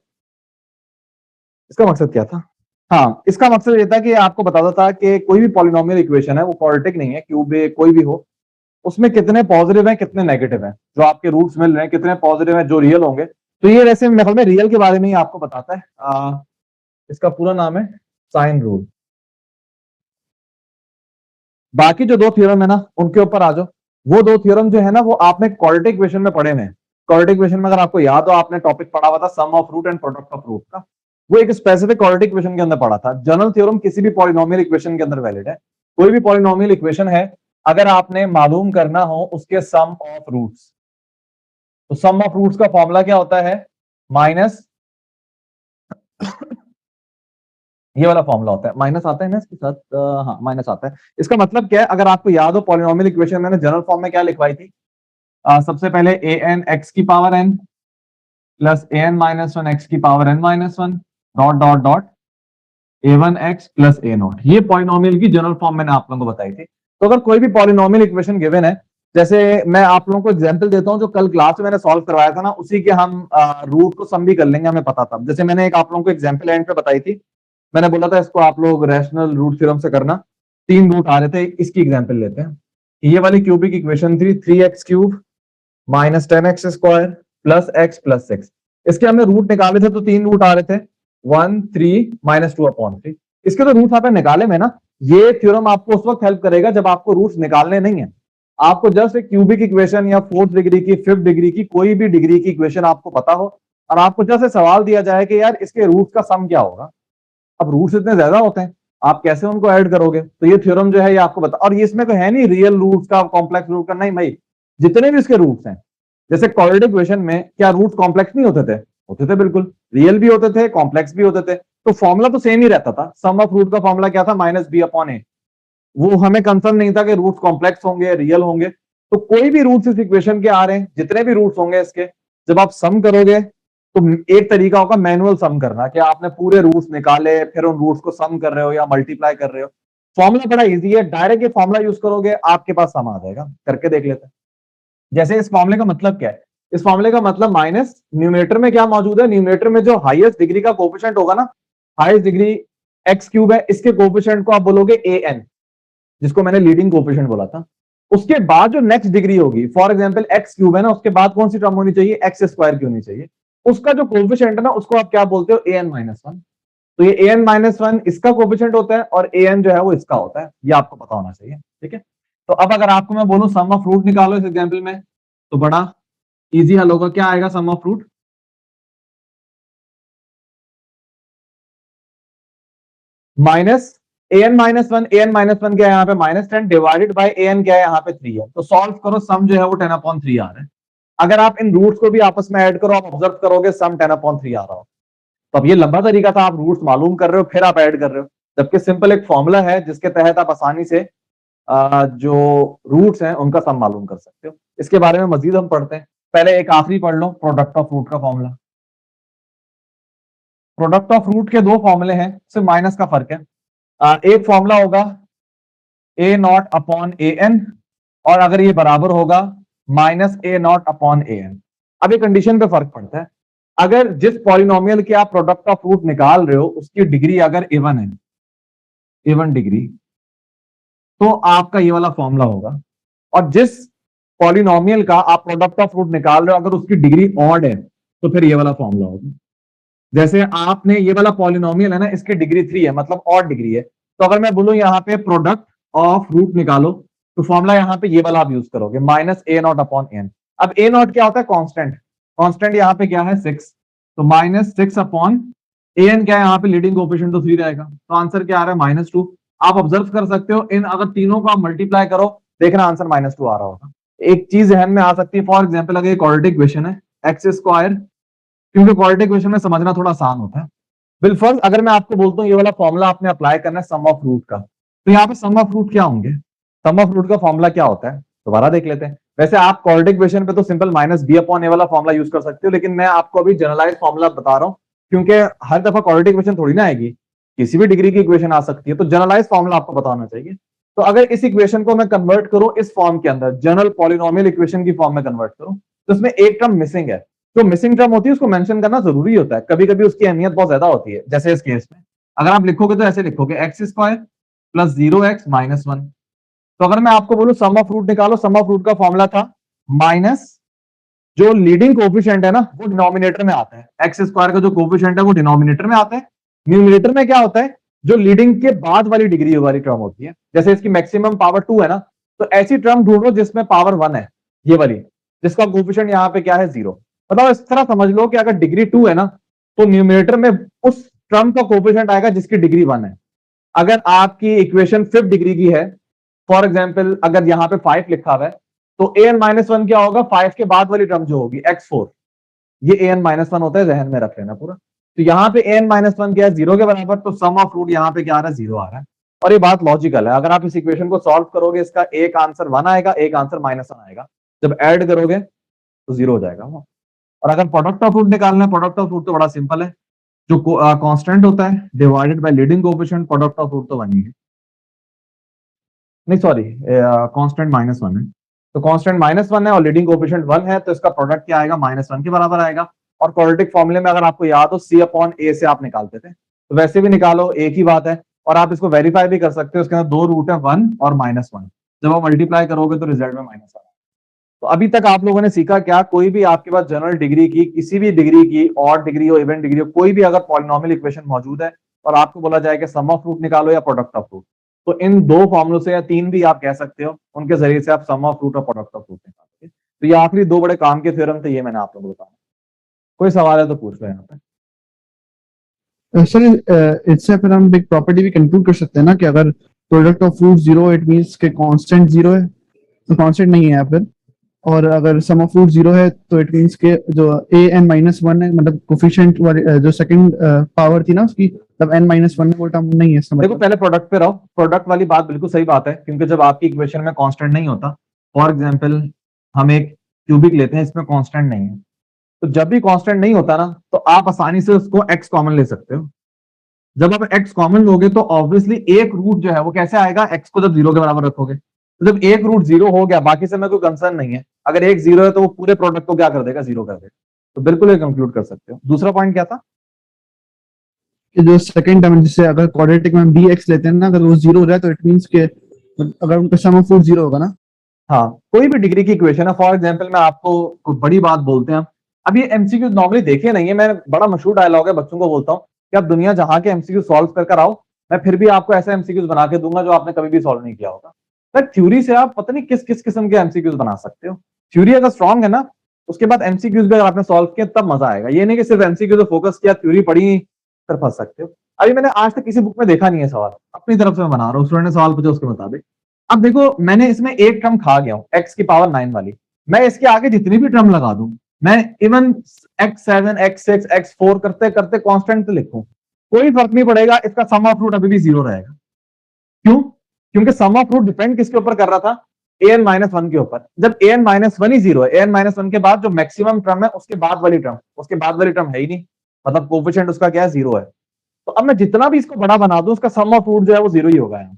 इसका मकसद क्या था? हाँ, इसका मकसद ये था कि आपको बताता था कि कोई भी पॉलिनोमियल इक्वेशन है वो क्वाड्रेटिक नहीं है, क्यूबिक कोई भी हो, उसमें कितने पॉजिटिव हैं कितने नेगेटिव हैं, जो आपके रूट्स मिल रहे हैं कितने पॉजिटिव हैं जो रियल होंगे। तो ये वैसे मेरे में रियल के बारे में ही आपको बताता है। इसका पूरा नाम है साइन रूल। बाकी जो 2 थ्योरम है ना उनके ऊपर आ जाओ। वो 2 थ्योरम जो है ना वो आपने क्वाड्रेटिक इक्वेशन में पढ़े हुए हैं। क्वाड्रेटिक इक्वेशन में अगर आपको याद हो आपने टॉपिक पढ़ा हुआ था sum of root and product of root का, वो एक स्पेसिफिक क्वाड्रेटिक इक्वेशन के अंदर पढ़ा था। जनरल थ्योरम किसी भी पॉलिनोमियल इक्वेशन के अंदर वैलिड है। कोई भी पॉलिनोमियल इक्वेशन है अगर आपने मालूम करना हो उसके सम ऑफ रूट्स, तो सम ऑफ रूट्स का फॉर्मूला क्या होता है? माइनस ये वाला फॉर्मूला होता है, माइनस आता है ना इसके साथ, हाँ माइनस आता है। इसका मतलब क्या है, अगर आपको याद हो पॉलिनोमियल इक्वेशन मैंने जनरल फॉर्म में क्या लिखवाई थी? सबसे पहले an x की power n plus an minus 1 x की power n minus 1 dot dot dot a1 x plus a not. ये पॉलिनोमियल की जनरल फॉर्म मैंने आप लोगों को बताई थी। तो अगर कोई भी पॉलिनोमियल इक्वेशन गिवन है, जैसे मैं आप लोगों को एग्जांपल देता हूं जो कल क्लास में मैंने सॉल्व करवाया था ना, उसी के हम रूट को सम भी कर लेंगे, हमें पता था। जैसे मैंने एक आप लोगों को एग्जांपल एंड पे बताई थी, मैंने बोला था इसको आप लोग रैशनल रूट थ्योरम से करना। 3 रूट आ रहे थे, इसकी एग्जांपल लेते हैं। ये वाली क्यूबिक इक्वेशन थी 3x cube minus 10x square plus x plus 6। इसके हमने रूट निकाले थे तो 3 रूट आ रहे थे, 1 3 माइनस 2/3। इसके तो रूट आपने निकाले में ना। ये थ्योरम आपको उस वक्त हेल्प करेगा जब आपको रूट्स निकालने नहीं है। आपको जस्ट एक क्यूबिक इक्वेशन या 4th डिग्री की 5th डिग्री की कोई भी डिग्री की इक्वेशन आपको पता हो और आपको जैसे सवाल दिया जाए कि यार इसके रूट का सम क्या होगा। अब रूट्स इतने ज्यादा होते हैं, आप कैसे उनको ऐड करोगे? तो ये थ्योरम जो है ये आपको बता, और ये इसमें कोई है नहीं रियल रूट्स का कॉम्प्लेक्स रूट का, नहीं भाई। जितने भी इसके रूट्स हैं, जैसे क्वाड्रेटिक इक्वेशन में क्या रूट कॉम्प्लेक्स नहीं होते थे? होते थे बिल्कुल, रियल भी होते थे कॉम्प्लेक्स भी होते थे। तो फॉर्मूला तो सेम ही रहता था। सम ऑफ रूट का फॉर्मूला क्या था? माइनस बी अपॉन ए। वो हमें कंसर्न नहीं था कि रूट्स कॉम्प्लेक्स होंगे रियल होंगे। तो कोई भी रूट्स इस इक्वेशन के आ रहे हैं, जितने भी रूट्स होंगे इसके, जब आप सम करोगे तो एक तरीका होगा मैनुअल सम करना, कि आपने पूरे रूट्स निकाले फिर उन रूट्स को सम कर रहे हो या मल्टीप्लाई कर रहे हो। फॉर्मूला बड़ा इजी है, डायरेक्ट ये फॉर्मूला यूज करोगे आपके पास सम आ जाएगा। करके देख लेते हैं। जैसे इस फॉर्मूले का मतलब क्या है? इस फॉर्मूले का मतलब माइनस न्यूमरेटर में क्या मौजूद है? न्यूमरेटर में जो हाईएस्ट डिग्री का कोएफिशिएंट होगा ना, हाईएस्ट डिग्री एक्स क्यूब है, इसके कोएफिशिएंट को आप बोलोगे an, जिसको मैंने लीडिंग कोएफिशिएंट बोला था। उसके बाद जो नेक्स्ट डिग्री होगी, फॉर एग्जांपल एक्स क्यूब है ना, उसके बाद कौन सी टर्म होनी चाहिए? एक्स स्क्वायर की होनी चाहिए। उसका जो कोएफिशिएंट है ना उसको आप क्या बोलते हो? an minus 1। तो ये an माइनस 1 इसका कोएफिशिएंट होता है और an जो है वो इसका होता है। ये आपको पता होना चाहिए। ठीक है, तो अब अगर आपको मैं बोलूं सम ऑफ रूट निकालो इस एग्जांपल में, तो बड़ा इजी हल होगा। क्या आएगा सम of root? Minus an-1 an-1 क्या है यहाँ पे -10 डिवाइडेड बाय an क्या है यहाँ पे 3 है, तो सॉल्व करो, सम जो है वो 10/3 आ रहा है। अगर आप इन रूट्स को भी आपस में ऐड करो, आप ऑब्जर्व करोगे सम 10/3 आ रहा हो। तो अब ये लंबा तरीका था, आप रूट्स मालूम कर रहे हो फिर आप ऐड कर रहे हो, जबकि सिंपल एक फॉर्मूला है जिसके तहत आप आसानी से जो रूट्स हैं उनका सम मालूम कर सकते हो। इसके बारे में मजीद हम पढ़ते हैं, पहले एक आखिरी पढ़ लो, प्रोडक्ट ऑफ रूट का फॉर्मूला। प्रोडक्ट ऑफ रूट के दो फॉर्मूले हैं, सिर्फ माइनस का फर्क है। एक फॉर्मूला होगा a0/an, और अगर ये बराबर होगा -a0/an। अब ये कंडीशन पे फर्क पड़ता है, अगर जिस पॉलिनोमियल के आप प्रोडक्ट ऑफ रूट निकाल रहे हो उसकी डिग्री अगर a1 है, a1 डिग्री, तो आपका ये वाला फॉर्मूला होगा। और जिस पॉलिनोमियल का आप प्रोडक्ट ऑफ रूट निकाल रहे हो अगर उसकी डिग्री ऑड है तो फिर ये वाला फॉर्मूला होगा। जैसे आपने ये वाला पॉलिनोमियल है ना, इसकी डिग्री 3 है, मतलब ऑड डिग्री है, तो अगर मैं बोलूं यहाँ पे प्रोडक्ट ऑफ रूट निकालो तो फॉर्मूला यहाँ पे ये वाला आप यूज करोगे -a0/n। अब a0 क्या होता है? कांस्टेंट। कांस्टेंट यहाँ पे क्या है? 6, तो -6/an क्या है यहाँ पे? लीडिंग कोएफिशिएंट तो 3 रहेगा, तो आंसर क्या आ रहा है? -2। आप ऑब्जर्व कर सकते हो, इन अगर तीनों को आप मल्टीप्लाई करो, देखना आंसर -2 आ रहा होगा। एक चीज ध्यान में आ सकती है, फॉर एग्जाम्पल अगर ये क्वाड्रेटिक इक्वेशन है x², क्योंकि क्वाड्रेटिक इक्वेशन में समझना थोड़ा आसान होता है। बिलफर्ज अगर मैं आपको बोलता हूँ ये वाला फॉर्मूला आपने अप्लाई करना है सम ऑफ रूट का, तो यहाँ पे सम ऑफ रूट क्या होंगे? सम ऑफ रूट का फॉर्मूला क्या होता है दोबारा देख लेते हैं। वैसे आप क्वाड्रेटिक इक्वेशन पे तो सिंपल -b/a वाला फॉर्मूला यूज कर सकते हो, लेकिन मैं आपको अभी जनरलाइज फॉर्मूला बता रहा हूँ, क्योंकि हर दफा क्वाड्रेटिक इक्वेशन थोड़ी ना आएगी, किसी भी डिग्री की इक्वेशन आ सकती है, तो जनरलाइज फॉर्मूला आपको बताना चाहिए। तो अगर इस इक्वेशन को मैं कन्वर्ट करूं इस फॉर्म के अंदर, जनरल पॉलिनोमियल इक्वेशन की फॉर्म में कन्वर्ट करूं, तो इसमें एक टर्म मिसिंग है। जो मिसिंग टर्म होती है उसको मेंशन करना जरूरी होता है, कभी कभी उसकी अहमियत बहुत ज्यादा होती है। जैसे इस केस में अगर आप लिखोगे तो ऐसे लिखोगे x² + 0x - 1। तो अगर मैं आपको बोलूं सम ऑफ रूट निकालो, सम ऑफ रूट का फॉर्मूला था माइनस जो लीडिंग कोएफिशिएंट है ना वो डिनोमिनेटर में आता है, x² का जो कोएफिशिएंट है वो डिनोमिनेटर में आता है। न्यूमरेटर में क्या होता है? जो लीडिंग के बाद वाली डिग्री वाली टर्म होती है, जैसे इसकी मैक्सिमम पावर 2 है ना, तो ऐसी टर्म ढूंढो जिसमें पावर 1 है, ये वाली, जिसका कोएफिशिएंट यहाँ पे क्या है? 0। मतलब इस तरह समझ लो कि अगर डिग्री 2 है ना, तो न्यूमरेटर में उस टर्म का कोएफिशिएंट आएगा जिसकी डिग्री 1 है। अगर आपकी इक्वेशन 5th डिग्री की है, फॉर एग्जाम्पल अगर यहाँ पे 5 लिखा हुआ है, तो an-1 क्या होगा? 5 के बाद वाली टर्म जो होगी x4, ये an-1 होता है, जहन में रख लेना पूरा। तो यहाँ पे an-1 क्या है? 0 के बराबर, तो सम ऑफ रूट यहाँ पे क्या आ रहा है? 0 आ रहा है। और ये बात लॉजिकल है, अगर आप इस इक्वेशन को सॉल्व करोगे, इसका एक आंसर 1 आएगा, एक आंसर -1 आएगा, जब ऐड करोगे तो 0 हो जाएगा। और अगर प्रोडक्ट ऑफ रूट निकालना है, प्रोडक्ट ऑफ रूट तो बड़ा सिंपल है, जो कांस्टेंट होता है divided by leading coefficient, product of root तो 1 ही है, नहीं सॉरी कांस्टेंट -1 है, तो कांस्टेंट -1 है और लीडिंग कोएफिशिएंट 1 है, तो इसका प्रोडक्ट क्या आएगा? -1 के बराबर आएगा। और क्वाड्रेटिक फॉर्मूले में अगर आपको याद हो c/a से आप निकालते थे, तो वैसे भी निकालो, एक ही बात है। और आप इसको वेरीफाई भी कर सकते हो, उसके अंदर दो रूट है, 1 और -1, जब आप मल्टीप्लाई करोगे तो रिजल्ट में माइनस आएगा। तो अभी तक आप लोगों ने सीखा क्या? कोई भी आपके पास जनरल डिग्री की, किसी भी डिग्री की, ऑड डिग्री हो, इवन डिग्री हो, कोई भी अगर पॉलिनोमियल इक्वेशन मौजूद है और आपको बोला जाए कि सम ऑफ रूट निकालो या प्रोडक्ट ऑफ रूट, तो इन दो फॉर्मूलों से या 3 भी आप कह सकते हो, उनके जरिए से आप सम ऑफ रूट और प्रोडक्ट ऑफ रूट निकालोगे। तो ये आखिरी 2 बड़े काम के थ्योरम थे, ये मैंने आप लोगों को बताया। कोई सवाल है तो पूछ लो यहाँ पे।
सर इससे फिर हम एक प्रॉपर्टी भी कंक्लूड कर सकते हैं ना कि अगर product of root 0 it means के कांस्टेंट 0 है, तो कांस्टेंट नहीं है यहाँ पर, और अगर सम ऑफ रूट 0 है तो इट मींस के जो an-1 है, मतलब कोफिशिएंट वाली जो सेकंड पावर थी ना उसकी, तब n-1 वो टर्म नहीं है।
देखो पहले प्रोडक्ट पे रहो, प्रोडक्ट वाली बात बिल्कुल सही बात है, क्योंकि जब आपकी इक्वेशन में कांस्टेंट नहीं होता, फॉर एग्जांपल हम एक क्यूबिक लेते हैं, इसमें कांस्टेंट नहीं है, तो जब भी कांस्टेंट नहीं होता ना, तो आप आसानी से उसको x कॉमन ले सकते हो। जब आप x कॉमन लोगे तो ऑब्वियसली एक रूट जो है वो कैसे आएगा? x को जब 0 के बराबर रखोगे, तो जब एक रूट 0 हो गया, बाकी से में कोई कंसर्न नहीं है, अगर एक 0 है तो वो पूरे प्रोडक्ट को क्या कर देगा? 0 कर देगा। तो बिल्कुल ये कंक्लूड कर सकते हो। दूसरा पॉइंट क्या था?
कि जो सेकंड टर्म जिससे अगर क्वाड्रेटिक में हम dx लेते हैं ना, अगर वो 0 हो रहा है तो इट मींस के अगर उनका सम ऑफ रूट 0 होगा ना।
हाँ, कोई भी डिग्री की इक्वेशन है, फॉर एग्जांपल मैं आपको कोई बड़ी बात बोलते हैं, अब ये एमसीक्यू नॉर्मली देखे नहीं है, मैं बड़ा मशहूर डायलॉग है, बच्चों को बोलता हूँ कि आप दुनिया जहां के एमसीक्यू सॉल्व कर आओ, मैं फिर भी आपको ऐसा एमसीक्यूज बना के दूंगा जो आपने कभी भी सॉल्व नहीं किया होगा। सर थ्योरी से आप पता नहीं किस किस किस्म के एमसीक्यूज बना सकते हो। थ्योरी अगर स्ट्रांग है ना, उसके बाद एमसीक्यूज भी अगर आपने सॉल्व किया तब मजा आएगा। ये नहीं कि सिर्फ एमसीक्यू पे फोकस किया, थ्योरी पढ़ी, फिर फंस सकते हो। अभी मैंने आज तक किसी बुक में देखा नहीं है सवाल, अपनी तरफ से मैं बना रहा हूँ, स्टूडेंट ने सवाल पूछा उसके मुताबिक। अब देखो मैंने इसमें एक टर्म खा गया हूँ x की पावर 9 वाली, मैं इसके आगे जितनी भी टर्म लगा दूं, मैं इवन x7 x6 x4 करते करते कांस्टेंट लिखूं, कोई फर्क नहीं पड़ेगा, इसका सम ऑफ रूट अभी भी 0 रहेगा। क्यों? क्योंकि सम ऑफ रूट डिपेंड किसके ऊपर कर रहा था, an-1 के ऊपर। जब an-1 ही 0 है, an-1 के बाद जो मैक्सिमम टर्म है उसके बाद वाली टर्म है ही नहीं, मतलब कोफिशिएंट उसका क्या है, 0 है। तो अब मैं जितना भी इसको बड़ा बना दूं उसका सम ऑफ रूट जो है वो 0 ही होगा यहाँ।